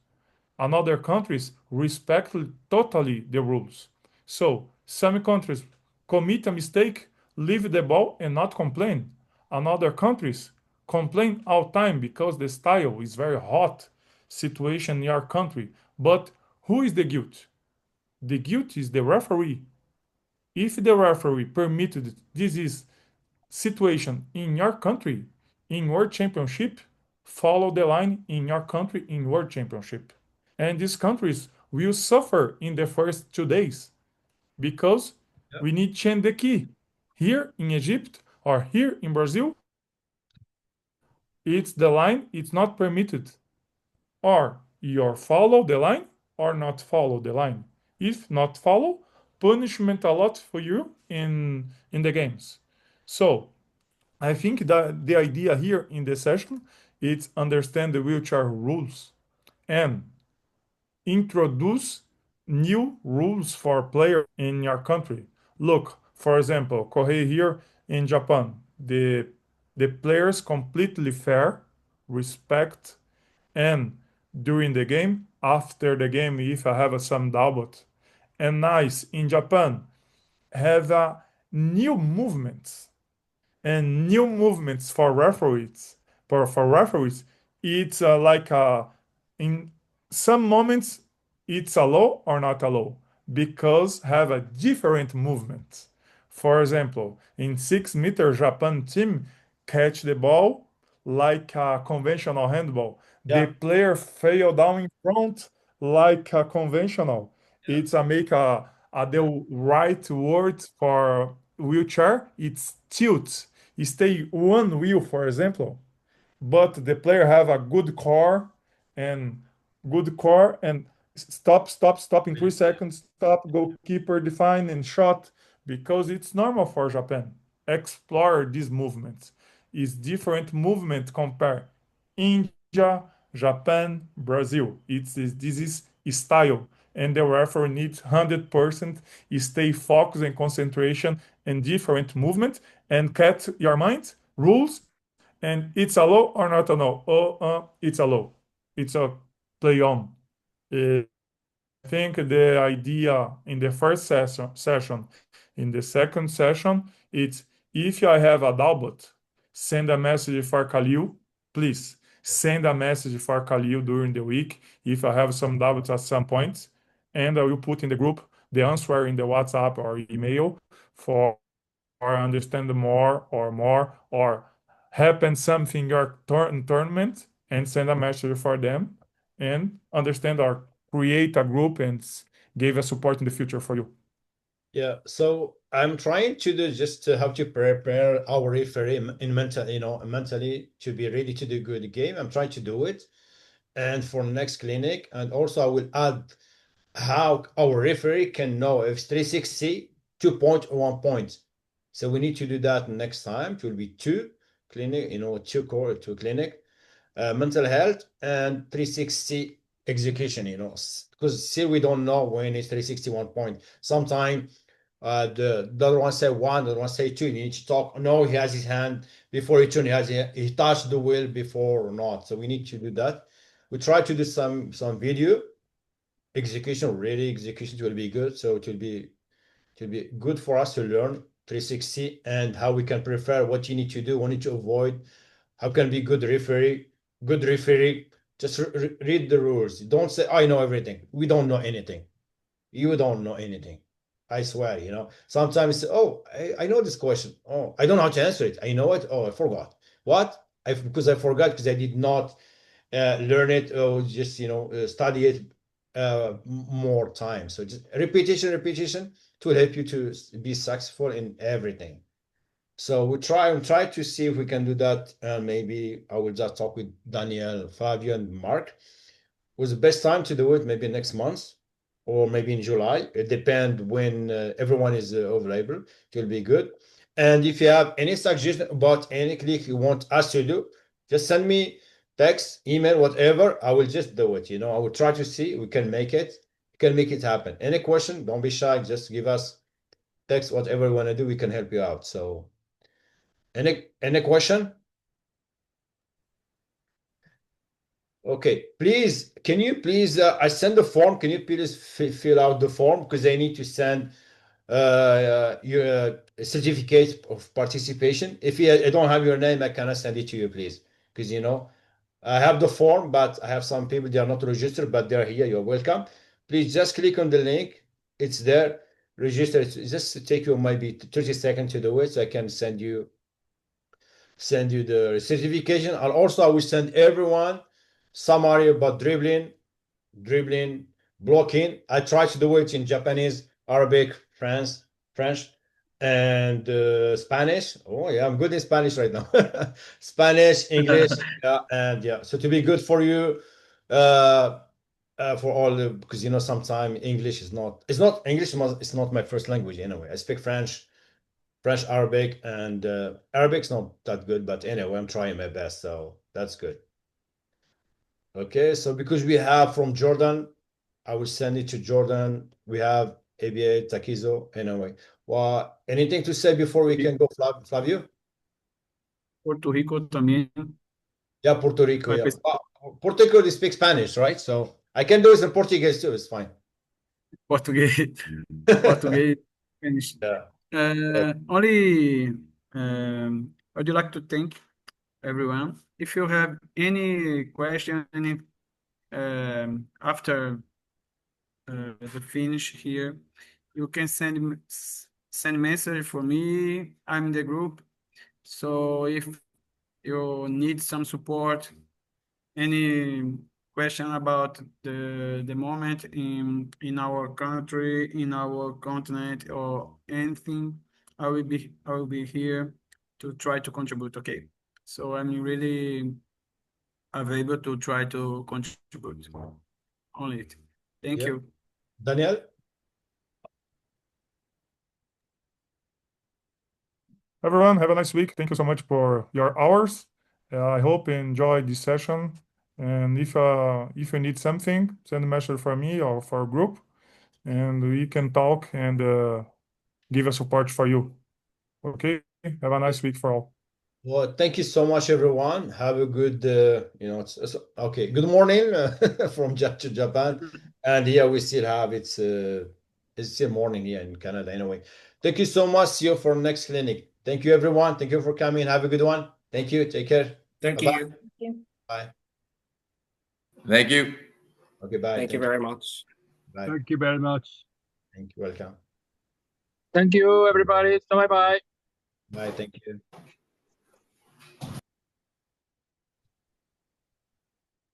Another countries respect totally the rules. So some countries commit a mistake, leave the ball and not complain. Another countries complain all time because the style is very hot situation in your country. But who is the guilt? The guilt is the referee. If the referee permitted this is situation in your country, in World Championship, follow the line in your country in World Championship. And these countries will suffer in the first 2 days because we need to change the key. Here in Egypt or here in Brazil, it's the line, it's not permitted. Or you follow the line or not follow the line. If not follow, punishment a lot for you in the games. So I think that the idea here in the session is understand the wheelchair rules and introduce new rules for players in your country. Look, for example, Kohei here in Japan, the players completely fair, respect, and during the game, after the game, if I have some doubt, and nice in Japan, have a new movements and new movements for referees. For referees, it's like in some moments it's a law or not a law because have a different movement. For example, in 6 meter Japan team catch the ball like a conventional handball. The player fell down in front like a conventional. It's a make a the right word for wheelchair. It's tilt. You stay one wheel, for example, but the player have a and good core and stop in 3 seconds, stop, goalkeeper define and shot because it's normal for Japan. Explore these movements. Is different movement compare India, Japan, Brazil. This is style and the referee needs 100% stay focused and concentration and different movement and catch your mind rules and it's a law or not a no. It's a law. It's a play on. I think the idea in the first session, in the second session, it's if I have a doubt, send a message for Khalil, please send a message for Khalil during the week if I have some doubts at some point, and I will put in the group the answer in the WhatsApp or email for or understand more or happen something in your tournament and send a message for them and understand or create a group and give us support in the future for you. Yeah, so I'm trying to do just to how to prepare our referee in mentally to be ready to do good game. I'm trying to do it, and for next clinic, and also I will add how our referee can know if it's 360, 2 point or 1 point. So we need to do that next time. It will be two clinic, two clinic, mental health and 360 execution, because still we don't know when it's 361 point. Sometimes the other one say one, the other one say two. You need to talk. No, he has his hand before he turn. He touched the wheel before or not. So we need to do that. We try to do some video execution. Really, execution will be good. So it will be good for us to learn 360 and how we can prefer what you need to do, what you need to avoid. How can be good referee? Good referee. Just read the rules. Don't say I know everything. We don't know anything. You don't know anything. I swear, Sometimes, oh, I know this question. Oh, I don't know how to answer it. I know it. Oh, I forgot. What? Because I forgot because I did not learn it or just, study it more time. So just repetition to help you to be successful in everything. So we try to see if we can do that. And maybe I will just talk with Daniel, Fabio, and Mark. Was the best time to do it? Maybe next month or maybe in July. It depends when everyone is available. It will be good. And if you have any suggestion about any click you want us to do, just send me text, email, whatever. I will just do it. I will try to see we can make it. We can make it happen. Any question? Don't be shy. Just give us text, whatever you want to do. We can help you out. So, any question? Okay, please, can you please, I send the form. Can you please fill out the form because they need to send your certificate of participation. If I don't have your name, I cannot send it to you, please, because I have the form, but I have some people they are not registered, but they're here. You're welcome. Please just click on the link. It's there. Register. It's just take you maybe 30 seconds to do it, so I can send you the certification. And also, I will send everyone summary about dribbling, blocking. I try to do it in Japanese, Arabic, French, and Spanish. Oh yeah, I'm good in Spanish right now. Spanish, English, yeah, and yeah. So to be good for you, for all because sometimes English is not. It's not English. It's not my first language anyway. I speak French, Arabic, and Arabic's not that good, but anyway, I'm trying my best, so that's good. Okay, so because we have from Jordan, I will send it to Jordan. We have ABA, Takizo, anyway. Well, anything to say before we can go, Flavio? Puerto Rico también. Yeah, Puerto Rico, yeah. Puerto Rico, they speak Spanish, right? So I can do it in Portuguese too, it's fine. Português, Spanish. Yeah. Only, I'd like to thank everyone. If you have any question, after the finish here, you can send message for me. I'm in the group. So if you need some support, any question about the moment in our country, in our continent, or anything, I will be here to try to contribute. Okay, so I'm really available to try to contribute on it. Thank you. Daniel? Everyone, have a nice week. Thank you so much for your hours. I hope you enjoyed this session. And if you need something, send a message for me or for a group, and we can talk and give a support for you. Okay? Have a nice week for all. Well, thank you so much, everyone. Have a good, it's okay. Good morning from Japan, and here we still have it's still morning here in Canada. Anyway, thank you so much. See you for next clinic. Thank you, everyone. Thank you for coming. Have a good one. Thank you. Take care. Thank Bye-bye. you. Thank you. Bye. Thank you. Okay, bye. Thank you very much. Bye. Thank you very much. Thank you. Welcome. Thank you, everybody. So bye-bye. Bye. Thank you.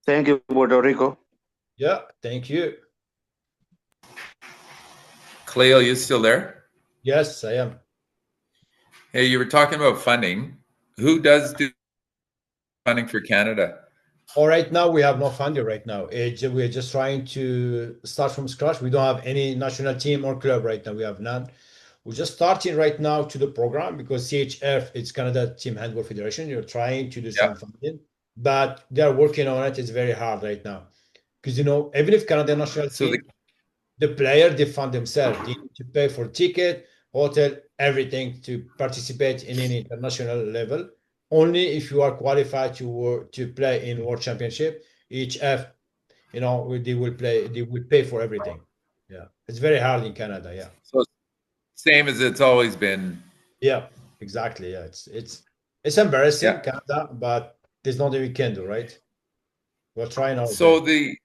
Thank you, Puerto Rico. Yeah, thank you. Clay, are you still there? Yes, I am. Hey, you were talking about funding. Who does do funding for Canada? All right, now we have no funding right now. We're just trying to start from scratch. We don't have any national team or club right now. We have none. We're just starting right now to the program because CHF, it's Canada Team Handball Federation. You're trying to do some funding, but they're working on it. It's very hard right now because even if Canada national team, the player they fund themselves. They need to pay for ticket, hotel, everything to participate in any international level. Only if you are qualified to play in World Championship, HF, they will play. They will pay for everything. Yeah, it's very hard in Canada. Yeah. So same as it's always been. Yeah, exactly. Yeah, it's embarrassing, Canada, but there's nothing we can do, right? We're trying our So best.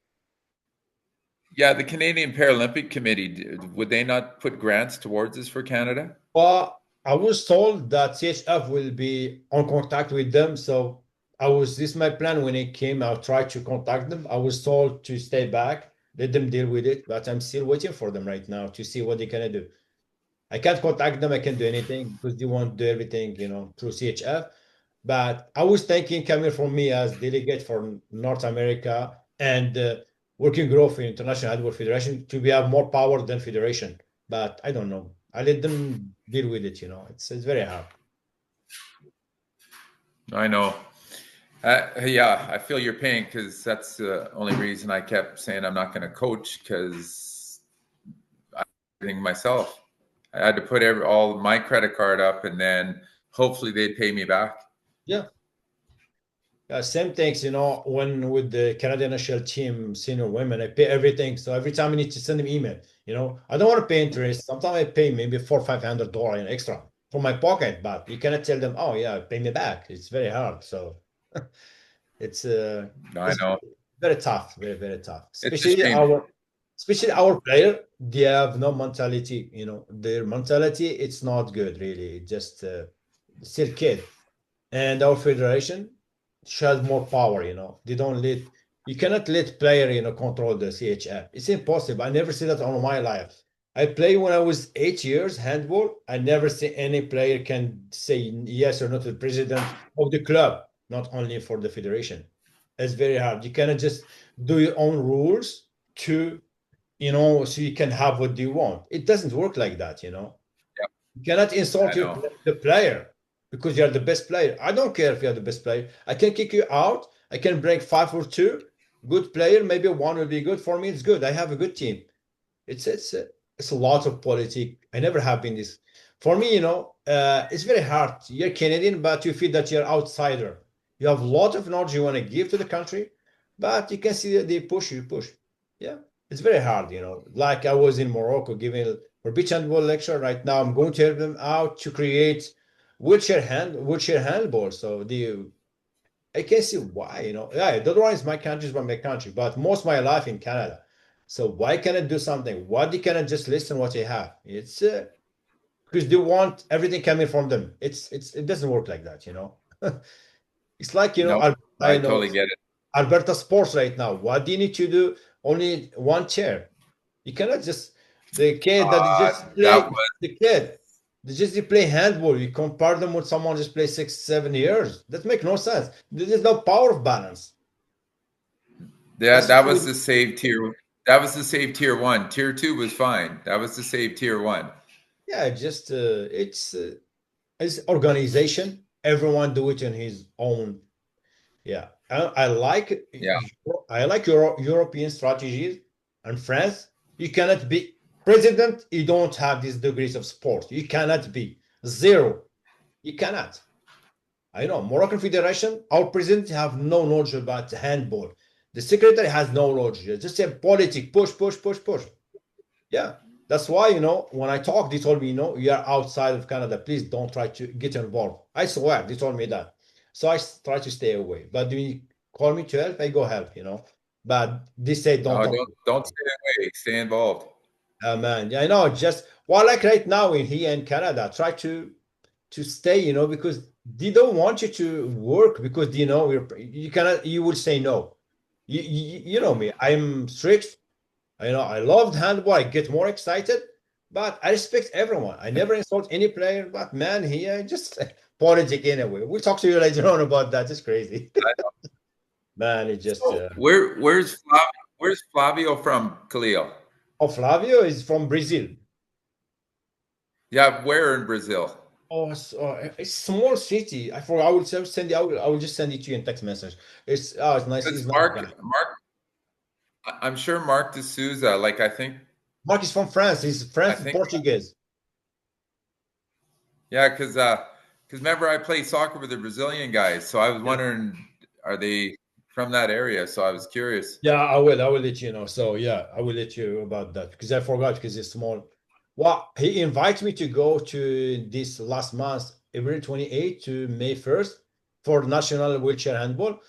the Canadian Paralympic Committee, would they not put grants towards this for Canada? Well, I was told that CHF will be on contact with them. So this is my plan when it came. I'll try to contact them. I was told to stay back, let them deal with it, but I'm still waiting for them right now to see what they can do. I can't contact them. I can't do anything because they want to do everything, through CHF. But I was thinking coming from me as delegate for North America and working group for International Handball Federation to be have more power than federation. But I don't know. I let them deal with it. It's very hard. I know. Yeah, I feel your pain because that's the only reason I kept saying I'm not going to coach because I'm everything myself. I had to put all my credit card up and then hopefully they'd pay me back. Yeah. Same things, when with the Canadian national team, senior women, I pay everything. So every time I need to send them email, I don't want to pay interest. Sometimes I pay maybe $400-500 in extra from my pocket, but you cannot tell them, oh yeah, pay me back. It's very hard. So it's I know. very tough, very, very tough. It's a shame. Especially our player, they have no mentality, their mentality, it's not good really. Just still kid. And our federation should have more power, They don't you cannot let player, control the CHF. It's impossible. I never see that all my life. I play when I was 8 years handball. I never see any player can say yes or no to the president of the club, not only for the federation. It's very hard. You cannot just do your own rules to, so you can have what you want. It doesn't work like that, You cannot insult the player because you're the best player. I don't care if you're the best player. I can kick you out. I can bring 5 or 2 good player. Maybe one will be good for me. It's good. I have a good team. It's a lot of politics. I never have been this. For me, it's very hard. You're Canadian, but you feel that you're outsider. You have a lot of knowledge you want to give to the country, but you can see that they push you. Yeah, it's very hard. Like I was in Morocco giving for beach handball lecture. Right now, I'm going to help them out to create wheelchair handball. So I can see why. Yeah, the other one is my country is my country, but most of my life in Canada. So why can't I do something? Why they cannot just listen what they have? It's because they want everything coming from them. It doesn't work like that. It's like No, I totally get it. Alberta Sports right now. What do you need to do? Only one chair. You cannot just the kid that just play the kid. They just play handball. You compare them with someone just play 6-7 years. That makes no sense. There's no power of balance. Yeah, that was the save tier. That was the save tier 1. Tier 2 was fine. That was the save tier 1. Yeah, just it's organization. Everyone do it in his own. Yeah, I like European strategies and France. You cannot be president. You don't have these degrees of sport. You cannot be zero. You cannot. I know Moroccan Federation. Our president have no knowledge about handball. The secretary has no knowledge. Just a politic push. Yeah, that's why when I talk, they told me you are outside of Canada. Please don't try to get involved. I swear they told me that. So I try to stay away. But when you call me to help, I go help, But they say don't stay away, stay involved. Man, yeah, I know. Just like right now here in Canada, try to stay, because they don't want you to work because you will say no. You know me. I'm strict. I loved handball. I get more excited, but I respect everyone. I never insult any player, but man, here just politic anyway. We'll talk to you later on about that. It's crazy. Man, it just Where's Flavio from, Khalil? Oh, Flavio is from Brazil. Yeah, where in Brazil? Oh, it's a small city. I forgot. I will just send you. I will just send it to you in text message. It's nice. It's Because nice guy. I'm sure Mark D'Souza, like I think Mark is from France. He's French and Portuguese. Yeah, because remember I play soccer with the Brazilian guys, so I was wondering, are they from that area? So I was curious. Yeah, I will. I will let you know. So yeah, I will let you about that because I forgot because it's small. Well, he invited me to go to this last month, April 28th to May 1st for national wheelchair handball,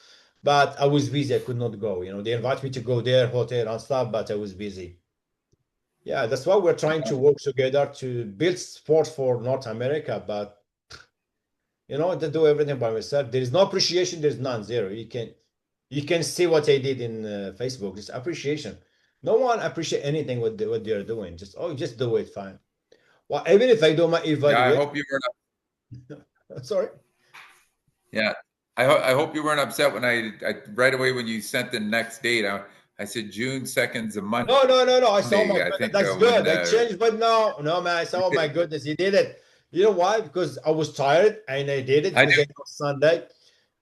but I was busy. I could not go. They invited me to go there, hotel and stuff, but I was busy. Yeah, that's why we're trying to work together to build sport for North America, but to do everything by myself. There is no appreciation. There's none, zero. You can see what I did in Facebook. Just appreciation. No one appreciate anything what they're doing. Just do it, fine. Well, even if I do my Yeah, I evaluation. hope you weren't. Sorry. Yeah, I hope you weren't upset when I right away when you sent the next date. I said June 2nd's a Monday. No. I saw my I think that's good. I changed, but no, man. I saw, oh my goodness, he did it. You know why? Because I was tired and I did it because I know Sunday.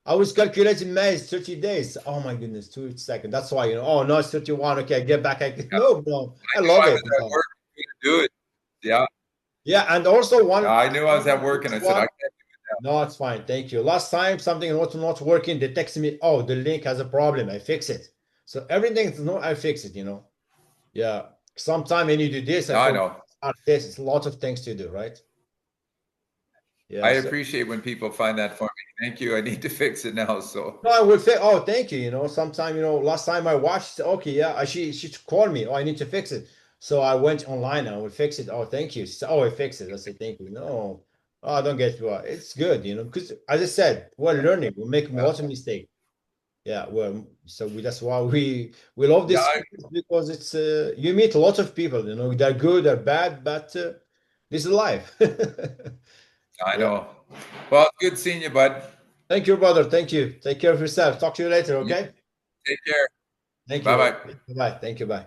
I was calculating May is 30 days. Oh my goodness, 2 seconds. That's why, oh no, it's 31. Okay, I get back. No, I love it. I was at work to do it. Yeah. Yeah, and also one. Yeah, I knew I was at work and I said, I can't do it now. No, it's fine. Thank you. Last time something was not working, they texted me, oh, the link has a problem. I fix it. So everything, I fix it, Yeah. Sometime when you do this, I know. This it's a lot of things to do, right? Yeah. I appreciate when people find that for me. Thank you. I need to fix it now. So no, I will fix. Oh, thank you. Sometime, last time I watched, okay, yeah, she called me. Oh, I need to fix it. So I went online and I will fix it. Oh, thank you. She said, oh, I fixed it. I said, thank you. No, oh, don't get you. It's good, because as I said, we're learning. We make lots of mistakes. Yeah, well, that's why we love this because it's you meet a lot of people. They're good, they're bad, but this is life. I know. Well, good seeing you, bud. Thank you, brother. Thank you. Take care of yourself. Talk to you later. Okay. Take care. Thank you. Bye-bye. Bye. Thank you. Bye.